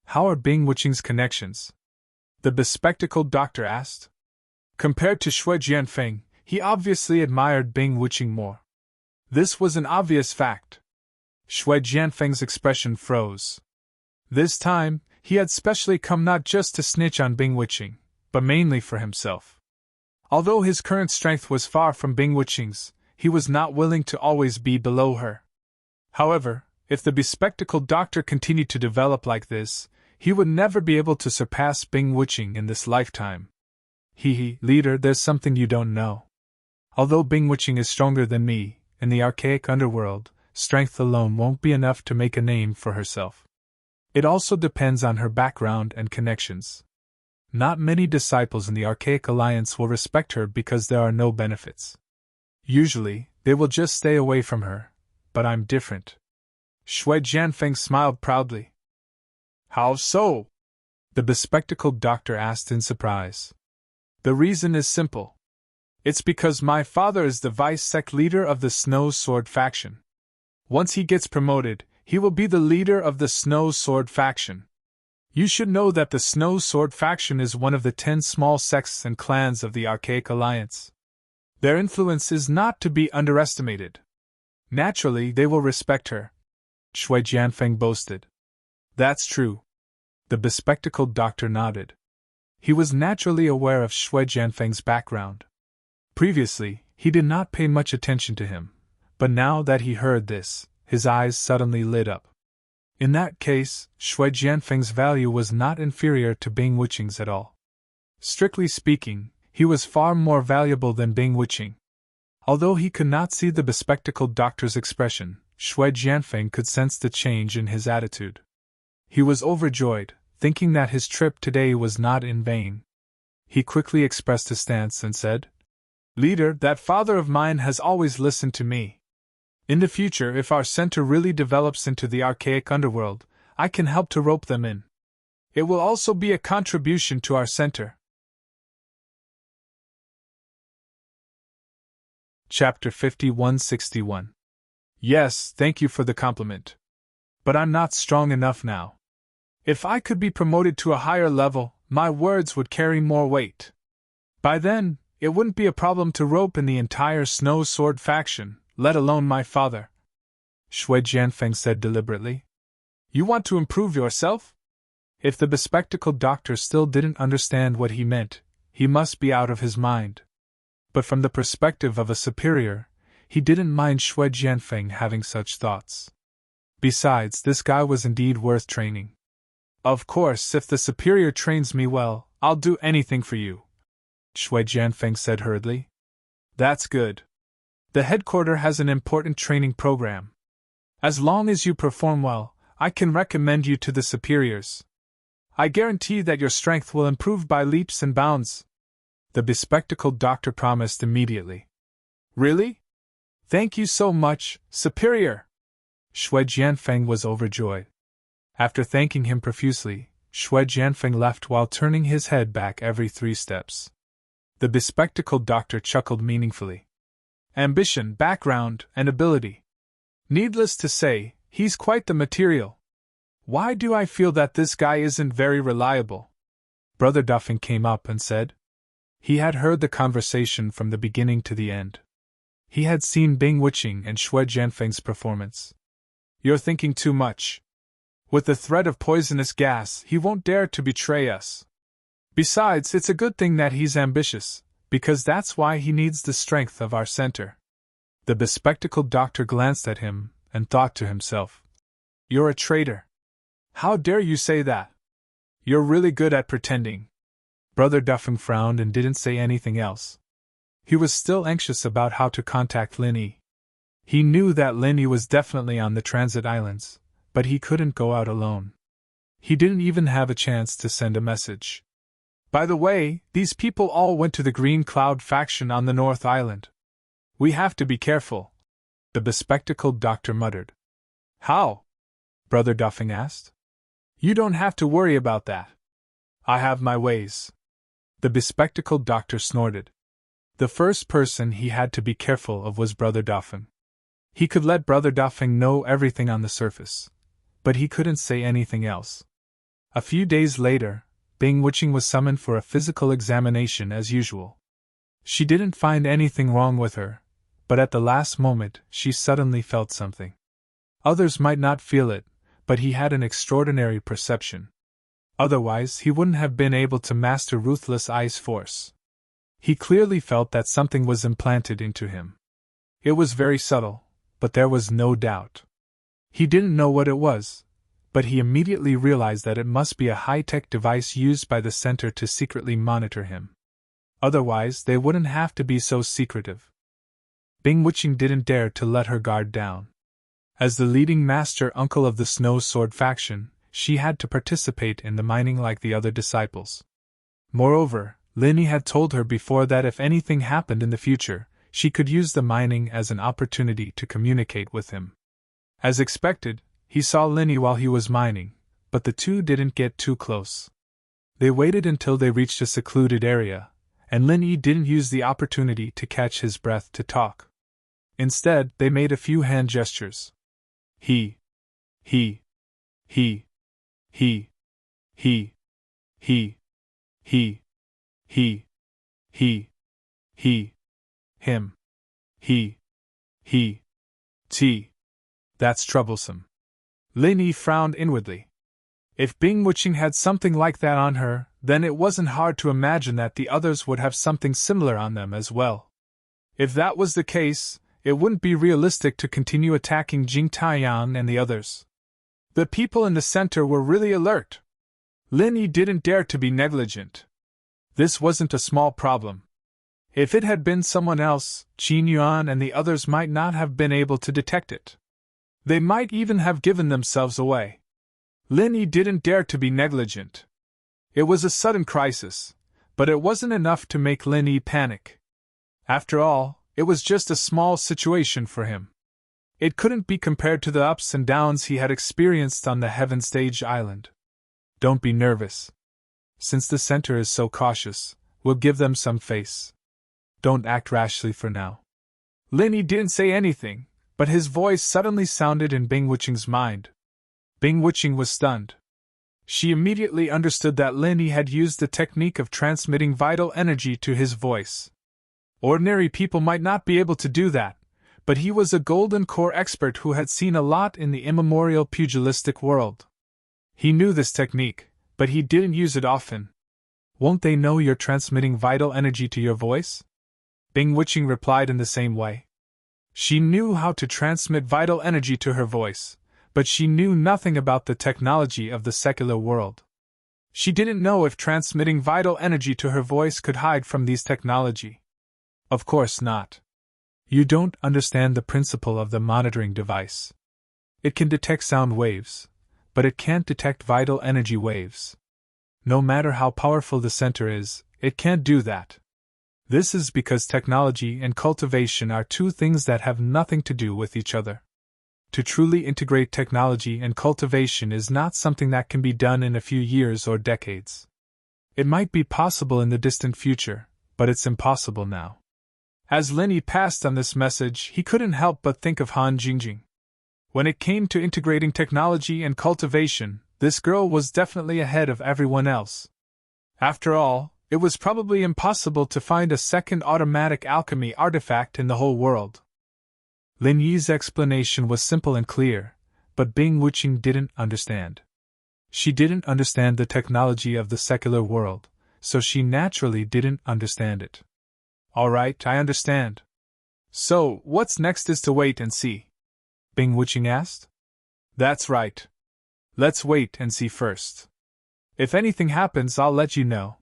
How are Bing Wuching's connections? The bespectacled doctor asked. Compared to Shui Jianfeng, he obviously admired Bing Wuching more. This was an obvious fact. Shui Jianfeng's expression froze. This time, he had specially come not just to snitch on Bing Wuching, but mainly for himself. Although his current strength was far from Bing Wuching's, he was not willing to always be below her. However, if the bespectacled doctor continued to develop like this, he would never be able to surpass Bing Wuching in this lifetime. Leader, there's something you don't know. Although Bing Wuching is stronger than me, in the archaic underworld, strength alone won't be enough to make a name for herself. It also depends on her background and connections. Not many disciples in the Archaic Alliance will respect her because there are no benefits. Usually, they will just stay away from her, but I'm different. Shui Jianfeng smiled proudly. How so? The bespectacled doctor asked in surprise. The reason is simple. It's because my father is the vice-sect leader of the Snow Sword faction. Once he gets promoted, he will be the leader of the Snow Sword faction. You should know that the Snow Sword faction is one of the 10 small sects and clans of the Archaic Alliance. Their influence is not to be underestimated. Naturally, they will respect her, Shui Jianfeng boasted. That's true. The bespectacled doctor nodded. He was naturally aware of Shui Jianfeng's background. Previously, he did not pay much attention to him, but now that he heard this, his eyes suddenly lit up. In that case, Shui Jianfeng's value was not inferior to Bing Wuching's at all. Strictly speaking, he was far more valuable than Bing Wuching. Although he could not see the bespectacled doctor's expression, Shui Jianfeng could sense the change in his attitude. He was overjoyed, thinking that his trip today was not in vain. He quickly expressed his stance and said, Leader, that father of mine has always listened to me. In the future, if our center really develops into the archaic underworld, I can help to rope them in. It will also be a contribution to our center. Chapter 5161. Yes, thank you for the compliment. But I'm not strong enough now. If I could be promoted to a higher level, my words would carry more weight. By then, it wouldn't be a problem to rope in the entire Snow Sword faction, let alone my father. Shui Jianfeng said deliberately. You want to improve yourself? If the bespectacled doctor still didn't understand what he meant, he must be out of his mind. But from the perspective of a superior, he didn't mind Shui Jianfeng having such thoughts. Besides, this guy was indeed worth training. Of course, if the superior trains me well, I'll do anything for you, Shui Jianfeng said hurriedly. That's good. The headquarters has an important training program. As long as you perform well, I can recommend you to the superiors. I guarantee that your strength will improve by leaps and bounds. The bespectacled doctor promised immediately. Really? Thank you so much, Superior! Shui Jianfeng was overjoyed. After thanking him profusely, Shui Jianfeng left while turning his head back every 3 steps. The bespectacled doctor chuckled meaningfully. Ambition, background, and ability. Needless to say, he's quite the material. Why do I feel that this guy isn't very reliable? Brother Duffing came up and said. He had heard the conversation from the beginning to the end. He had seen Bing Wuqing and Shui Jianfeng's performance. You're thinking too much. With the threat of poisonous gas, he won't dare to betray us. Besides, it's a good thing that he's ambitious, because that's why he needs the strength of our center. The bespectacled doctor glanced at him and thought to himself, You're a traitor. How dare you say that? You're really good at pretending. Brother Duffing frowned and didn't say anything else. He was still anxious about how to contact Lin Yi. He knew that Lin Yi was definitely on the transit islands, but he couldn't go out alone. He didn't even have a chance to send a message. By the way, these people all went to the Green Cloud faction on the North Island. We have to be careful, the bespectacled doctor muttered. How? Brother Duffing asked. You don't have to worry about that. I have my ways. The bespectacled doctor snorted. The first person he had to be careful of was Brother Duffing. He could let Brother Duffing know everything on the surface, but he couldn't say anything else. A few days later, Bing Wuqing was summoned for a physical examination as usual. She didn't find anything wrong with her, but at the last moment she suddenly felt something. Others might not feel it, but he had an extraordinary perception. Otherwise, he wouldn't have been able to master ruthless ice force. He clearly felt that something was implanted into him. It was very subtle, but there was no doubt. He didn't know what it was, but he immediately realized that it must be a high-tech device used by the center to secretly monitor him. Otherwise, they wouldn't have to be so secretive. Bing Wuqing didn't dare to let her guard down. As the leading master uncle of the Snow Sword faction, she had to participate in the mining like the other disciples. Moreover, Lin Yi had told her before that if anything happened in the future, she could use the mining as an opportunity to communicate with him. As expected, he saw Lin Yi while he was mining, but the two didn't get too close. They waited until they reached a secluded area, and Lin Yi didn't use the opportunity to catch his breath to talk. Instead, they made a few hand gestures. He, he, he, he, he, he, him, he, that's troublesome. Lin Yi frowned inwardly. If Bing Wuqing had something like that on her, then it wasn't hard to imagine that the others would have something similar on them as well. If that was the case, it wouldn't be realistic to continue attacking Jing Taiyan and the others. The people in the center were really alert. Lin Yi didn't dare to be negligent. This wasn't a small problem. If it had been someone else, Qin Yuan and the others might not have been able to detect it. They might even have given themselves away. Lin Yi didn't dare to be negligent. It was a sudden crisis, but it wasn't enough to make Lin Yi panic. After all, it was just a small situation for him. It couldn't be compared to the ups and downs he had experienced on the Heaven Stage Island. Don't be nervous. Since the center is so cautious, we'll give them some face. Don't act rashly for now. Lin Yi didn't say anything, but his voice suddenly sounded in Bing Wuqing's mind. Bing Wuqing was stunned. She immediately understood that Lin Yi had used the technique of transmitting vital energy to his voice. Ordinary people might not be able to do that, but he was a golden core expert who had seen a lot in the immemorial pugilistic world. He knew this technique, but he didn't use it often. Won't they know you're transmitting vital energy to your voice? Bing Wuqing replied in the same way. She knew how to transmit vital energy to her voice, but she knew nothing about the technology of the secular world. She didn't know if transmitting vital energy to her voice could hide from these technology. Of course not. You don't understand the principle of the monitoring device. It can detect sound waves, but it can't detect vital energy waves. No matter how powerful the center is, it can't do that. This is because technology and cultivation are two things that have nothing to do with each other. To truly integrate technology and cultivation is not something that can be done in a few years or decades. It might be possible in the distant future, but it's impossible now. As Lin Yi passed on this message, he couldn't help but think of Han Jingjing. When it came to integrating technology and cultivation, this girl was definitely ahead of everyone else. After all, it was probably impossible to find a second automatic alchemy artifact in the whole world. Lin Yi's explanation was simple and clear, but Bing Wuqing didn't understand. She didn't understand the technology of the secular world, so she naturally didn't understand it. All right, I understand. So, what's next is to wait and see? Bing Wuqing asked. That's right. Let's wait and see first. If anything happens, I'll let you know.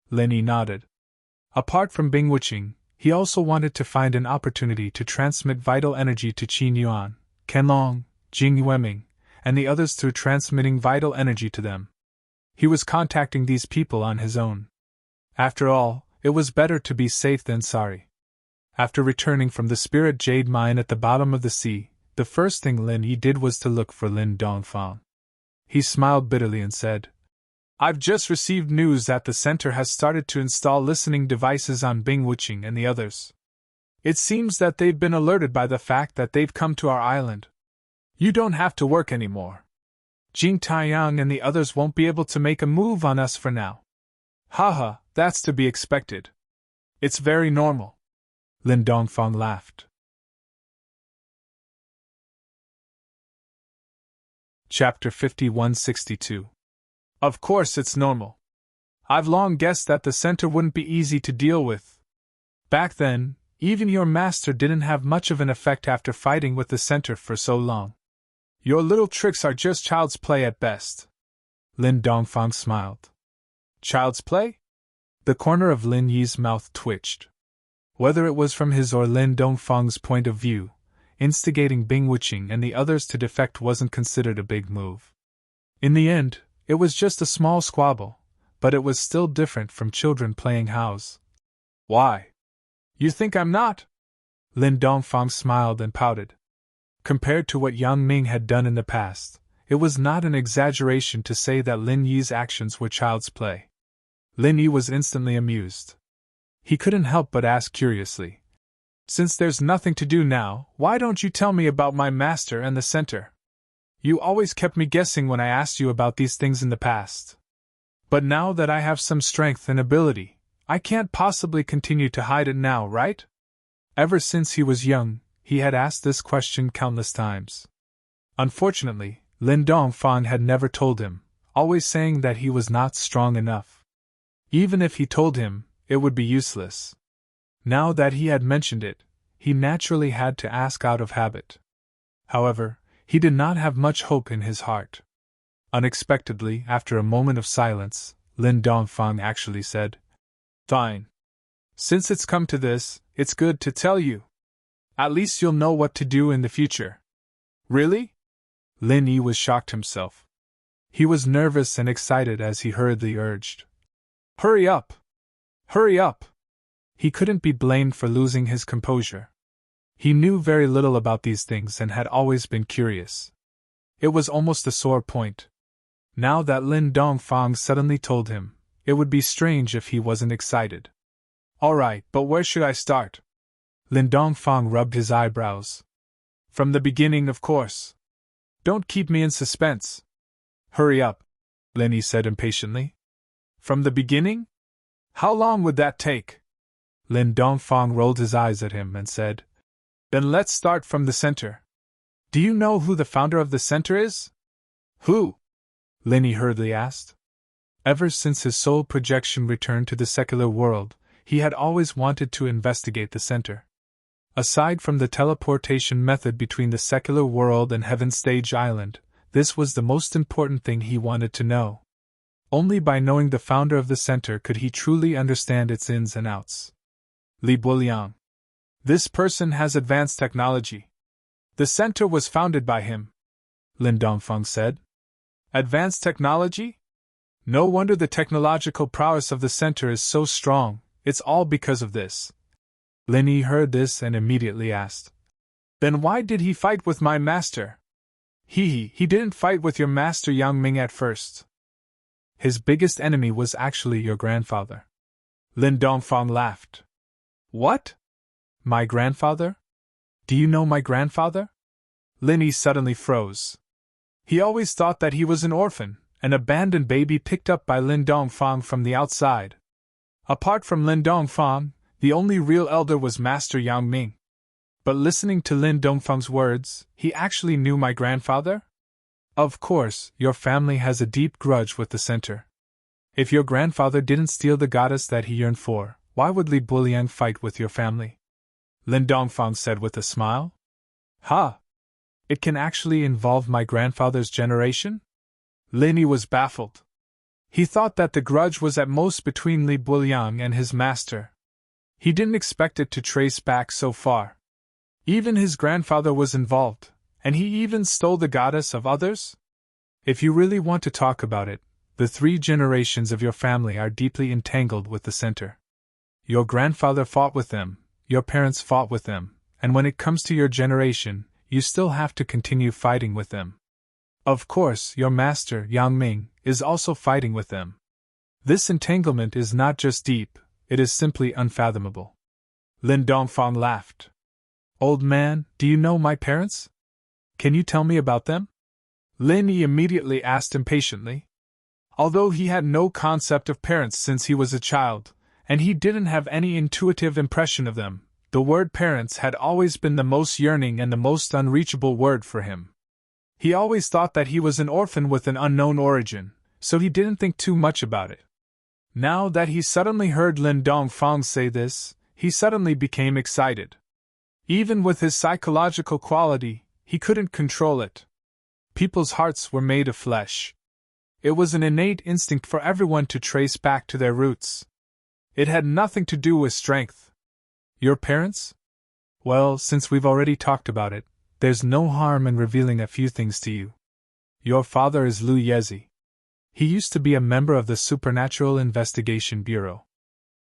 Lin Yi nodded. Apart from Bing Wuqing, he also wanted to find an opportunity to transmit vital energy to Qin Yuan, Ken Long, Jing Yueming, and the others through transmitting vital energy to them. He was contacting these people on his own. After all, it was better to be safe than sorry. After returning from the spirit jade mine at the bottom of the sea, the first thing Lin Yi did was to look for Lin Dongfang. He smiled bitterly and said, I've just received news that the center has started to install listening devices on Bing Wuqing and the others. It seems that they've been alerted by the fact that they've come to our island. You don't have to work anymore. Jing Taiyang and the others won't be able to make a move on us for now. Haha, that's to be expected. It's very normal. Lin Dongfang laughed. Chapter 5162. Of course it's normal. I've long guessed that the center wouldn't be easy to deal with. Back then, even your master didn't have much of an effect after fighting with the center for so long. Your little tricks are just child's play at best. Lin Dongfang smiled. Child's play? The corner of Lin Yi's mouth twitched. Whether it was from his or Lin Dongfang's point of view, instigating Bing Wuqing and the others to defect wasn't considered a big move. In the end, it was just a small squabble, but it was still different from children playing house. Why? You think I'm not? Lin Dongfang smiled and pouted. Compared to what Yang Ming had done in the past, it was not an exaggeration to say that Lin Yi's actions were child's play. Lin Yi was instantly amused. He couldn't help but ask curiously, Since there's nothing to do now, why don't you tell me about my master and the center? You always kept me guessing when I asked you about these things in the past. But now that I have some strength and ability, I can't possibly continue to hide it now, right? Ever since he was young, he had asked this question countless times. Unfortunately, Lin Dongfang had never told him, always saying that he was not strong enough. Even if he told him, it would be useless. Now that he had mentioned it, he naturally had to ask out of habit. However, he did not have much hope in his heart. Unexpectedly, after a moment of silence, Lin Dongfang actually said, Fine. Since it's come to this, it's good to tell you. At least you'll know what to do in the future. Really? Lin Yi was shocked himself. He was nervous and excited as he hurriedly urged. Hurry up! Hurry up! He couldn't be blamed for losing his composure. He knew very little about these things and had always been curious. It was almost a sore point. Now that Lin Dongfang suddenly told him, it would be strange if he wasn't excited. All right, but where should I start? Lin Dongfang rubbed his eyebrows. From the beginning, of course. Don't keep me in suspense. Hurry up, Lin Yi said impatiently. From the beginning? How long would that take? Lin Dongfang rolled his eyes at him and said, Then let's start from the center. Do you know who the founder of the center is? Who? Lin Yi hurriedly asked. Ever since his soul projection returned to the secular world, he had always wanted to investigate the center. Aside from the teleportation method between the secular world and Heaven Stage Island, this was the most important thing he wanted to know. Only by knowing the founder of the center could he truly understand its ins and outs. Li Buliang. This person has advanced technology. The center was founded by him. Lin Dongfang said. Advanced technology? No wonder the technological prowess of the center is so strong, it's all because of this. Lin Yi heard this and immediately asked. Then why did he fight with my master? He didn't fight with your master Yang Ming at first. His biggest enemy was actually your grandfather. Lin Dongfang laughed. What? My grandfather? Do you know my grandfather? Lin Yi suddenly froze. He always thought that he was an orphan, an abandoned baby picked up by Lin Dongfang from the outside. Apart from Lin Dongfang, the only real elder was Master Yang Ming. But listening to Lin Dongfang's words, he actually knew my grandfather? Of course, your family has a deep grudge with the center. If your grandfather didn't steal the goddess that he yearned for, why would Li Buliang fight with your family? Lin Dongfang said with a smile. Ha! It can actually involve my grandfather's generation? Lin Yi was baffled. He thought that the grudge was at most between Li Buliang and his master. He didn't expect it to trace back so far. Even his grandfather was involved, and he even stole the goddess of others? If you really want to talk about it, the 3 generations of your family are deeply entangled with the center. Your grandfather fought with them, your parents fought with them, and when it comes to your generation, you still have to continue fighting with them. Of course, your master, Yang Ming, is also fighting with them. This entanglement is not just deep, it is simply unfathomable. Lin Dongfang laughed. Old man, do you know my parents? Can you tell me about them? Lin Yi immediately asked impatiently. Although he had no concept of parents since he was a child, and he didn't have any intuitive impression of them, the word parents had always been the most yearning and the most unreachable word for him. He always thought that he was an orphan with an unknown origin, so he didn't think too much about it. Now that he suddenly heard Lin Dongfang say this, he suddenly became excited. Even with his psychological quality, he couldn't control it. People's hearts were made of flesh. It was an innate instinct for everyone to trace back to their roots. It had nothing to do with strength. Your parents? Well, since we've already talked about it, there's no harm in revealing a few things to you. Your father is Lu Yezi. He used to be a member of the Supernatural Investigation Bureau.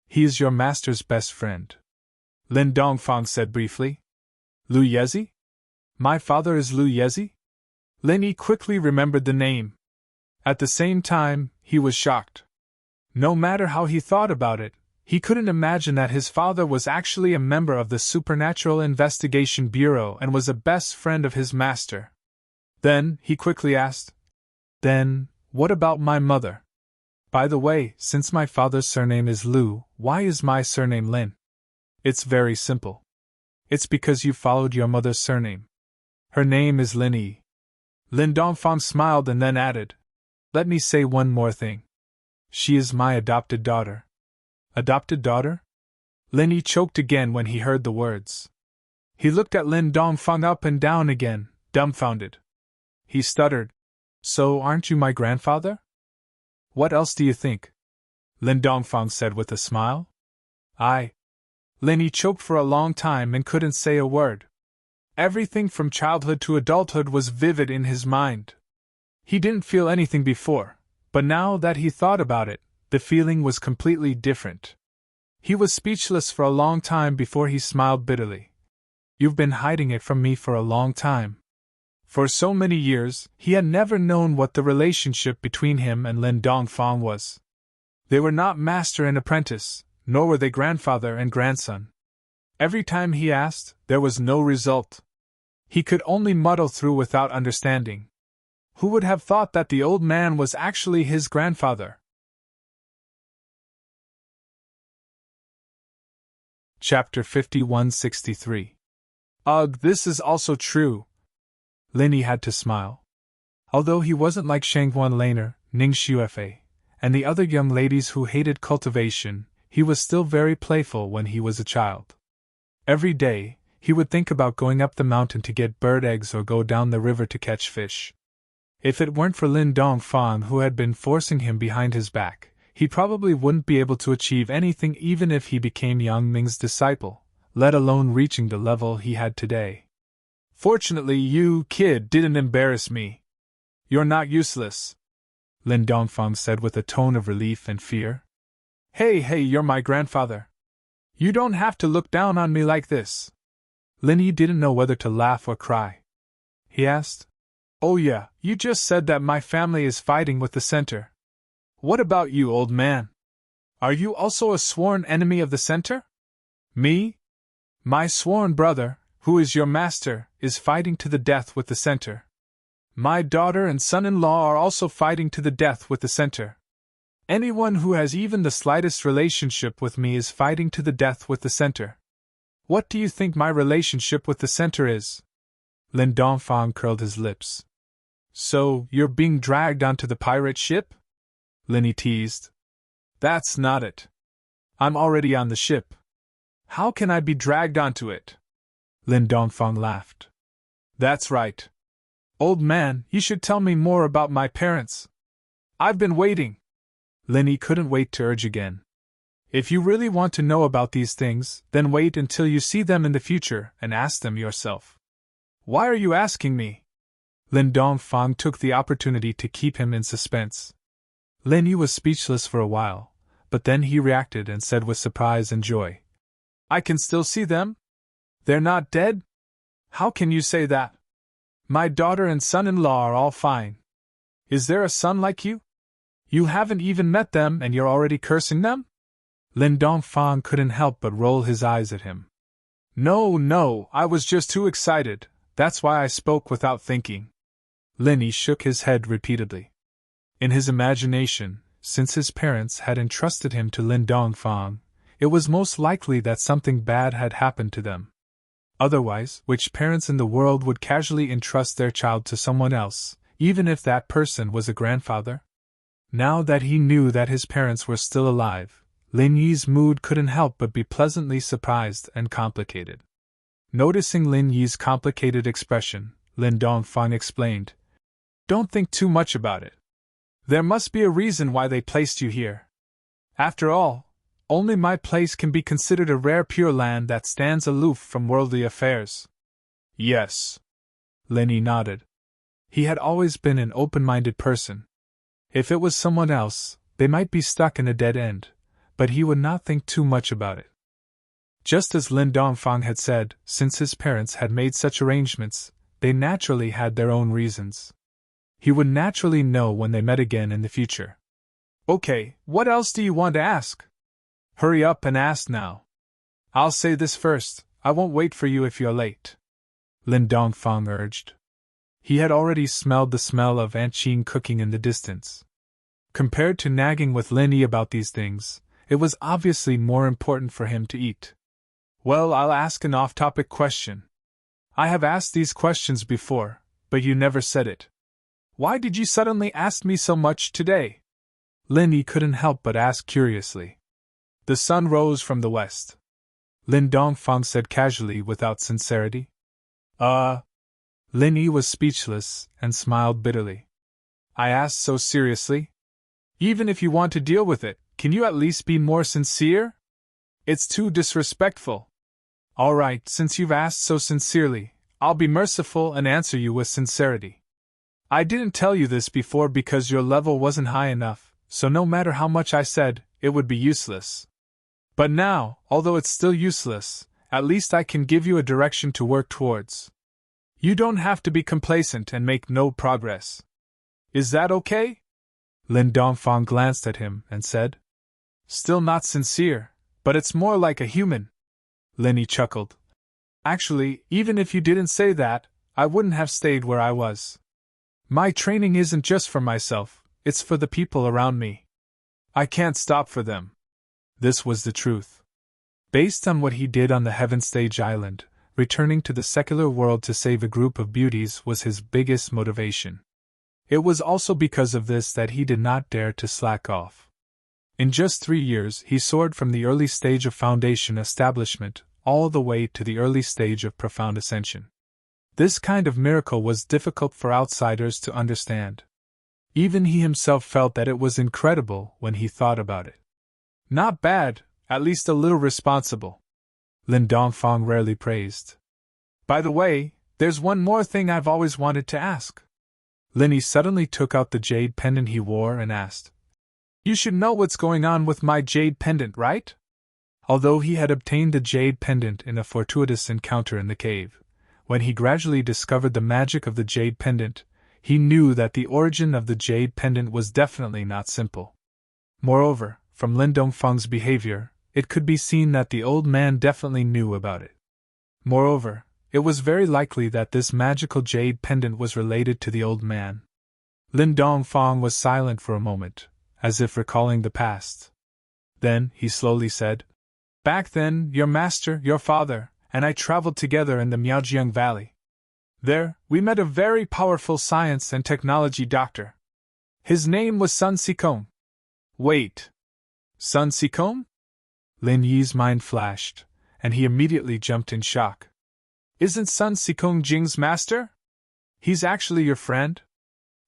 He is your master's best friend. Lin Dongfang said briefly. Lu Yezi? My father is Lu Yezi? Lin Yi quickly remembered the name. At the same time, he was shocked. No matter how he thought about it, he couldn't imagine that his father was actually a member of the Supernatural Investigation Bureau and was a best friend of his master. Then, he quickly asked, Then, what about my mother? By the way, since my father's surname is Lu, why is my surname Lin? It's very simple. It's because you followed your mother's surname. Her name is Lin Yi. Lin Dongfang smiled and then added, Let me say one more thing. She is my adopted daughter. Adopted daughter? Lin Yi choked again when he heard the words. He looked at Lin Dongfang up and down again, dumbfounded. He stuttered, So aren't you my grandfather? What else do you think? Lin Dongfang said with a smile. Lin Yi choked for a long time and couldn't say a word. Everything from childhood to adulthood was vivid in his mind. He didn't feel anything before, but now that he thought about it, the feeling was completely different. He was speechless for a long time before he smiled bitterly. You've been hiding it from me for a long time. For so many years, he had never known what the relationship between him and Lin Dongfang was. They were not master and apprentice, nor were they grandfather and grandson. Every time he asked, there was no result. He could only muddle through without understanding. Who would have thought that the old man was actually his grandfather? Chapter 5163. Ugh, this is also true. Lin Yi had to smile. Although he wasn't like Shanghuan Laner, Ning Xuefei, and the other young ladies who hated cultivation, he was still very playful when he was a child. Every day, he would think about going up the mountain to get bird eggs or go down the river to catch fish. If it weren't for Lin Dongfang who had been forcing him behind his back, he probably wouldn't be able to achieve anything even if he became Yang Ming's disciple, let alone reaching the level he had today. Fortunately, you, kid, didn't embarrass me. You're not useless, Lin Dongfang said with a tone of relief and fear. Hey, you're my grandfather. You don't have to look down on me like this. Lin Yi didn't know whether to laugh or cry. He asked, Oh yeah, you just said that my family is fighting with the center. What about you, old man? Are you also a sworn enemy of the center? Me? My sworn brother, who is your master, is fighting to the death with the center. My daughter and son-in-law are also fighting to the death with the center. Anyone who has even the slightest relationship with me is fighting to the death with the center. What do you think my relationship with the center is? Lin Dongfang curled his lips. So, you're being dragged onto the pirate ship? Lin Yi teased. That's not it. I'm already on the ship. How can I be dragged onto it? Lin Dongfang laughed. That's right. Old man, you should tell me more about my parents. I've been waiting. Lin Yi couldn't wait to urge again. If you really want to know about these things, then wait until you see them in the future and ask them yourself. Why are you asking me? Lin Dongfang took the opportunity to keep him in suspense. Lin Yi was speechless for a while, but then he reacted and said with surprise and joy, I can still see them? They're not dead? How can you say that? My daughter and son-in-law are all fine. Is there a son like you? You haven't even met them and you're already cursing them? Lin Dongfang couldn't help but roll his eyes at him. No, I was just too excited, that's why I spoke without thinking. Lin Yi shook his head repeatedly. In his imagination, since his parents had entrusted him to Lin Dongfang, it was most likely that something bad had happened to them. Otherwise, which parents in the world would casually entrust their child to someone else, even if that person was a grandfather? Now that he knew that his parents were still alive, Lin Yi's mood couldn't help but be pleasantly surprised and complicated. Noticing Lin Yi's complicated expression, Lin Dongfang explained, Don't think too much about it. There must be a reason why they placed you here. After all, only my place can be considered a rare pure land that stands aloof from worldly affairs. Yes. Lin Yi nodded. He had always been an open-minded person. If it was someone else, they might be stuck in a dead end, but he would not think too much about it. Just as Lin Dongfang had said, since his parents had made such arrangements, they naturally had their own reasons. He would naturally know when they met again in the future. Okay, what else do you want to ask? Hurry up and ask now. I'll say this first, I won't wait for you if you're late. Lin Dongfang urged. He had already smelled the smell of Aunt Qing cooking in the distance. Compared to nagging with Lin Yi about these things, it was obviously more important for him to eat. Well, I'll ask an off-topic question. I have asked these questions before, but you never said it. Why did you suddenly ask me so much today? Lin Yi couldn't help but ask curiously. The sun rose from the west. Lin Dongfang said casually without sincerity. Lin Yi was speechless and smiled bitterly. I asked so seriously? Even if you want to deal with it, can you at least be more sincere? It's too disrespectful. All right, since you've asked so sincerely, I'll be merciful and answer you with sincerity. I didn't tell you this before because your level wasn't high enough, so no matter how much I said, it would be useless. But now, although it's still useless, at least I can give you a direction to work towards. You don't have to be complacent and make no progress. Is that okay? Lin Dongfang glanced at him and said, Still not sincere, but it's more like a human. Lin Yi chuckled. Actually, even if you didn't say that, I wouldn't have stayed where I was. My training isn't just for myself, it's for the people around me. I can't stop for them. This was the truth. Based on what he did on the Heaven Stage Island, returning to the secular world to save a group of beauties was his biggest motivation. It was also because of this that he did not dare to slack off. In just 3 years, he soared from the early stage of foundation establishment all the way to the early stage of profound ascension. This kind of miracle was difficult for outsiders to understand. Even he himself felt that it was incredible when he thought about it. Not bad, at least a little responsible. Lin Dongfang rarely praised. By the way, there's one more thing I've always wanted to ask. Linny suddenly took out the jade pendant he wore and asked, "You should know what's going on with my jade pendant, right?" Although he had obtained the jade pendant in a fortuitous encounter in the cave, when he gradually discovered the magic of the jade pendant, he knew that the origin of the jade pendant was definitely not simple. Moreover, from Lin Dongfang's behavior, it could be seen that the old man definitely knew about it. Moreover, it was very likely that this magical jade pendant was related to the old man. Lin Dongfang was silent for a moment, as if recalling the past. Then, he slowly said, "Back then, your master, your father, and I traveled together in the Miaojiang Valley. There, we met a very powerful science and technology doctor. His name was Sun Sikong." "Wait. Sun Sikong?" Lin Yi's mind flashed, and he immediately jumped in shock. "Isn't Sun Sikong Jing's master? He's actually your friend?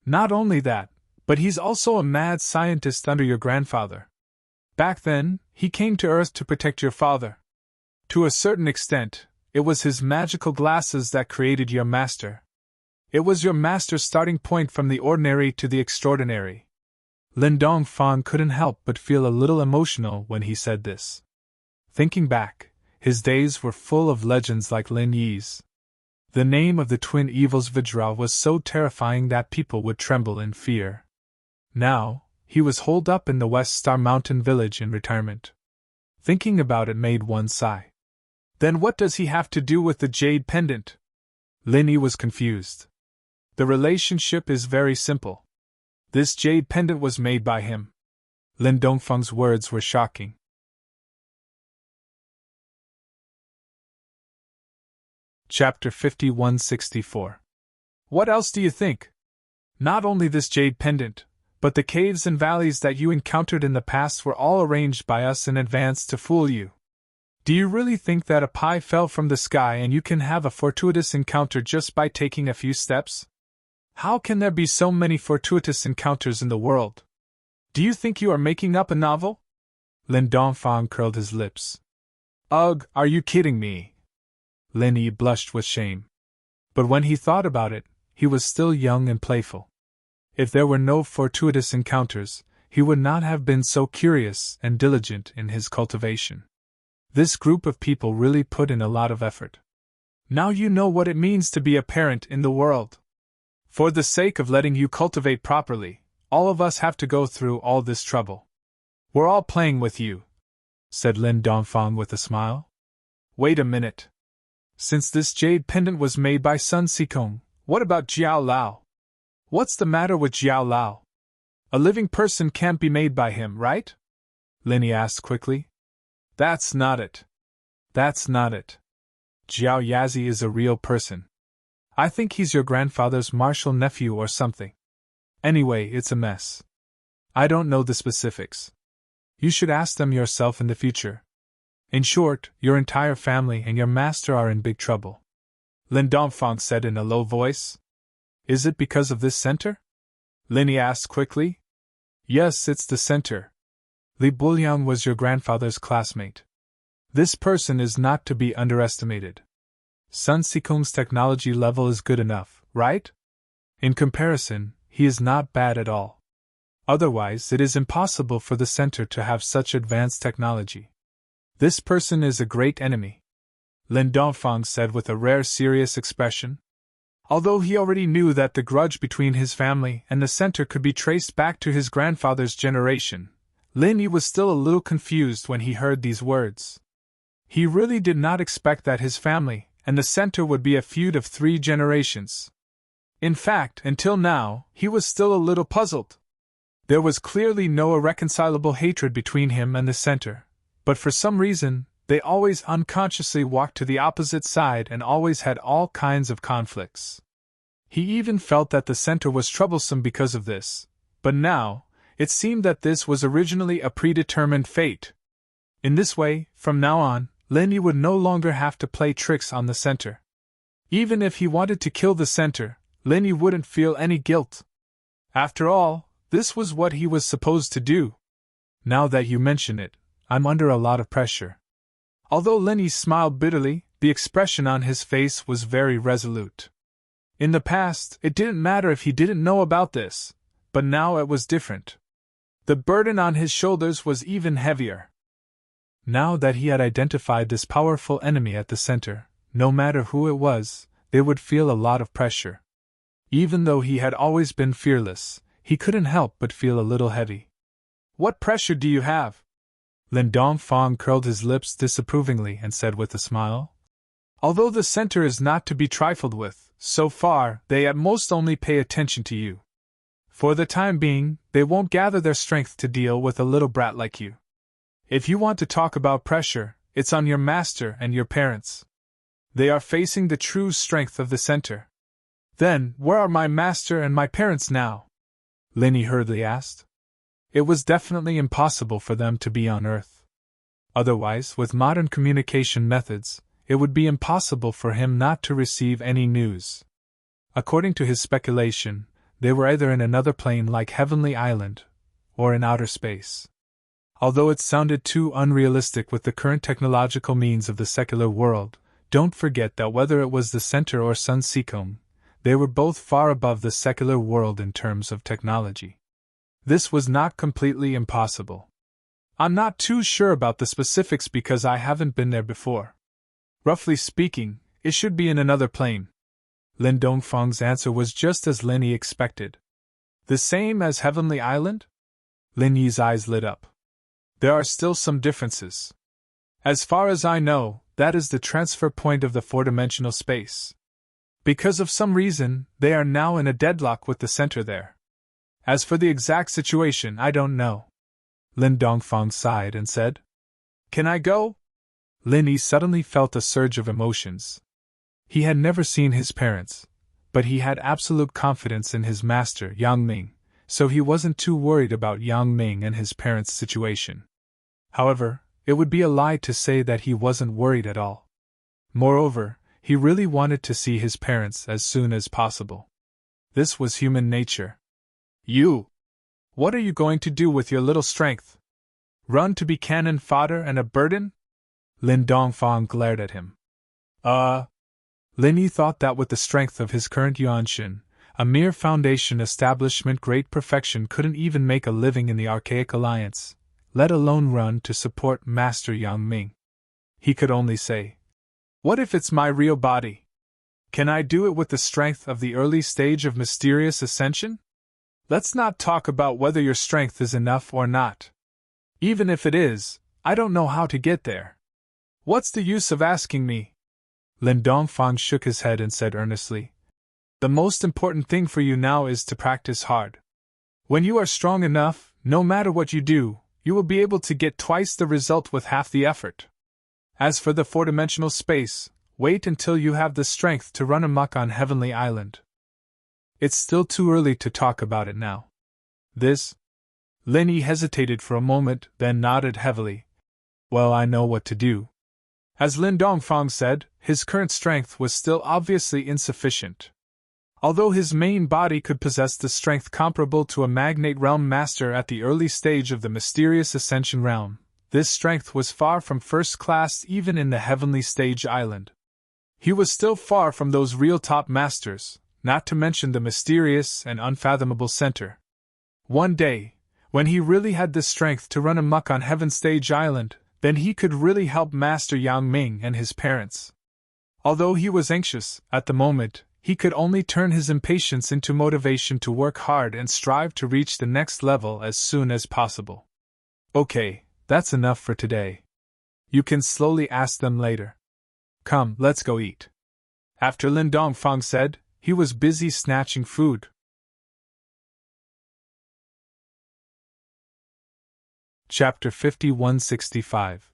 Not only that, but he's also a mad scientist under your grandfather. Back then, he came to Earth to protect your father. To a certain extent, it was his magical glasses that created your master. It was your master's starting point from the ordinary to the extraordinary." Lin Dongfang couldn't help but feel a little emotional when he said this. Thinking back, his days were full of legends like Lin Yi's. The name of the twin evils Vajra was so terrifying that people would tremble in fear. Now, he was holed up in the West Star Mountain village in retirement. Thinking about it made one sigh. Then what does he have to do with the jade pendant? Lin Yi was confused. The relationship is very simple. This jade pendant was made by him. Lin Dongfang's words were shocking. Chapter 5164. What else do you think? Not only this jade pendant, but the caves and valleys that you encountered in the past were all arranged by us in advance to fool you. Do you really think that a pie fell from the sky and you can have a fortuitous encounter just by taking a few steps? How can there be so many fortuitous encounters in the world? Do you think you are making up a novel? Lin Dongfang curled his lips. Ugh, are you kidding me? Lin Yi blushed with shame. But when he thought about it, he was still young and playful. If there were no fortuitous encounters, he would not have been so curious and diligent in his cultivation. This group of people really put in a lot of effort. Now you know what it means to be a parent in the world. For the sake of letting you cultivate properly, all of us have to go through all this trouble. We're all playing with you, said Lin Dongfang with a smile. Wait a minute. Since this jade pendant was made by Sun Sikong, what about Jiao Lao? What's the matter with Jiao Lao? A living person can't be made by him, right? Lin Yi asked quickly. That's not it. That's not it. Jiao Yazi is a real person. I think he's your grandfather's martial nephew or something. Anyway, it's a mess. I don't know the specifics. You should ask them yourself in the future. In short, your entire family and your master are in big trouble. Lin Dongfang said in a low voice. Is it because of this center? Lin Yi asked quickly. Yes, it's the center. Li Buliang was your grandfather's classmate. This person is not to be underestimated. Sun Sikong's technology level is good enough, right? In comparison, he is not bad at all. Otherwise, it is impossible for the center to have such advanced technology. This person is a great enemy, Lin Dongfang said with a rare serious expression. Although he already knew that the grudge between his family and the center could be traced back to his grandfather's generation, Lin Yi was still a little confused when he heard these words. He really did not expect that his family and the center would be a feud of 3 generations. In fact, until now, he was still a little puzzled. There was clearly no irreconcilable hatred between him and the center, but for some reason, they always unconsciously walked to the opposite side and always had all kinds of conflicts. He even felt that the center was troublesome because of this, but now, it seemed that this was originally a predetermined fate. In this way, from now on, Lin Yi would no longer have to play tricks on the center. Even if he wanted to kill the center, Lin Yi wouldn't feel any guilt. After all, this was what he was supposed to do. Now that you mention it, I'm under a lot of pressure. Although Lin Yi smiled bitterly, the expression on his face was very resolute. In the past, it didn't matter if he didn't know about this, but now it was different. The burden on his shoulders was even heavier. Now that he had identified this powerful enemy at the center, no matter who it was, they would feel a lot of pressure. Even though he had always been fearless, he couldn't help but feel a little heavy. What pressure do you have? Lin Dongfang curled his lips disapprovingly and said with a smile. Although the center is not to be trifled with, so far they at most only pay attention to you. For the time being, they won't gather their strength to deal with a little brat like you. If you want to talk about pressure, it's on your master and your parents. They are facing the true strength of the center. Then, where are my master and my parents now? Linny hurriedly asked. It was definitely impossible for them to be on Earth. Otherwise, with modern communication methods, it would be impossible for him not to receive any news. According to his speculation, they were either in another plane like Heavenly Island, or in outer space. Although it sounded too unrealistic with the current technological means of the secular world, don't forget that whether it was the center or Sun Seacombe, they were both far above the secular world in terms of technology. This was not completely impossible. I'm not too sure about the specifics because I haven't been there before. Roughly speaking, it should be in another plane. Lin Dongfang's answer was just as Lin Yi expected. The same as Heavenly Island? Lin Yi's eyes lit up. There are still some differences. As far as I know, that is the transfer point of the four-dimensional space. Because of some reason, they are now in a deadlock with the center there. As for the exact situation, I don't know. Lin Dongfang sighed and said, Can I go? Lin Yi suddenly felt a surge of emotions. He had never seen his parents, but he had absolute confidence in his master, Yang Ming, so he wasn't too worried about Yang Ming and his parents' situation. However, it would be a lie to say that he wasn't worried at all. Moreover, he really wanted to see his parents as soon as possible. This was human nature. You! What are you going to do with your little strength? Run to be cannon fodder and a burden? Lin Dongfang glared at him. Lin Yi thought that with the strength of his current Yuanshin, a mere foundation establishment great perfection couldn't even make a living in the Archaic Alliance, let alone run to support Master Yang Ming. He could only say, What if it's my real body? Can I do it with the strength of the early stage of mysterious ascension? Let's not talk about whether your strength is enough or not. Even if it is, I don't know how to get there. What's the use of asking me? Lin Dongfang shook his head and said earnestly, The most important thing for you now is to practice hard. When you are strong enough, no matter what you do, you will be able to get twice the result with half the effort. As for the four-dimensional space, wait until you have the strength to run amok on Heavenly Island. It's still too early to talk about it now. This? Lin Yi hesitated for a moment, then nodded heavily. Well, I know what to do. As Lin Dongfang said, his current strength was still obviously insufficient. Although his main body could possess the strength comparable to a Magnate Realm Master at the early stage of the mysterious Ascension Realm, this strength was far from first class even in the Heavenly Stage Island. He was still far from those real top masters, not to mention the mysterious and unfathomable center. One day, when he really had the strength to run amok on Heaven Stage Island, then he could really help Master Yang Ming and his parents. Although he was anxious, at the moment, he could only turn his impatience into motivation to work hard and strive to reach the next level as soon as possible. Okay, that's enough for today. You can slowly ask them later. Come, let's go eat. After Lin Dongfang said, he was busy snatching food. Chapter 5165.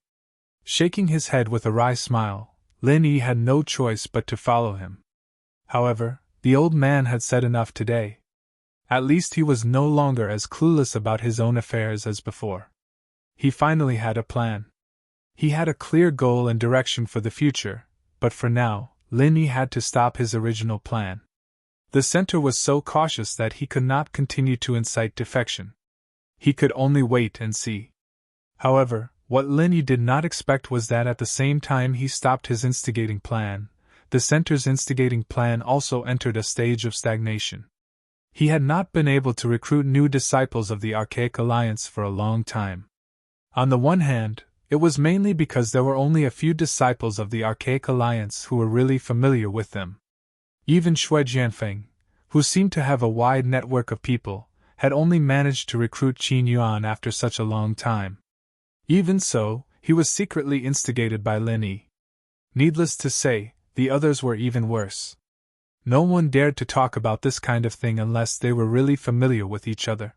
Shaking his head with a wry smile, Lin Yi had no choice but to follow him. However, the old man had said enough today. At least he was no longer as clueless about his own affairs as before. He finally had a plan. He had a clear goal and direction for the future, but for now, Lin Yi had to stop his original plan. The center was so cautious that he could not continue to incite defection. He could only wait and see. However, what Lin Yi did not expect was that at the same time he stopped his instigating plan, the center's instigating plan also entered a stage of stagnation. He had not been able to recruit new disciples of the Archaic Alliance for a long time. On the one hand, it was mainly because there were only a few disciples of the Archaic Alliance who were really familiar with them. Even Shui Jianfeng, who seemed to have a wide network of people, had only managed to recruit Qin Yuan after such a long time. Even so, he was secretly instigated by Lin Yi. Needless to say, the others were even worse. No one dared to talk about this kind of thing unless they were really familiar with each other.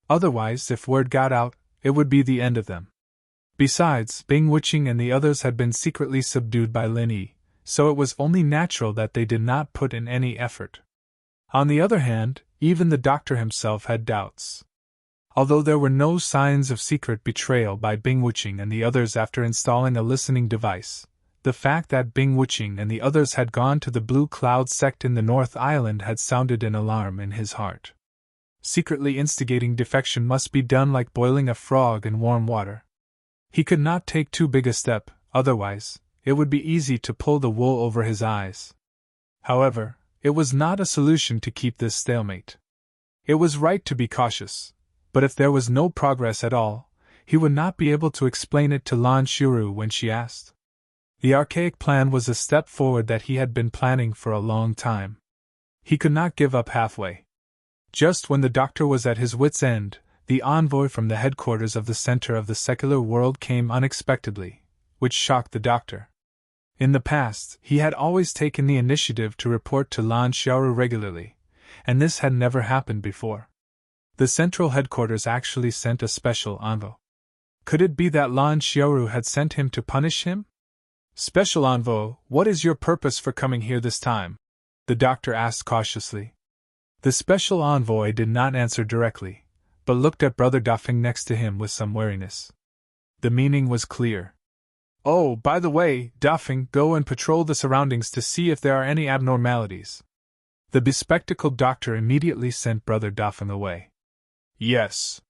Otherwise, if word got out, it would be the end of them. Besides, Bing Wuqing and the others had been secretly subdued by Lin Yi, so it was only natural that they did not put in any effort. On the other hand, even the doctor himself had doubts. Although there were no signs of secret betrayal by Bing Wuqing and the others after installing a listening device, the fact that Bing Wuqing and the others had gone to the Blue Cloud sect in the North Island had sounded an alarm in his heart. Secretly instigating defection must be done like boiling a frog in warm water. He could not take too big a step, otherwise, it would be easy to pull the wool over his eyes. However, it was not a solution to keep this stalemate. It was right to be cautious, but if there was no progress at all, he would not be able to explain it to Lan Xiuru when she asked. The archaic plan was a step forward that he had been planning for a long time. He could not give up halfway. Just when the doctor was at his wit's end, the envoy from the headquarters of the center of the secular world came unexpectedly, which shocked the doctor. In the past, he had always taken the initiative to report to Lan Xiaoru regularly, and this had never happened before. The central headquarters actually sent a special envoy. Could it be that Lan Xiaoru had sent him to punish him? Special envoy, what is your purpose for coming here this time? The doctor asked cautiously. The special envoy did not answer directly, but looked at Brother Dafeng next to him with some wariness. The meaning was clear. Oh, by the way, Dafeng, go and patrol the surroundings to see if there are any abnormalities. The bespectacled doctor immediately sent Brother Dafeng away. Yes.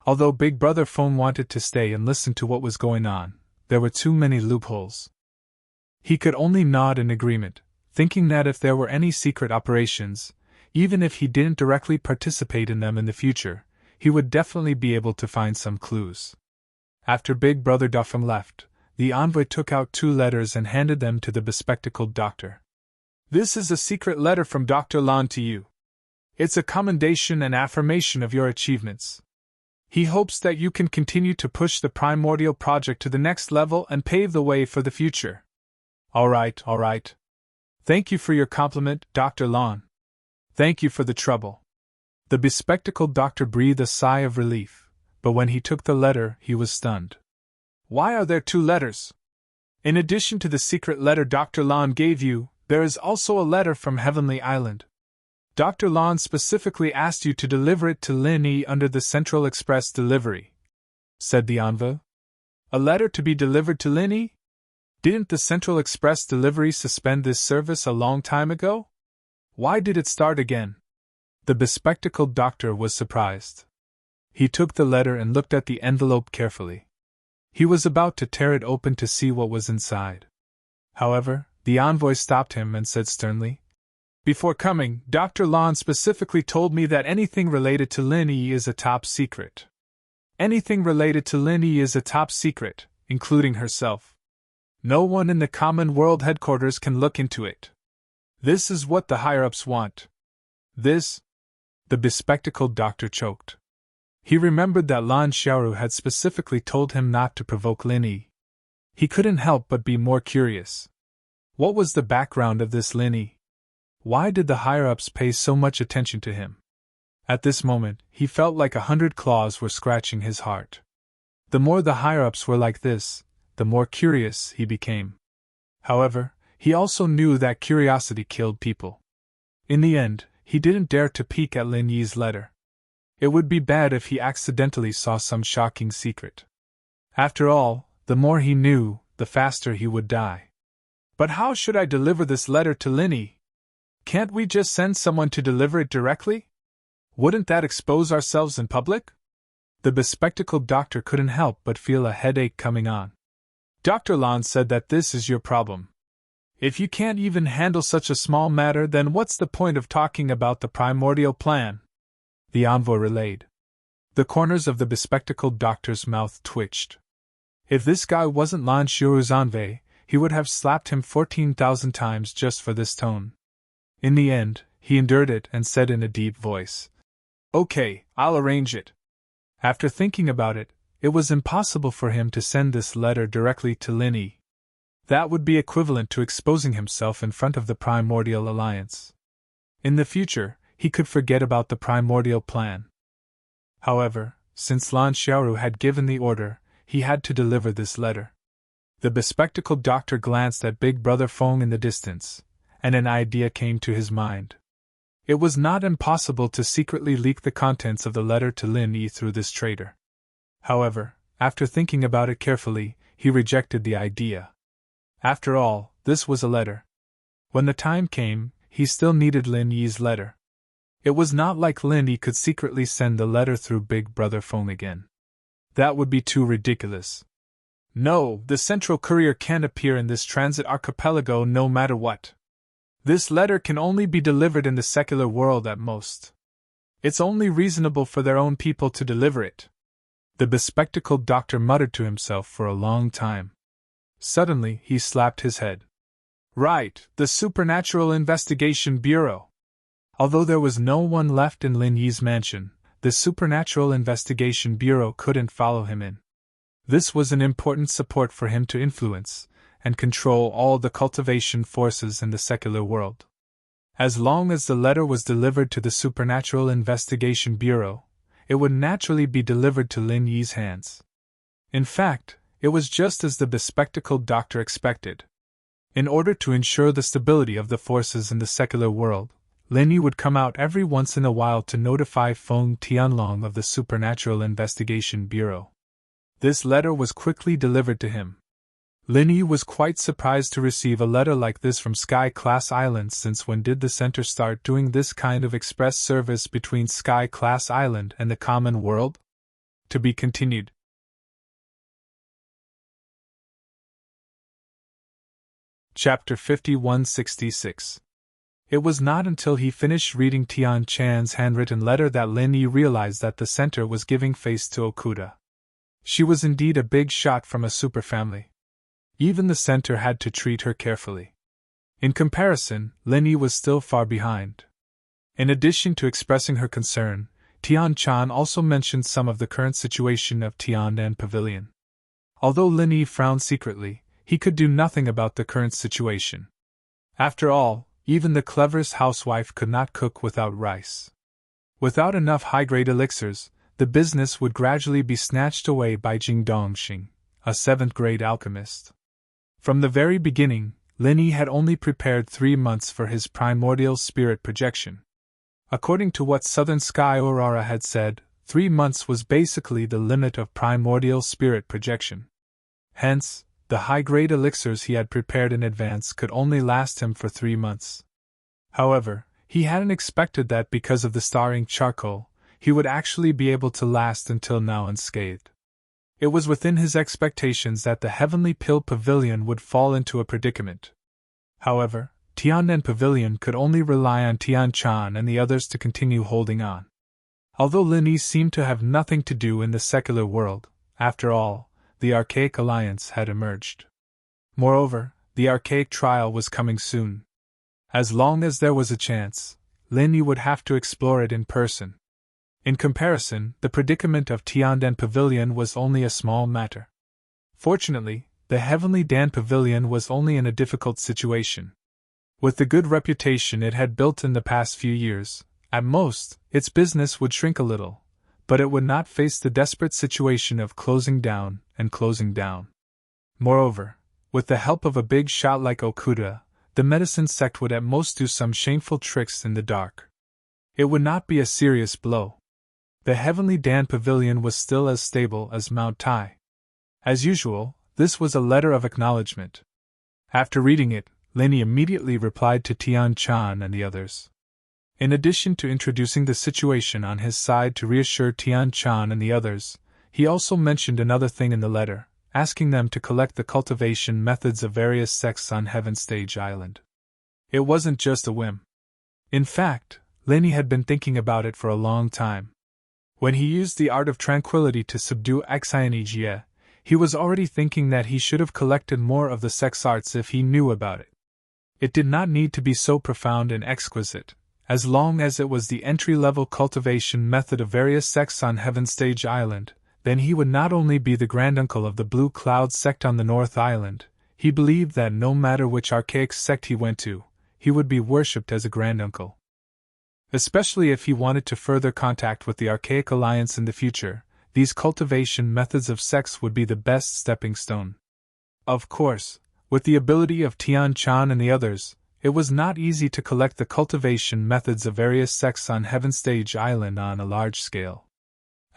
Although Big Brother Feng wanted to stay and listen to what was going on, there were too many loopholes. He could only nod in agreement, thinking that if there were any secret operations, even if he didn't directly participate in them in the future, he would definitely be able to find some clues. After Big Brother Dafeng left, the envoy took out 2 letters and handed them to the bespectacled doctor. This is a secret letter from Dr. Lan to you. It's a commendation and affirmation of your achievements. He hopes that you can continue to push the primordial project to the next level and pave the way for the future. All right. Thank you for your compliment, Dr. Lan. Thank you for the trouble. The bespectacled doctor breathed a sigh of relief, but when he took the letter, he was stunned. Why are there 2 letters? In addition to the secret letter Dr. Lan gave you, there is also a letter from Heavenly Island. Dr. Lan specifically asked you to deliver it to Lin Yi under the Central Express delivery, said the envoy. A letter to be delivered to Lin Yi? Didn't the Central Express delivery suspend this service a long time ago? Why did it start again? The bespectacled doctor was surprised. He took the letter and looked at the envelope carefully. He was about to tear it open to see what was inside. However, the envoy stopped him and said sternly, Before coming, Dr. Lan specifically told me that anything related to Lin Yi is a top secret. Anything related to Lin Yi is a top secret, including herself. No one in the Common World headquarters can look into it. This is what the higher-ups want. This? The bespectacled doctor choked. He remembered that Lan Xiaoru had specifically told him not to provoke Lin Yi. He couldn't help but be more curious. What was the background of this Lin Yi? Why did the higher-ups pay so much attention to him? At this moment, he felt like 100 claws were scratching his heart. The more the higher-ups were like this, the more curious he became. However, he also knew that curiosity killed people. In the end, he didn't dare to peek at Lin Yi's letter. It would be bad if he accidentally saw some shocking secret. After all, the more he knew, the faster he would die. But how should I deliver this letter to Lin Yi? Can't we just send someone to deliver it directly? Wouldn't that expose ourselves in public? The bespectacled doctor couldn't help but feel a headache coming on. Dr. Lan said that this is your problem. If you can't even handle such a small matter, then what's the point of talking about the primordial plan? The envoy relayed. The corners of the bespectacled doctor's mouth twitched. If this guy wasn't Lan Xiuru's envoy, he would have slapped him 14,000 times just for this tone. In the end, he endured it and said in a deep voice, "Okay, I'll arrange it." After thinking about it, it was impossible for him to send this letter directly to Lin Yi. That would be equivalent to exposing himself in front of the Primordial Alliance. In the future, he could forget about the primordial plan. However, since Lan Xiaoru had given the order, he had to deliver this letter. The bespectacled doctor glanced at Big Brother Feng in the distance, and an idea came to his mind. It was not impossible to secretly leak the contents of the letter to Lin Yi through this traitor. However, after thinking about it carefully, he rejected the idea. After all, this was a letter. When the time came, he still needed Lin Yi's letter. It was not like Lin Yi could secretly send the letter through Big Brother Phone again. That would be too ridiculous. No, the Central Courier can't appear in this transit archipelago no matter what. This letter can only be delivered in the secular world at most. It's only reasonable for their own people to deliver it. The bespectacled doctor muttered to himself for a long time. Suddenly, he slapped his head. Right, the Supernatural Investigation Bureau. Although there was no one left in Lin Yi's mansion, the Supernatural Investigation Bureau couldn't follow him in. This was an important support for him to influence and control all the cultivation forces in the secular world. As long as the letter was delivered to the Supernatural Investigation Bureau, it would naturally be delivered to Lin Yi's hands. In fact, it was just as the bespectacled doctor expected. In order to ensure the stability of the forces in the secular world, Lin Yi would come out every once in a while to notify Feng Tianlong of the Supernatural Investigation Bureau. This letter was quickly delivered to him. Lin Yi was quite surprised to receive a letter like this from Sky-class Island, since when did the center start doing this kind of express service between Sky-class Island and the common world? To be continued. Chapter 5166. It was not until he finished reading Tian Chan's handwritten letter that Lin Yi realized that the center was giving face to Okuda. She was indeed a big shot from a super family. Even the center had to treat her carefully. In comparison, Lin Yi was still far behind. In addition to expressing her concern, Tian Chan also mentioned some of the current situation of Tiandan Pavilion. Although Lin Yi frowned secretly, he could do nothing about the current situation. After all, even the cleverest housewife could not cook without rice. Without enough high-grade elixirs, the business would gradually be snatched away by Jing Dongxing, a 7th-grade alchemist. From the very beginning, Lin Yi had only prepared 3 months for his primordial spirit projection. According to what Southern Sky Aurora had said, 3 months was basically the limit of primordial spirit projection. Hence, the high-grade elixirs he had prepared in advance could only last him for 3 months. However, he hadn't expected that because of the starring charcoal, he would actually be able to last until now unscathed. It was within his expectations that the Heavenly Pill Pavilion would fall into a predicament. However, Tiandan Pavilion could only rely on Tian Chan and the others to continue holding on. Although Lin Yi seemed to have nothing to do in the secular world, after all, the Archaic Alliance had emerged. Moreover, the Archaic trial was coming soon. As long as there was a chance, Lin Yi would have to explore it in person. In comparison, the predicament of Tiandan Pavilion was only a small matter. Fortunately, the Heavenly Dan Pavilion was only in a difficult situation. With the good reputation it had built in the past few years, at most, its business would shrink a little, but it would not face the desperate situation of closing down and closing down. Moreover, with the help of a big shot like Okuda, the medicine sect would at most do some shameful tricks in the dark. It would not be a serious blow. The Heavenly Dan Pavilion was still as stable as Mount Tai. As usual, this was a letter of acknowledgement. After reading it, Lin Yi immediately replied to Tian Chan and the others. In addition to introducing the situation on his side to reassure Tian Chan and the others, he also mentioned another thing in the letter, asking them to collect the cultivation methods of various sects on Heaven Stage Island. It wasn't just a whim. In fact, Linny had been thinking about it for a long time. When he used the art of tranquility to subdue Xianijie, he was already thinking that he should have collected more of the sex arts if he knew about it. It did not need to be so profound and exquisite, as long as it was the entry-level cultivation method of various sects on Heaven Stage Island. Then he would not only be the granduncle of the Blue Cloud sect on the North Island, he believed that no matter which archaic sect he went to, he would be worshipped as a granduncle. Especially if he wanted to further contact with the Archaic Alliance in the future, these cultivation methods of sects would be the best stepping stone. Of course, with the ability of Tian Chan and the others, it was not easy to collect the cultivation methods of various sects on Heaven Stage Island on a large scale.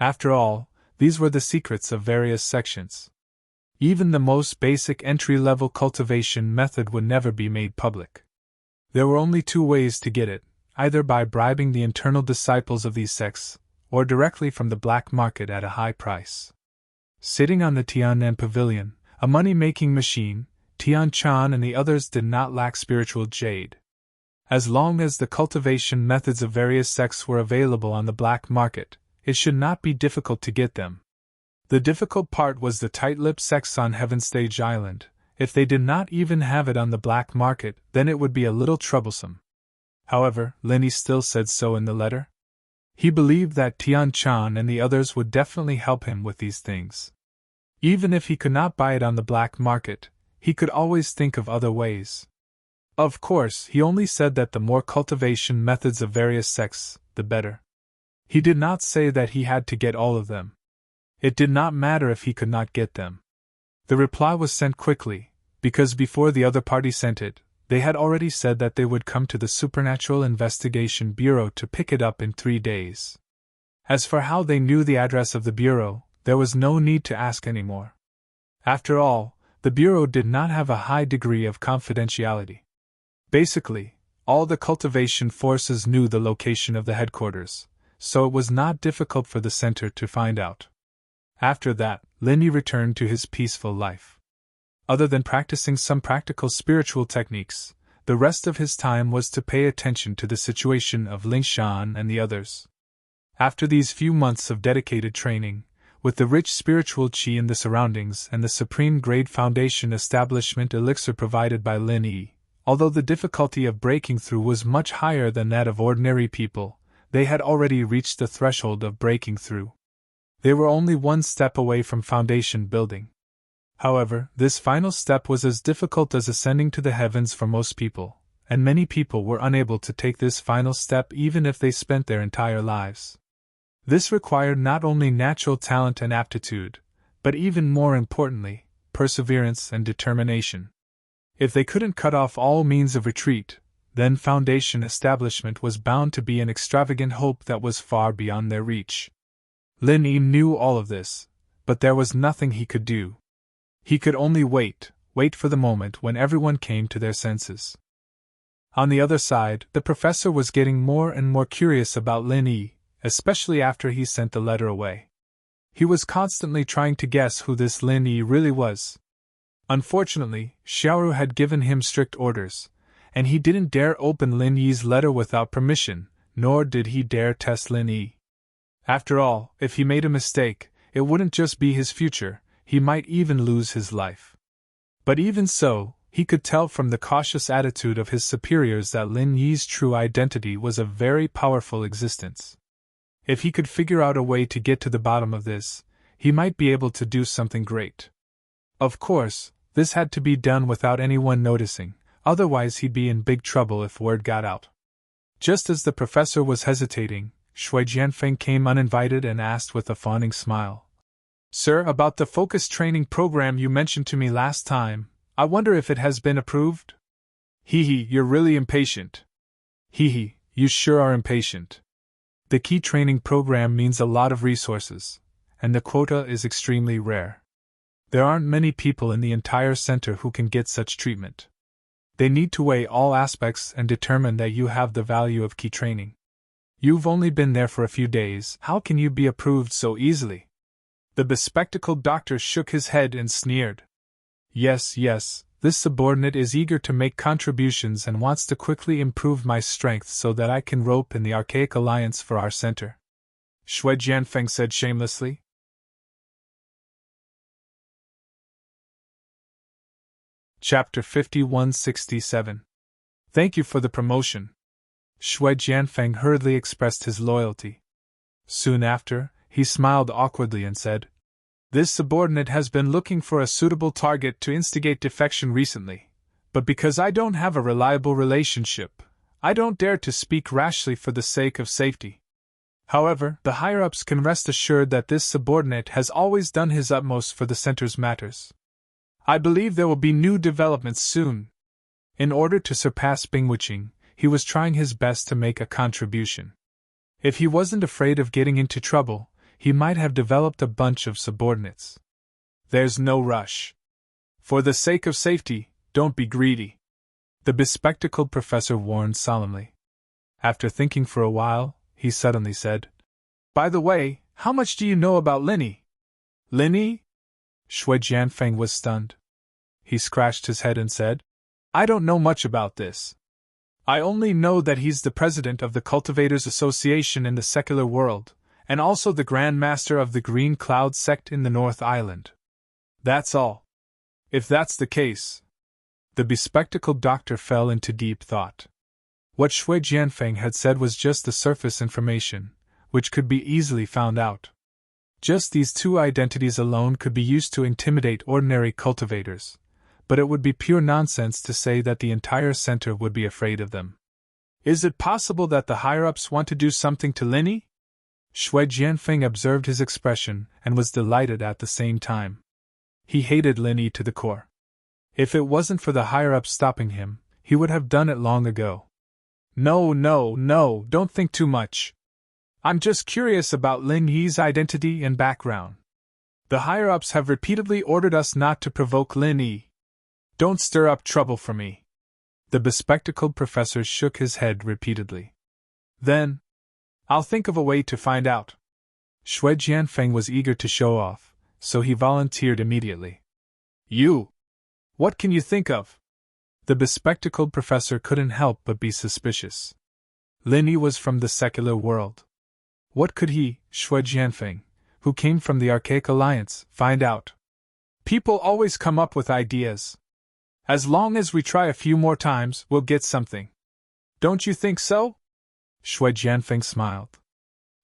After all, these were the secrets of various sections. Even the most basic entry-level cultivation method would never be made public. There were only two ways to get it, either by bribing the internal disciples of these sects, or directly from the black market at a high price. Sitting on the Tianan Pavilion, a money-making machine, Tian Chan and the others did not lack spiritual jade. As long as the cultivation methods of various sects were available on the black market, it should not be difficult to get them. The difficult part was the tight-lipped sects on Heaven Stage Island. If they did not even have it on the black market, then it would be a little troublesome. However, Linny still said so in the letter. He believed that Tian Chan and the others would definitely help him with these things. Even if he could not buy it on the black market, he could always think of other ways. Of course, he only said that the more cultivation methods of various sects, the better. He did not say that he had to get all of them. It did not matter if he could not get them. The reply was sent quickly, because before the other party sent it, they had already said that they would come to the Supernatural Investigation Bureau to pick it up in 3 days. As for how they knew the address of the bureau, there was no need to ask any more. After all, the bureau did not have a high degree of confidentiality. Basically, all the cultivation forces knew the location of the headquarters, so it was not difficult for the center to find out. After that, Linny returned to his peaceful life. Other than practicing some practical spiritual techniques, the rest of his time was to pay attention to the situation of Lingshan and the others. After these few months of dedicated training, with the rich spiritual qi in the surroundings and the supreme grade foundation establishment elixir provided by Lin Yi, although the difficulty of breaking through was much higher than that of ordinary people, they had already reached the threshold of breaking through. They were only one step away from foundation building. However, this final step was as difficult as ascending to the heavens for most people, and many people were unable to take this final step even if they spent their entire lives. This required not only natural talent and aptitude, but even more importantly, perseverance and determination. If they couldn't cut off all means of retreat, then foundation establishment was bound to be an extravagant hope that was far beyond their reach. Lin Yi knew all of this, but there was nothing he could do. He could only wait for the moment when everyone came to their senses. On the other side, the professor was getting more and more curious about Lin Yi, especially after he sent the letter away. He was constantly trying to guess who this Lin Yi really was. Unfortunately, Xiaoru had given him strict orders, and he didn't dare open Lin Yi's letter without permission, nor did he dare test Lin Yi. After all, if he made a mistake, it wouldn't just be his future, he might even lose his life. But even so, he could tell from the cautious attitude of his superiors that Lin Yi's true identity was a very powerful existence. If he could figure out a way to get to the bottom of this, he might be able to do something great. Of course, this had to be done without anyone noticing, otherwise he'd be in big trouble if word got out. Just as the professor was hesitating, Shui Jianfeng came uninvited and asked with a fawning smile, "Sir, about the focus training program you mentioned to me last time, I wonder if it has been approved?" "Hee, you're really impatient." "Hee, you sure are impatient. The key training program means a lot of resources, and the quota is extremely rare. There aren't many people in the entire center who can get such treatment. They need to weigh all aspects and determine that you have the value of key training. You've only been there for a few days, how can you be approved so easily?" The bespectacled doctor shook his head and sneered. Yes, this subordinate is eager to make contributions and wants to quickly improve my strength so that I can rope in the Archaic Alliance for our center, Shui Jianfeng said shamelessly. Chapter 5167. Thank you for the promotion. Shui Jianfeng hurriedly expressed his loyalty. Soon after, he smiled awkwardly and said, This subordinate has been looking for a suitable target to instigate defection recently, but because I don't have a reliable relationship, I don't dare to speak rashly for the sake of safety. However, the higher-ups can rest assured that this subordinate has always done his utmost for the center's matters. I believe there will be new developments soon. In order to surpass Bing Wuqing, he was trying his best to make a contribution. If he wasn't afraid of getting into trouble, he might have developed a bunch of subordinates. There's no rush. For the sake of safety, don't be greedy, the bespectacled professor warned solemnly. After thinking for a while, he suddenly said, By the way, how much do you know about Linny? Linny? Shui Jianfeng was stunned. He scratched his head and said, I don't know much about this. I only know that he's the president of the Cultivators Association in the secular world, and also the Grand Master of the Green Cloud sect in the North Island. That's all. If that's the case... The bespectacled doctor fell into deep thought. What Shui Jianfeng had said was just the surface information, which could be easily found out. Just these two identities alone could be used to intimidate ordinary cultivators, but it would be pure nonsense to say that the entire center would be afraid of them. Is it possible that the higher-ups want to do something to Linny? Shui Jianfeng observed his expression and was delighted at the same time. He hated Linny to the core. If it wasn't for the higher-ups stopping him, he would have done it long ago. No, don't think too much. I'm just curious about Lin Yi's identity and background. The higher-ups have repeatedly ordered us not to provoke Lin Yi. Don't stir up trouble for me. The bespectacled professor shook his head repeatedly. Then, I'll think of a way to find out. Shui Jianfeng was eager to show off, so he volunteered immediately. You! What can you think of? The bespectacled professor couldn't help but be suspicious. Lin Yi was from the secular world. What could he, Shui Jianfeng, who came from the Archaic Alliance, find out? People always come up with ideas. As long as we try a few more times, we'll get something. Don't you think so? Shui Jianfeng smiled.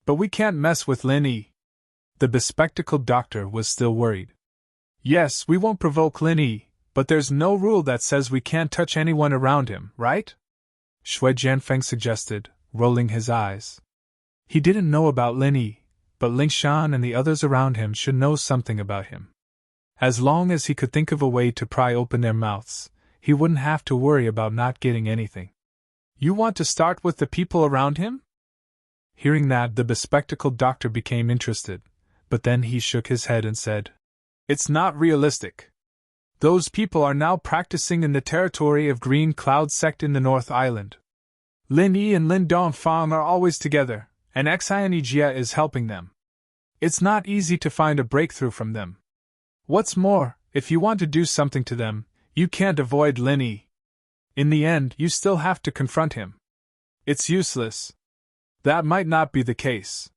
But we can't mess with Lin Yi. The bespectacled doctor was still worried. Yes, we won't provoke Lin Yi, but there's no rule that says we can't touch anyone around him, right? Shui Jianfeng suggested, rolling his eyes. He didn't know about Lin Yi, but Ling Shan and the others around him should know something about him. As long as he could think of a way to pry open their mouths, he wouldn't have to worry about not getting anything. You want to start with the people around him? Hearing that, the bespectacled doctor became interested, but then he shook his head and said, It's not realistic. Those people are now practicing in the territory of Green Cloud sect in the North Island. Lin Yi and Lin Dongfang are always together, and Xian Jia is helping them. It's not easy to find a breakthrough from them. What's more, if you want to do something to them, you can't avoid Lin Yi. In the end, you still have to confront him. It's useless. That might not be the case.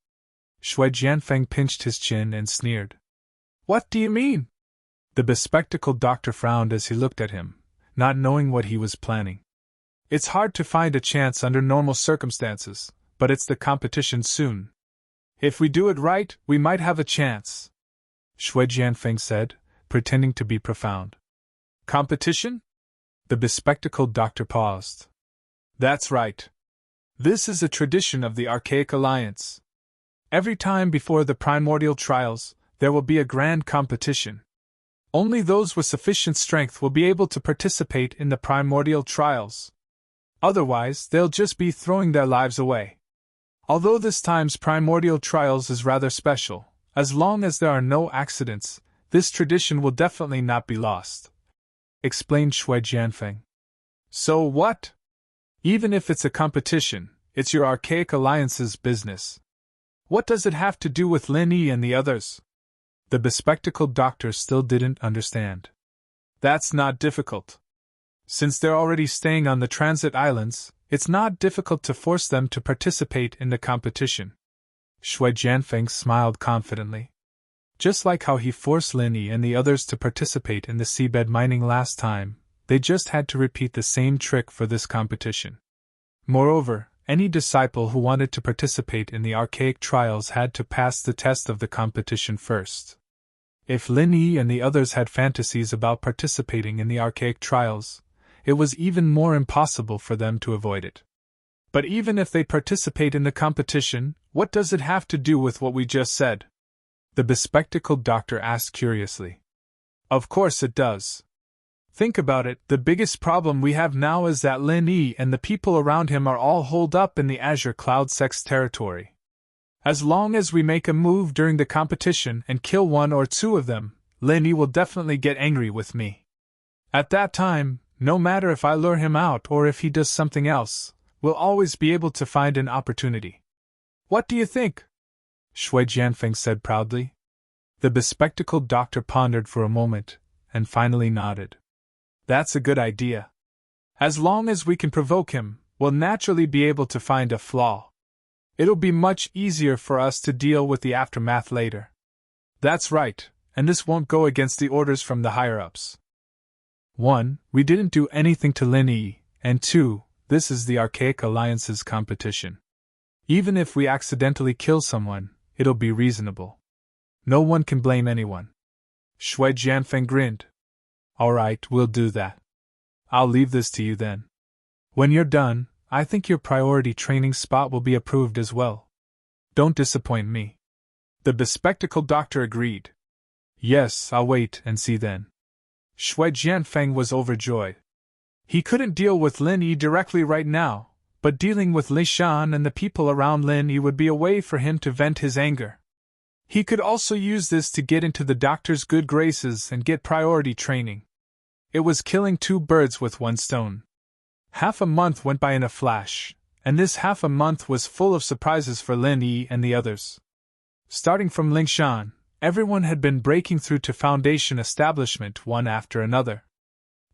Shui Jianfeng pinched his chin and sneered. What do you mean? The bespectacled doctor frowned as he looked at him, not knowing what he was planning. It's hard to find a chance under normal circumstances, but it's the competition soon. If we do it right, we might have a chance, Shui Jianfeng said, pretending to be profound. Competition? The bespectacled doctor paused. That's right. This is a tradition of the Archaic Alliance. Every time before the primordial trials, there will be a grand competition. Only those with sufficient strength will be able to participate in the primordial trials. Otherwise, they'll just be throwing their lives away. Although this time's primordial trials is rather special, as long as there are no accidents, this tradition will definitely not be lost, explained Shui Jianfeng. So what? Even if it's a competition, it's your Archaic Alliance's business. What does it have to do with Lin Yi and the others? The bespectacled doctor still didn't understand. That's not difficult. Since they're already staying on the transit islands, it's not difficult to force them to participate in the competition. Shui Jianfeng smiled confidently. Just like how he forced Lin Yi and the others to participate in the seabed mining last time, they just had to repeat the same trick for this competition. Moreover, any disciple who wanted to participate in the archaic trials had to pass the test of the competition first. If Lin Yi and the others had fantasies about participating in the archaic trials, it was even more impossible for them to avoid it. But even if they participate in the competition, what does it have to do with what we just said? The bespectacled doctor asked curiously. Of course it does. Think about it, the biggest problem we have now is that Lin Yi and the people around him are all holed up in the Azure Cloud Sex territory. As long as we make a move during the competition and kill one or two of them, Lin Yi will definitely get angry with me. At that time, no matter if I lure him out or if he does something else, we'll always be able to find an opportunity. What do you think? Shui Jianfeng said proudly. The bespectacled doctor pondered for a moment, and finally nodded. That's a good idea. As long as we can provoke him, we'll naturally be able to find a flaw. It'll be much easier for us to deal with the aftermath later. That's right, and this won't go against the orders from the higher-ups. 1. We didn't do anything to Lin Yi, and 2. This is the Archaic Alliance's competition. Even if we accidentally kill someone, it'll be reasonable. No one can blame anyone. Shui Jianfeng grinned. All right, we'll do that. I'll leave this to you then. When you're done, I think your priority training spot will be approved as well. Don't disappoint me. The bespectacled doctor agreed. Yes, I'll wait and see then. Shui Jianfeng was overjoyed. He couldn't deal with Lin Yi directly right now, but dealing with Li Shan and the people around Lin Yi would be a way for him to vent his anger. He could also use this to get into the doctor's good graces and get priority training. It was killing two birds with one stone. Half a month went by in a flash, and this half a month was full of surprises for Lin Yi and the others. Starting from Ling Shan, everyone had been breaking through to Foundation establishment one after another.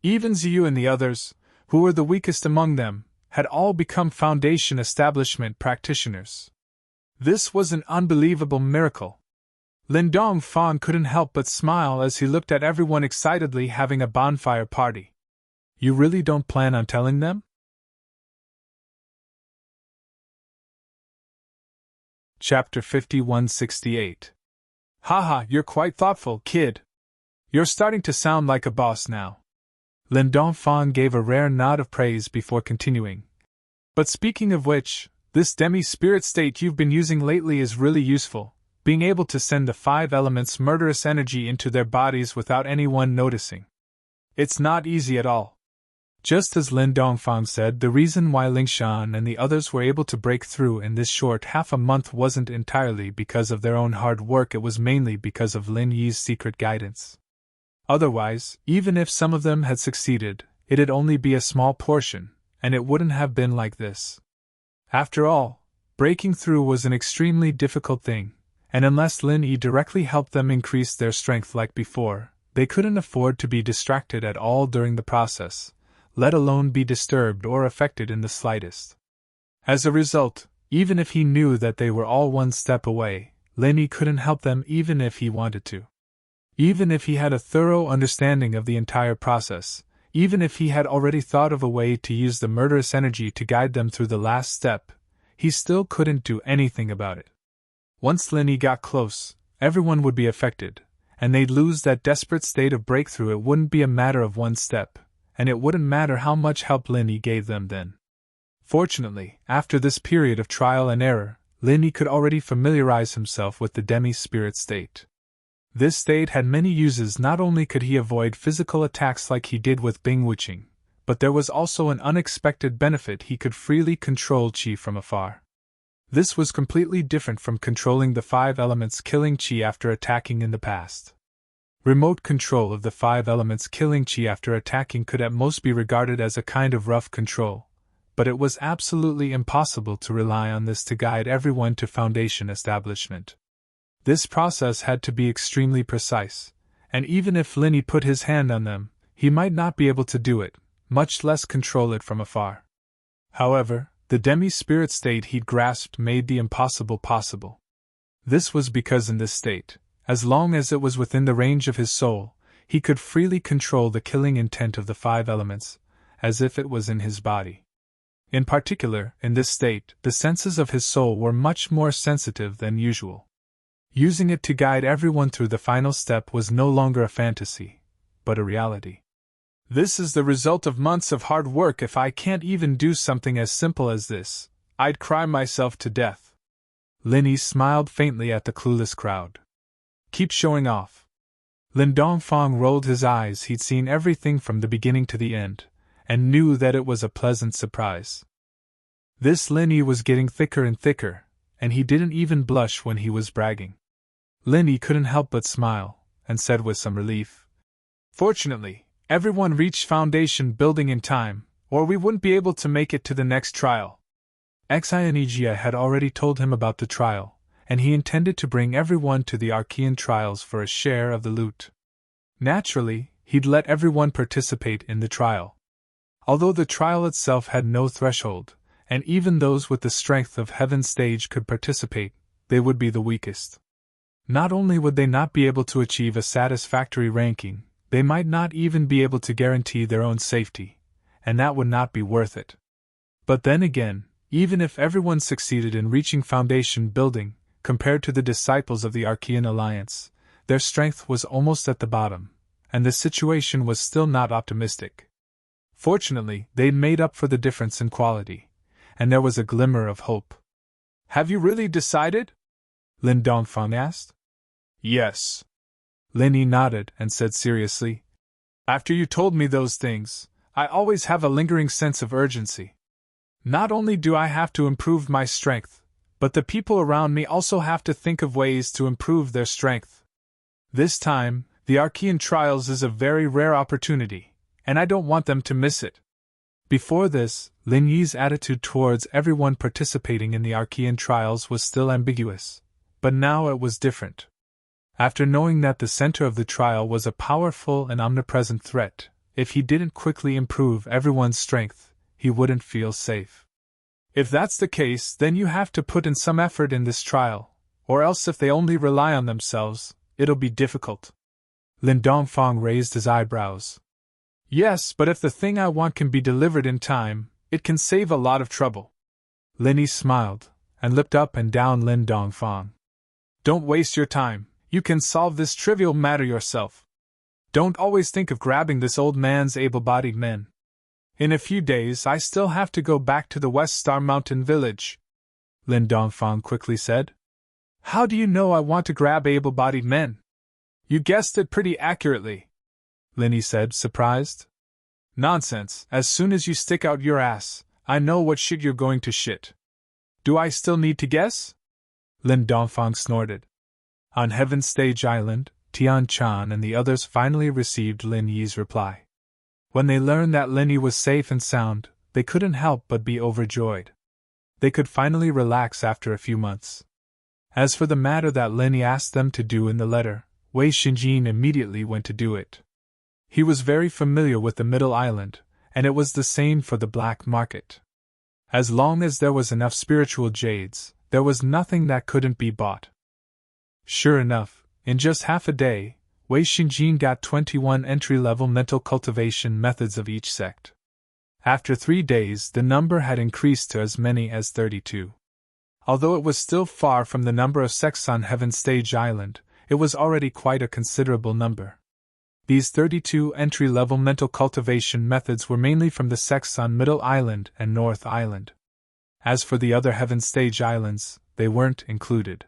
Even Ziyu and the others, who were the weakest among them, had all become Foundation establishment practitioners. This was an unbelievable miracle. Lin Dongfang couldn't help but smile as he looked at everyone excitedly having a bonfire party. You really don't plan on telling them? Chapter 5168. Haha, you're quite thoughtful, kid. You're starting to sound like a boss now. Lin Dongfang gave a rare nod of praise before continuing. But speaking of which, this demi-spirit state you've been using lately is really useful, being able to send the 5 elements' murderous energy into their bodies without anyone noticing. It's not easy at all. Just as Lin Dongfang said, the reason why Ling Shan and the others were able to break through in this short half a month wasn't entirely because of their own hard work, it was mainly because of Lin Yi's secret guidance. Otherwise, even if some of them had succeeded, it'd only be a small portion, and it wouldn't have been like this. After all, breaking through was an extremely difficult thing, and unless Lin Yi directly helped them increase their strength like before, they couldn't afford to be distracted at all during the process, let alone be disturbed or affected in the slightest. As a result, even if he knew that they were all one step away, Lin Yi couldn't help them even if he wanted to. Even if he had a thorough understanding of the entire process, even if he had already thought of a way to use the murderous energy to guide them through the last step, he still couldn't do anything about it. Once Lin Yi got close, everyone would be affected, and they'd lose that desperate state of breakthrough. It wouldn't be a matter of one step, and it wouldn't matter how much help Lin Yi gave them then. Fortunately, after this period of trial and error, Lin Yi could already familiarize himself with the demi-spirit state. This state had many uses. Not only could he avoid physical attacks like he did with Bing Wuqing, but there was also an unexpected benefit: he could freely control qi from afar. This was completely different from controlling the 5 elements killing qi after attacking in the past. Remote control of the 5 elements killing qi after attacking could at most be regarded as a kind of rough control, but it was absolutely impossible to rely on this to guide everyone to Foundation establishment. This process had to be extremely precise, and even if Linny put his hand on them, he might not be able to do it, much less control it from afar. However, the demi-spirit state he'd grasped made the impossible possible. This was because in this state, as long as it was within the range of his soul, he could freely control the killing intent of the 5 elements, as if it was in his body. In particular, in this state, the senses of his soul were much more sensitive than usual. Using it to guide everyone through the final step was no longer a fantasy, but a reality. This is the result of months of hard work. If I can't even do something as simple as this, I'd cry myself to death. Linny smiled faintly at the clueless crowd. Keep showing off. Lin Dongfang rolled his eyes. He'd seen everything from the beginning to the end, and knew that it was a pleasant surprise. This Linny was getting thicker and thicker, and he didn't even blush when he was bragging. Linny couldn't help but smile, and said with some relief, "Fortunately, everyone reached foundation building in time, or we wouldn't be able to make it to the next trial." Xianijia had already told him about the trial, and he intended to bring everyone to the Archean trials for a share of the loot. Naturally, he'd let everyone participate in the trial. Although the trial itself had no threshold, and even those with the strength of Heaven's stage could participate, they would be the weakest. Not only would they not be able to achieve a satisfactory ranking, they might not even be able to guarantee their own safety, and that would not be worth it. But then again, even if everyone succeeded in reaching foundation building, compared to the disciples of the Archean Alliance, their strength was almost at the bottom, and the situation was still not optimistic. Fortunately, they'd made up for the difference in quality, and there was a glimmer of hope. "Have you really decided?" Lin Dongfang asked. "Yes." Linny nodded and said seriously, "After you told me those things, I always have a lingering sense of urgency. Not only do I have to improve my strength, but the people around me also have to think of ways to improve their strength. This time, the Archean trials is a very rare opportunity, and I don't want them to miss it." Before this, Lin Yi's attitude towards everyone participating in the Archean trials was still ambiguous, but now it was different. After knowing that the center of the trial was a powerful and omnipresent threat, if he didn't quickly improve everyone's strength, he wouldn't feel safe. "If that's the case, then you have to put in some effort in this trial, or else if they only rely on themselves, it'll be difficult." Lin Dongfang raised his eyebrows. "Yes, but if the thing I want can be delivered in time, it can save a lot of trouble." Linny smiled, and looked up and down Lin Dongfang. "Don't waste your time. You can solve this trivial matter yourself. Don't always think of grabbing this old man's able-bodied men. In a few days I still have to go back to the West Star Mountain village," Lin Dongfang quickly said. "How do you know I want to grab able-bodied men?" "You guessed it pretty accurately," Linny said, surprised. "Nonsense, as soon as you stick out your ass, I know what shit you're going to shit. Do I still need to guess?" Lin Dongfang snorted. On Heaven's Stage Island, Tian Chan and the others finally received Lin Yi's reply. When they learned that Lin Yi was safe and sound, they couldn't help but be overjoyed. They could finally relax after a few months. As for the matter that Lin Yi asked them to do in the letter, Wei Xinjin immediately went to do it. He was very familiar with the Middle Island, and it was the same for the black market. As long as there was enough spiritual jades, there was nothing that couldn't be bought. Sure enough, in just half a day, Wei Xinjin got 21 entry-level mental cultivation methods of each sect. After 3 days, the number had increased to as many as 32. Although it was still far from the number of sects on Heaven's Stage Island, it was already quite a considerable number. These 32 entry-level mental cultivation methods were mainly from the sects on Middle Island and North Island. As for the other Heaven's Stage Islands, they weren't included.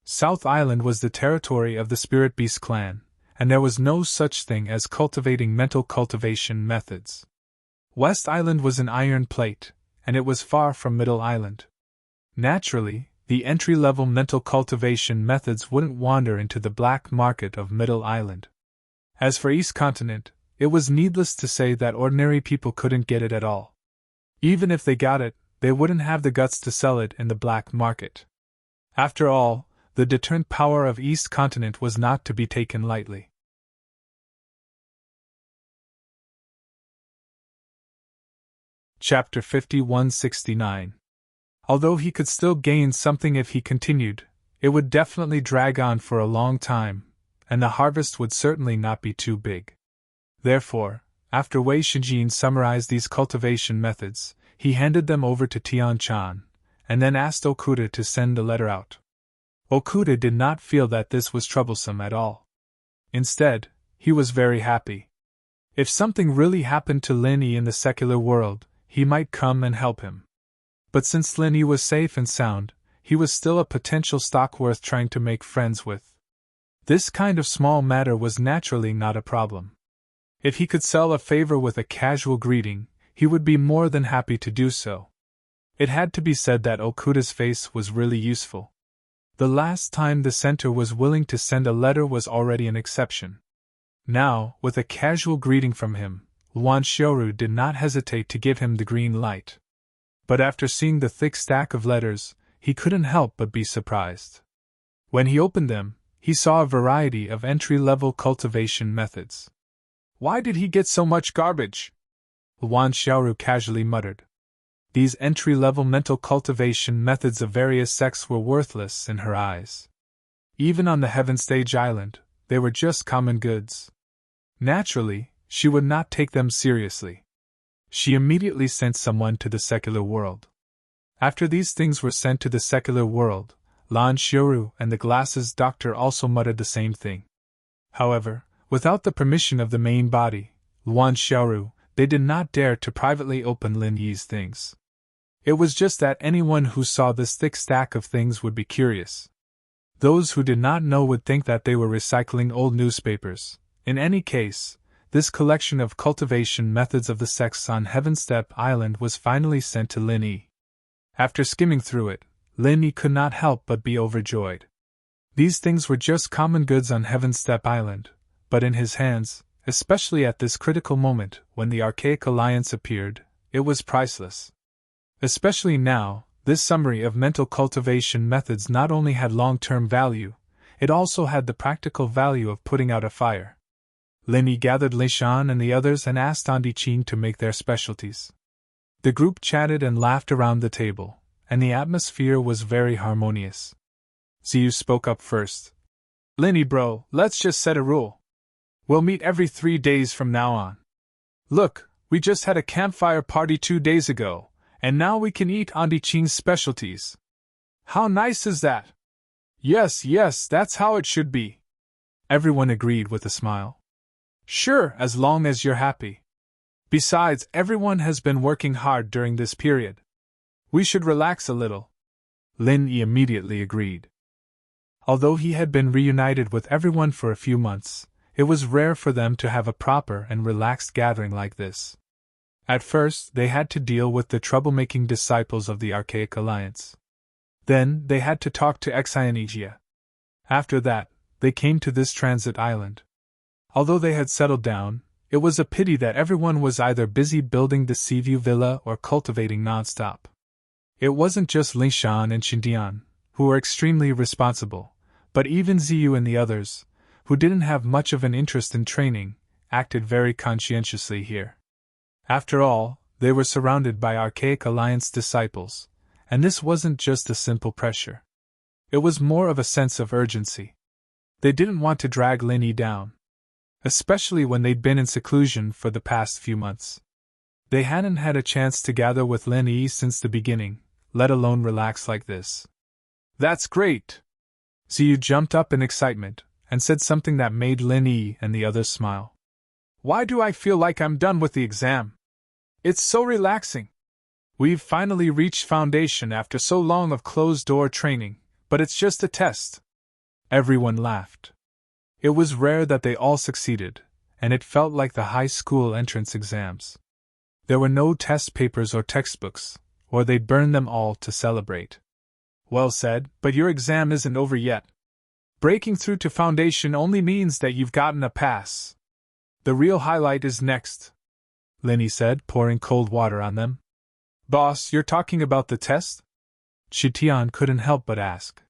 South Island was the territory of the Spirit Beast clan, and there was no such thing as cultivating mental cultivation methods. West Island was an iron plate, and it was far from Middle Island. Naturally, the entry-level mental cultivation methods wouldn't wander into the black market of Middle Island. As for East Continent, it was needless to say that ordinary people couldn't get it at all. Even if they got it, they wouldn't have the guts to sell it in the black market. After all, The deterrent power of East Continent was not to be taken lightly. Chapter 5169. Although he could still gain something if he continued, it would definitely drag on for a long time, and the harvest would certainly not be too big. Therefore, after Wei Shijin summarized these cultivation methods, he handed them over to Tian-chan, and then asked Okuda to send a letter out. Okuda did not feel that this was troublesome at all. Instead, he was very happy. If something really happened to Lin Yi in the secular world, he might come and help him. But since Lin Yi was safe and sound, he was still a potential stock worth trying to make friends with. This kind of small matter was naturally not a problem. If he could sell a favor with a casual greeting, he would be more than happy to do so. It had to be said that Okuda's face was really useful. The last time the center was willing to send a letter was already an exception. Now, with a casual greeting from him, Luan Xiaoru did not hesitate to give him the green light. But after seeing the thick stack of letters, he couldn't help but be surprised. When he opened them, he saw a variety of entry-level cultivation methods. Why did he get so much garbage? Luan Xiaoru casually muttered. These entry-level mental cultivation methods of various sects were worthless in her eyes. Even on the Heaven Stage Island, they were just common goods. Naturally, she would not take them seriously. She immediately sent someone to the secular world. After these things were sent to the secular world, Lan Xiaoru and the glasses doctor also muttered the same thing. However, without the permission of the main body, Luan Xiaoru, they did not dare to privately open Lin Yi's things. It was just that anyone who saw this thick stack of things would be curious. Those who did not know would think that they were recycling old newspapers. In any case, this collection of cultivation methods of the sects on Heavenstep Island was finally sent to Lin Yi. After skimming through it, Lin Yi could not help but be overjoyed. These things were just common goods on Heavenstep Island, but in his hands, especially at this critical moment when the Archaic Alliance appeared, it was priceless. Especially now, this summary of mental cultivation methods not only had long-term value, it also had the practical value of putting out a fire. Lin Yi gathered Leishan and the others and asked Andi Qin to make their specialties. The group chatted and laughed around the table, and the atmosphere was very harmonious. Ziyu spoke up first. Lin Yi bro, let's just set a rule. We'll meet every 3 days from now on. Look, we just had a campfire party 2 days ago, and now we can eat Andi Qin's specialties. How nice is that? Yes, that's how it should be. Everyone agreed with a smile. Sure, as long as you're happy. Besides, everyone has been working hard during this period. We should relax a little. Lin Yi immediately agreed. Although he had been reunited with everyone for a few months, it was rare for them to have a proper and relaxed gathering like this. At first, they had to deal with the troublemaking disciples of the Archaic Alliance. Then, they had to talk to Exionegia. After that, they came to this transit island. Although they had settled down, it was a pity that everyone was either busy building the Seaview Villa or cultivating nonstop. It wasn't just Lingshan and Xindian, who were extremely responsible, but even Ziyu and the others, who didn't have much of an interest in training, acted very conscientiously here. After all, they were surrounded by Archaic Alliance disciples, and this wasn't just a simple pressure. It was more of a sense of urgency. They didn't want to drag Lin Yi down, especially when they'd been in seclusion for the past few months. They hadn't had a chance to gather with Lin Yi since the beginning, let alone relax like this. That's great! Ziyu jumped up in excitement, and said something that made Lin Yi and the others smile. Why do I feel like I'm done with the exam? It's so relaxing. We've finally reached foundation after so long of closed-door training, but it's just a test. Everyone laughed. It was rare that they all succeeded, and it felt like the high school entrance exams. There were no test papers or textbooks, or they'd burn them all to celebrate. Well said, but your exam isn't over yet. Breaking through to foundation only means that you've gotten a pass. The real highlight is next, Lin Yi said, pouring cold water on them. Boss, you're talking about the test? Shitian couldn't help but ask.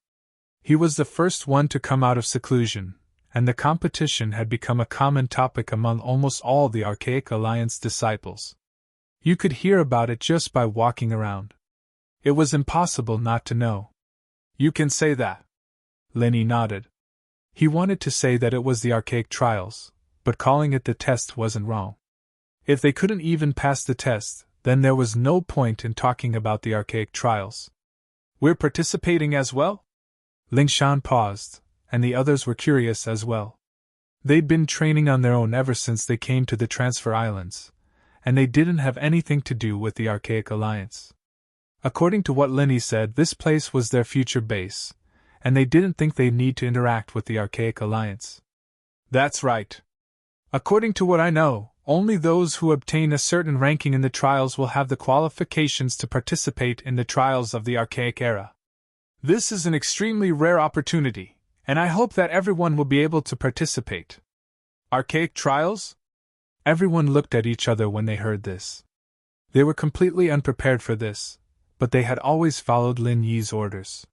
He was the first one to come out of seclusion, and the competition had become a common topic among almost all the Archaic Alliance disciples. You could hear about it just by walking around. It was impossible not to know. You can say that. Lenny nodded. He wanted to say that it was the Archaic Trials, but calling it the test wasn't wrong. If they couldn't even pass the test, then there was no point in talking about the Archaic Trials. We're participating as well? Lingshan paused, and the others were curious as well. They'd been training on their own ever since they came to the Transfer Islands, and they didn't have anything to do with the Archaic Alliance. According to what Lenny said, this place was their future base, and they didn't think they'd need to interact with the Archaic Alliance. That's right. According to what I know, only those who obtain a certain ranking in the trials will have the qualifications to participate in the trials of the Archaic era. This is an extremely rare opportunity, and I hope that everyone will be able to participate. Archaic trials? Everyone looked at each other when they heard this. They were completely unprepared for this, but they had always followed Lin Yi's orders.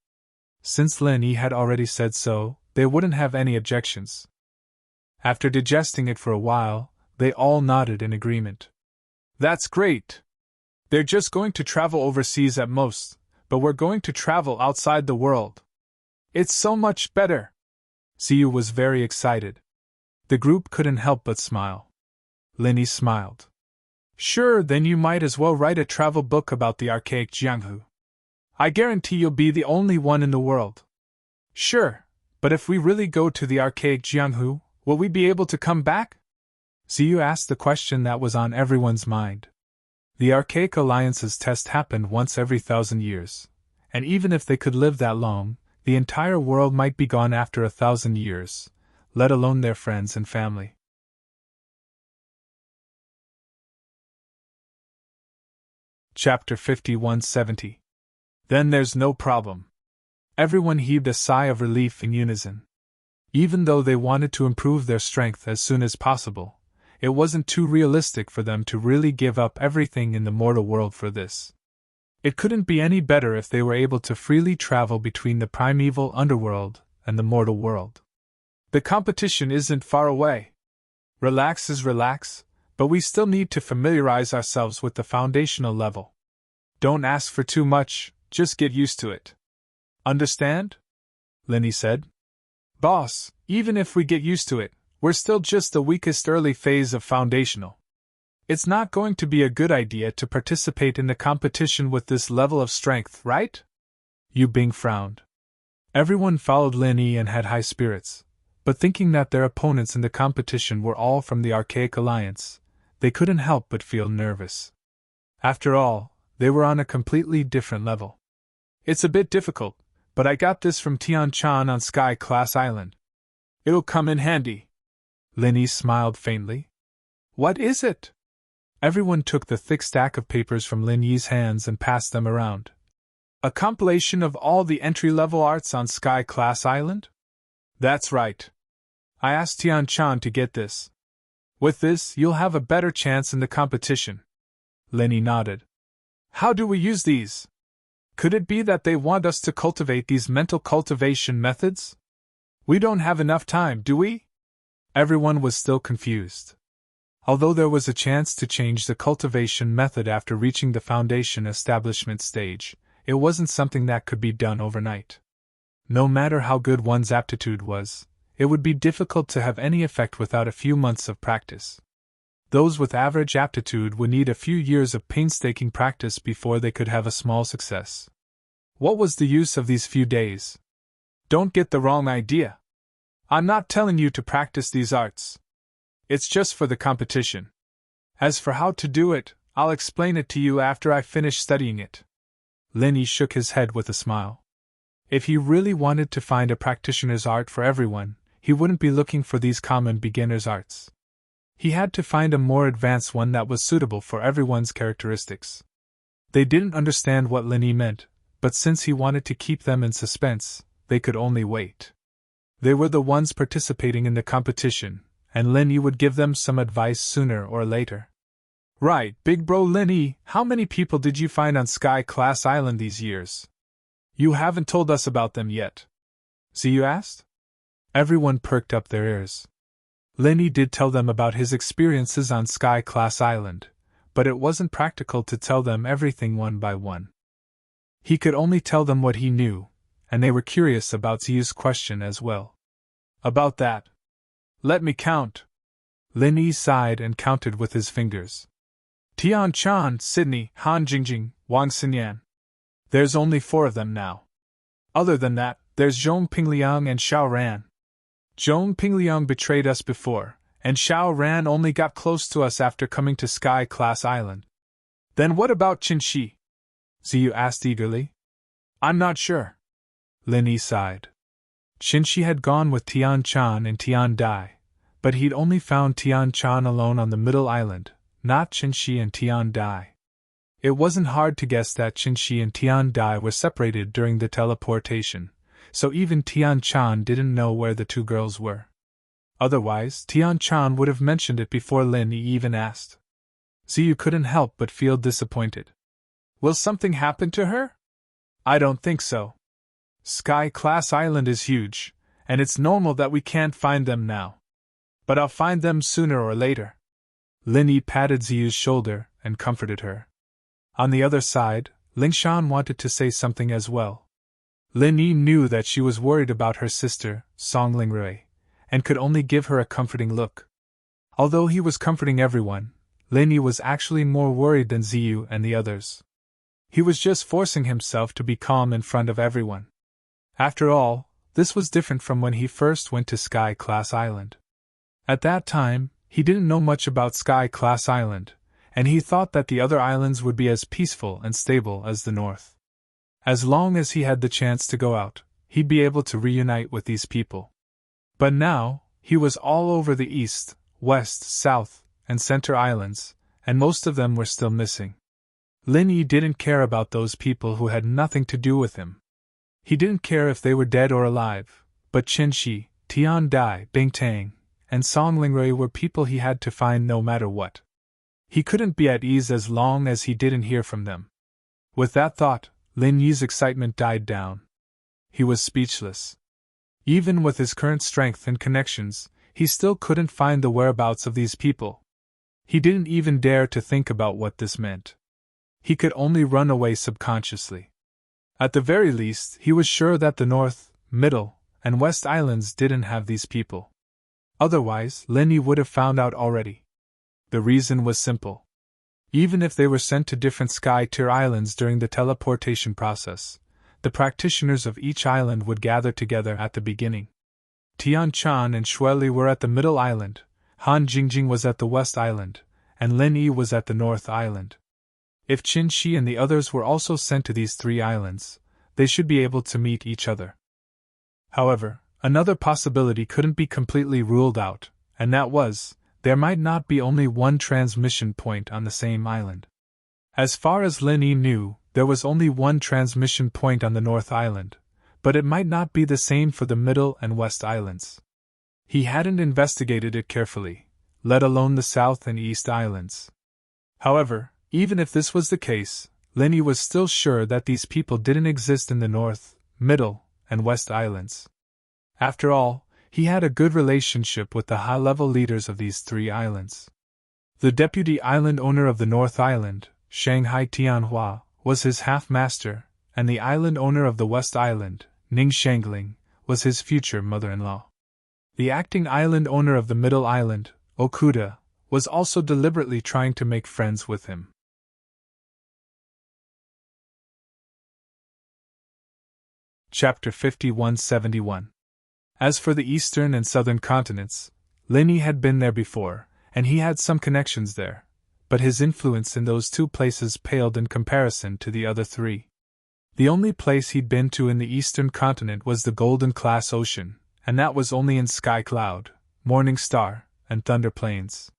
Since Lin Yi had already said so, they wouldn't have any objections. After digesting it for a while, they all nodded in agreement. That's great! They're just going to travel overseas at most, but we're going to travel outside the world. It's so much better! Siyu was very excited. The group couldn't help but smile. Lin Yi smiled. Sure, then you might as well write a travel book about the Archaic Jianghu. I guarantee you'll be the only one in the world. Sure, but if we really go to the Archaic Jianghu, will we be able to come back? Ziyu asked the question that was on everyone's mind. The Archaic Alliance's test happened once every 1,000 years, and even if they could live that long, the entire world might be gone after 1,000 years, let alone their friends and family. Chapter 5170. Then there's no problem. Everyone heaved a sigh of relief in unison. Even though they wanted to improve their strength as soon as possible, it wasn't too realistic for them to really give up everything in the mortal world for this. It couldn't be any better if they were able to freely travel between the primeval underworld and the mortal world. The competition isn't far away. Relax is relax, but we still need to familiarize ourselves with the foundational level. Don't ask for too much, just get used to it. Understand? Lenny said. Boss, even if we get used to it, we're still just the weakest early phase of foundational. It's not going to be a good idea to participate in the competition with this level of strength, right? Yu Bing frowned. Everyone followed Lin Yi and had high spirits, but thinking that their opponents in the competition were all from the Archaic Alliance, they couldn't help but feel nervous. After all, they were on a completely different level. It's a bit difficult, but I got this from Tian Chan on Sky Class Island. It'll come in handy. Lin Yi smiled faintly. What is it? Everyone took the thick stack of papers from Lin Yi's hands and passed them around. A compilation of all the entry-level arts on Sky Class Island? That's right. I asked Tian Chan to get this. With this, you'll have a better chance in the competition. Lin Yi nodded. How do we use these? Could it be that they want us to cultivate these mental cultivation methods? We don't have enough time, do we? Everyone was still confused. Although there was a chance to change the cultivation method after reaching the foundation establishment stage, it wasn't something that could be done overnight. No matter how good one's aptitude was, it would be difficult to have any effect without a few months of practice. Those with average aptitude would need a few years of painstaking practice before they could have a small success. What was the use of these few days? Don't get the wrong idea. I'm not telling you to practice these arts. It's just for the competition. As for how to do it, I'll explain it to you after I finish studying it. Lin Yi shook his head with a smile. If he really wanted to find a practitioner's art for everyone, he wouldn't be looking for these common beginner's arts. He had to find a more advanced one that was suitable for everyone's characteristics. They didn't understand what Lin Yi meant, but since he wanted to keep them in suspense, they could only wait. They were the ones participating in the competition, and Lin Yi would give them some advice sooner or later. Right, big bro Lin Yi, how many people did you find on Sky Class Island these years? You haven't told us about them yet. Ziyu asked. Everyone perked up their ears. Lin Yi did tell them about his experiences on Sky Class Island, but it wasn't practical to tell them everything one by one. He could only tell them what he knew, and they were curious about Ziyu's question as well. About that. Let me count. Lin Yi sighed and counted with his fingers. Tian Chan, Sydney, Han Jingjing, Wang Xinyan. There's only 4 of them now. Other than that, there's Zhong Pingliang and Xiao Ran. Zhong Pingliang betrayed us before, and Xiao Ran only got close to us after coming to Sky Class Island. Then what about Qin Shi? Ziyu asked eagerly. I'm not sure. Lin Yi sighed. Qin Shi had gone with Tian Chan and Tian Dai, but he'd only found Tian Chan alone on the middle island, not Qin Shi and Tian Dai. It wasn't hard to guess that Qin Shi and Tian Dai were separated during the teleportation, so even Tian Chan didn't know where the 2 girls were. Otherwise, Tian Chan would have mentioned it before Lin Yi even asked. Ziyu couldn't help but feel disappointed. Will something happen to her? I don't think so. Sky Class Island is huge, and it's normal that we can't find them now. But I'll find them sooner or later. Lin Yi patted Ziyu's shoulder and comforted her. On the other side, Ling Shan wanted to say something as well. Lin Yi knew that she was worried about her sister, Song Lingrui, and could only give her a comforting look. Although he was comforting everyone, Lin Yi was actually more worried than Ziyu and the others. He was just forcing himself to be calm in front of everyone. After all, this was different from when he first went to Sky Class Island. At that time, he didn't know much about Sky Class Island, and he thought that the other islands would be as peaceful and stable as the North. As long as he had the chance to go out, he'd be able to reunite with these people. But now, he was all over the East, West, South, and Center Islands, and most of them were still missing. Lin Yi didn't care about those people who had nothing to do with him. He didn't care if they were dead or alive, but Qin Shi, Tian Dai, Bing Tang, and Song Lingrui were people he had to find no matter what. He couldn't be at ease as long as he didn't hear from them. With that thought, Lin Yi's excitement died down. He was speechless. Even with his current strength and connections, he still couldn't find the whereabouts of these people. He didn't even dare to think about what this meant. He could only run away subconsciously. At the very least, he was sure that the North, Middle, and West Islands didn't have these people. Otherwise, Lin Yi would have found out already. The reason was simple. Even if they were sent to different sky-tier islands during the teleportation process, the practitioners of each island would gather together at the beginning. Tian Chan and Shueli were at the Middle Island, Han Jingjing was at the West Island, and Lin Yi was at the North Island. If Qin Shi and the others were also sent to these 3 islands, they should be able to meet each other. However, another possibility couldn't be completely ruled out, and that was, there might not be only one transmission point on the same island. As far as Lin Yi knew, there was only one transmission point on the North Island, but it might not be the same for the Middle and West Islands. He hadn't investigated it carefully, let alone the South and East Islands. However, even if this was the case, Lin Yi was still sure that these people didn't exist in the North, Middle, and West Islands. After all, he had a good relationship with the high-level leaders of these 3 islands. The deputy island owner of the North Island, Shanghai Tianhua, was his half-master, and the island owner of the West Island, Ning Shangling, was his future mother-in-law. The acting island owner of the Middle Island, Okuda, was also deliberately trying to make friends with him. Chapter 5171. As for the eastern and southern continents, Lin Yi had been there before, and he had some connections there, but his influence in those 2 places paled in comparison to the other 3. The only place he'd been to in the eastern continent was the Golden Class Ocean, and that was only in Sky Cloud, Morning Star, and Thunder Plains.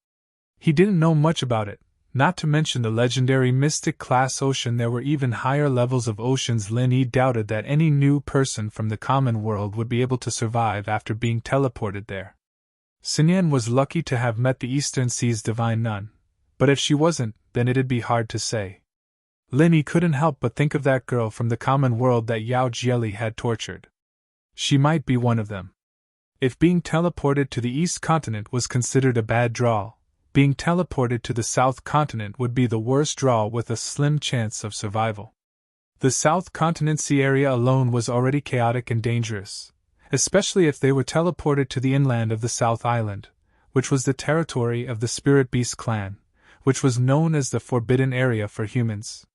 He didn't know much about it, not to mention the legendary Mystic Class Ocean. There were even higher levels of oceans. Lin Yi doubted that any new person from the common world would be able to survive after being teleported there. Xinyan was lucky to have met the Eastern Sea's Divine Nun, but if she wasn't, then it'd be hard to say. Lin Yi couldn't help but think of that girl from the common world that Yao Jieli had tortured. She might be one of them. If being teleported to the East Continent was considered a bad draw, being teleported to the South Continent would be the worst draw with a slim chance of survival. The South Continency area alone was already chaotic and dangerous, especially if they were teleported to the inland of the South Island, which was the territory of the Spirit Beast clan, which was known as the Forbidden Area for humans.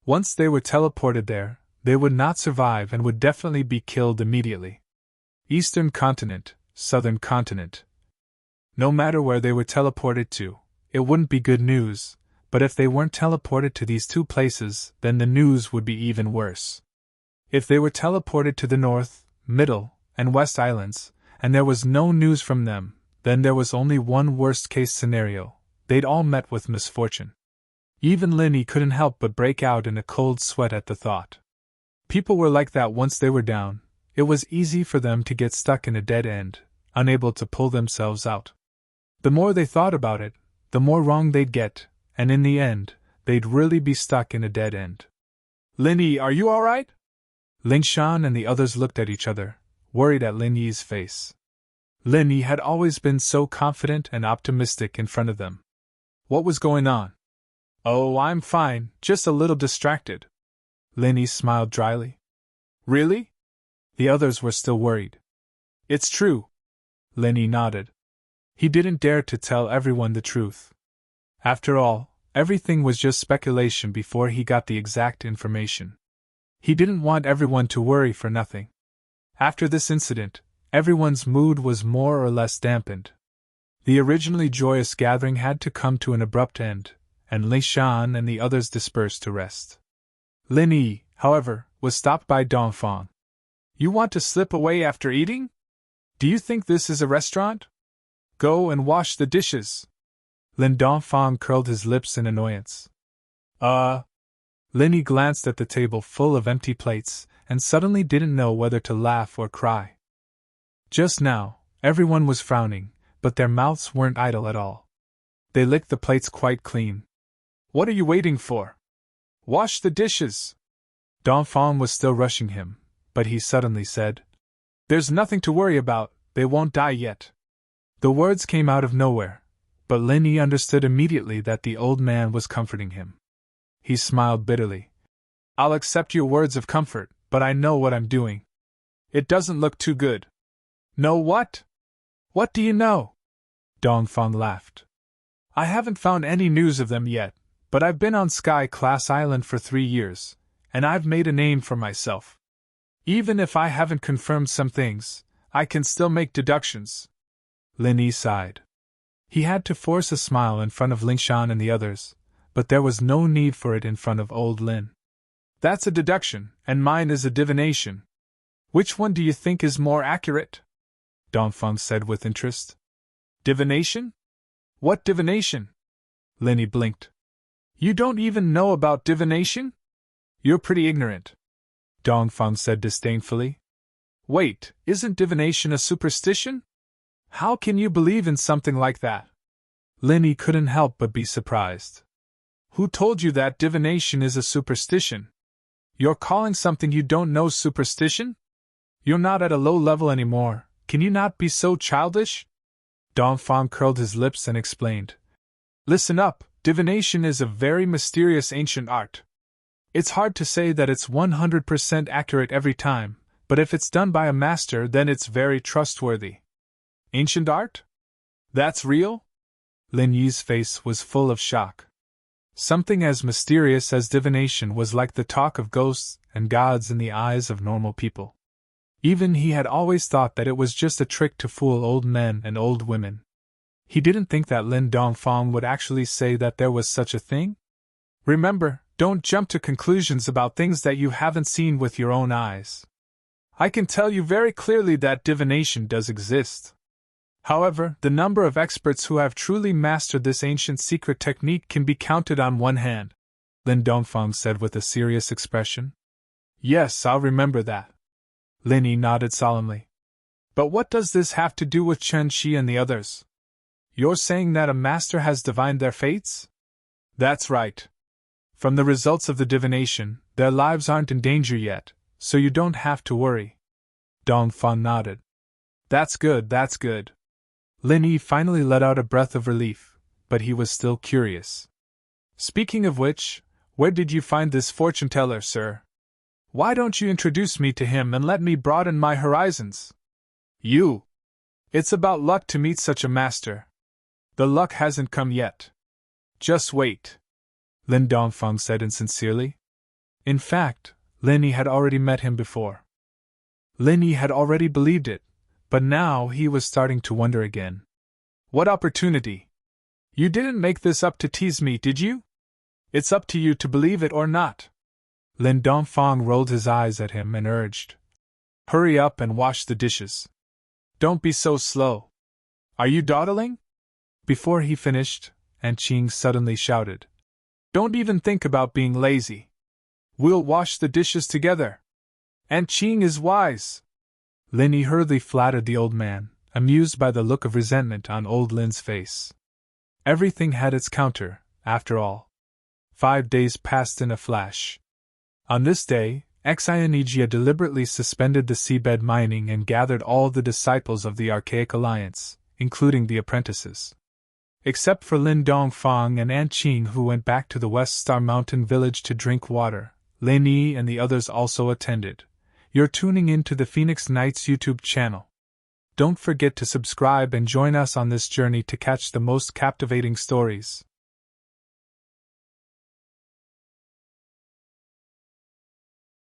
Once they were teleported there, they would not survive and would definitely be killed immediately. Eastern Continent, Southern Continent. No matter where they were teleported to, it wouldn't be good news, but if they weren't teleported to these two places, then the news would be even worse. If they were teleported to the North, Middle, and West Islands, and there was no news from them, then there was only one worst-case scenario: they'd all met with misfortune. Even Linny couldn't help but break out in a cold sweat at the thought. People were like that once they were down. It was easy for them to get stuck in a dead end, unable to pull themselves out. The more they thought about it, the more wrong they'd get, and in the end, they'd really be stuck in a dead end. "Linny, are you all right?" Lingshan and the others looked at each other, worried at Lin Yi's face. Lin Yi had always been so confident and optimistic in front of them. What was going on? "Oh, I'm fine, just a little distracted." Lin Yi smiled dryly. "Really?" The others were still worried. "It's true." Lin Yi nodded. He didn't dare to tell everyone the truth. After all, everything was just speculation before he got the exact information. He didn't want everyone to worry for nothing. After this incident, everyone's mood was more or less dampened. The originally joyous gathering had to come to an abrupt end, and Li Shan and the others dispersed to rest. Lin Yi, however, was stopped by Dongfang. "You want to slip away after eating? Do you think this is a restaurant? Go and wash the dishes." Lin Dongfang curled his lips in annoyance. Lin Yi glanced at the table full of empty plates, and suddenly didn't know whether to laugh or cry. Just now, everyone was frowning, but their mouths weren't idle at all. They licked the plates quite clean. "What are you waiting for? Wash the dishes!" Dongfang was still rushing him, but he suddenly said, "There's nothing to worry about, they won't die yet." The words came out of nowhere, but Lin Yi understood immediately that the old man was comforting him. He smiled bitterly. "I'll accept your words of comfort, but I know what I'm doing. It doesn't look too good." "Know what? What do you know?" Dongfang laughed. "I haven't found any news of them yet, but I've been on Sky Class Island for 3 years, and I've made a name for myself. Even if I haven't confirmed some things, I can still make deductions." Lin Yi sighed. He had to force a smile in front of Lingshan and the others, but there was no need for it in front of old Lin. "That's a deduction, and mine is a divination. Which one do you think is more accurate?" Dongfang said with interest. "Divination? What divination?" Lin Yi blinked. "You don't even know about divination? You're pretty ignorant," Dongfang said disdainfully. "Wait, isn't divination a superstition? How can you believe in something like that?" Lin Yi couldn't help but be surprised. "Who told you that divination is a superstition? You're calling something you don't know superstition? You're not at a low level anymore, can you not be so childish?" Dongfang curled his lips and explained. "Listen up, divination is a very mysterious ancient art. It's hard to say that it's 100% accurate every time, but if it's done by a master then it's very trustworthy." "Ancient art? That's real?" Lin Yi's face was full of shock. Something as mysterious as divination was like the talk of ghosts and gods in the eyes of normal people. Even he had always thought that it was just a trick to fool old men and old women. He didn't think that Lin Dongfang would actually say that there was such a thing. Remember, don't jump to conclusions about things that you haven't seen with your own eyes. I can tell you very clearly that divination does exist. However, the number of experts who have truly mastered this ancient secret technique can be counted on one hand," Lin Dongfang said with a serious expression. "Yes, I'll remember that." Lin Yi nodded solemnly. "But what does this have to do with Chen Shi and the others? You're saying that a master has divined their fates?" "That's right. From the results of the divination, their lives aren't in danger yet, so you don't have to worry." Dongfang nodded. That's good, that's good. Lin Yi finally let out a breath of relief, but he was still curious. Speaking of which, where did you find this fortune teller, sir? Why don't you introduce me to him and let me broaden my horizons? You! It's about luck to meet such a master. The luck hasn't come yet. Just wait, Lin Dongfang said insincerely. In fact, Lin Yi had already met him before. Lin Yi had already believed it, but now he was starting to wonder again. What opportunity? You didn't make this up to tease me, did you? It's up to you to believe it or not. Lin Dongfang rolled his eyes at him and urged. Hurry up and wash the dishes. Don't be so slow. Are you dawdling? Before he finished, Aunt Qing suddenly shouted. Don't even think about being lazy. We'll wash the dishes together. Aunt Qing is wise. Lin Yi hurriedly flattered the old man, amused by the look of resentment on old Lin's face. Everything had its counter, after all. 5 days passed in a flash. On this day, Xianijia deliberately suspended the seabed mining and gathered all the disciples of the Archaic Alliance, including the apprentices. Except for Lin Dongfang and Aunt Qing, who went back to the West Star Mountain village to drink water, Lin Yi and the others also attended. You're tuning in to the Phoenix Knights YouTube channel. Don't forget to subscribe and join us on this journey to catch the most captivating stories.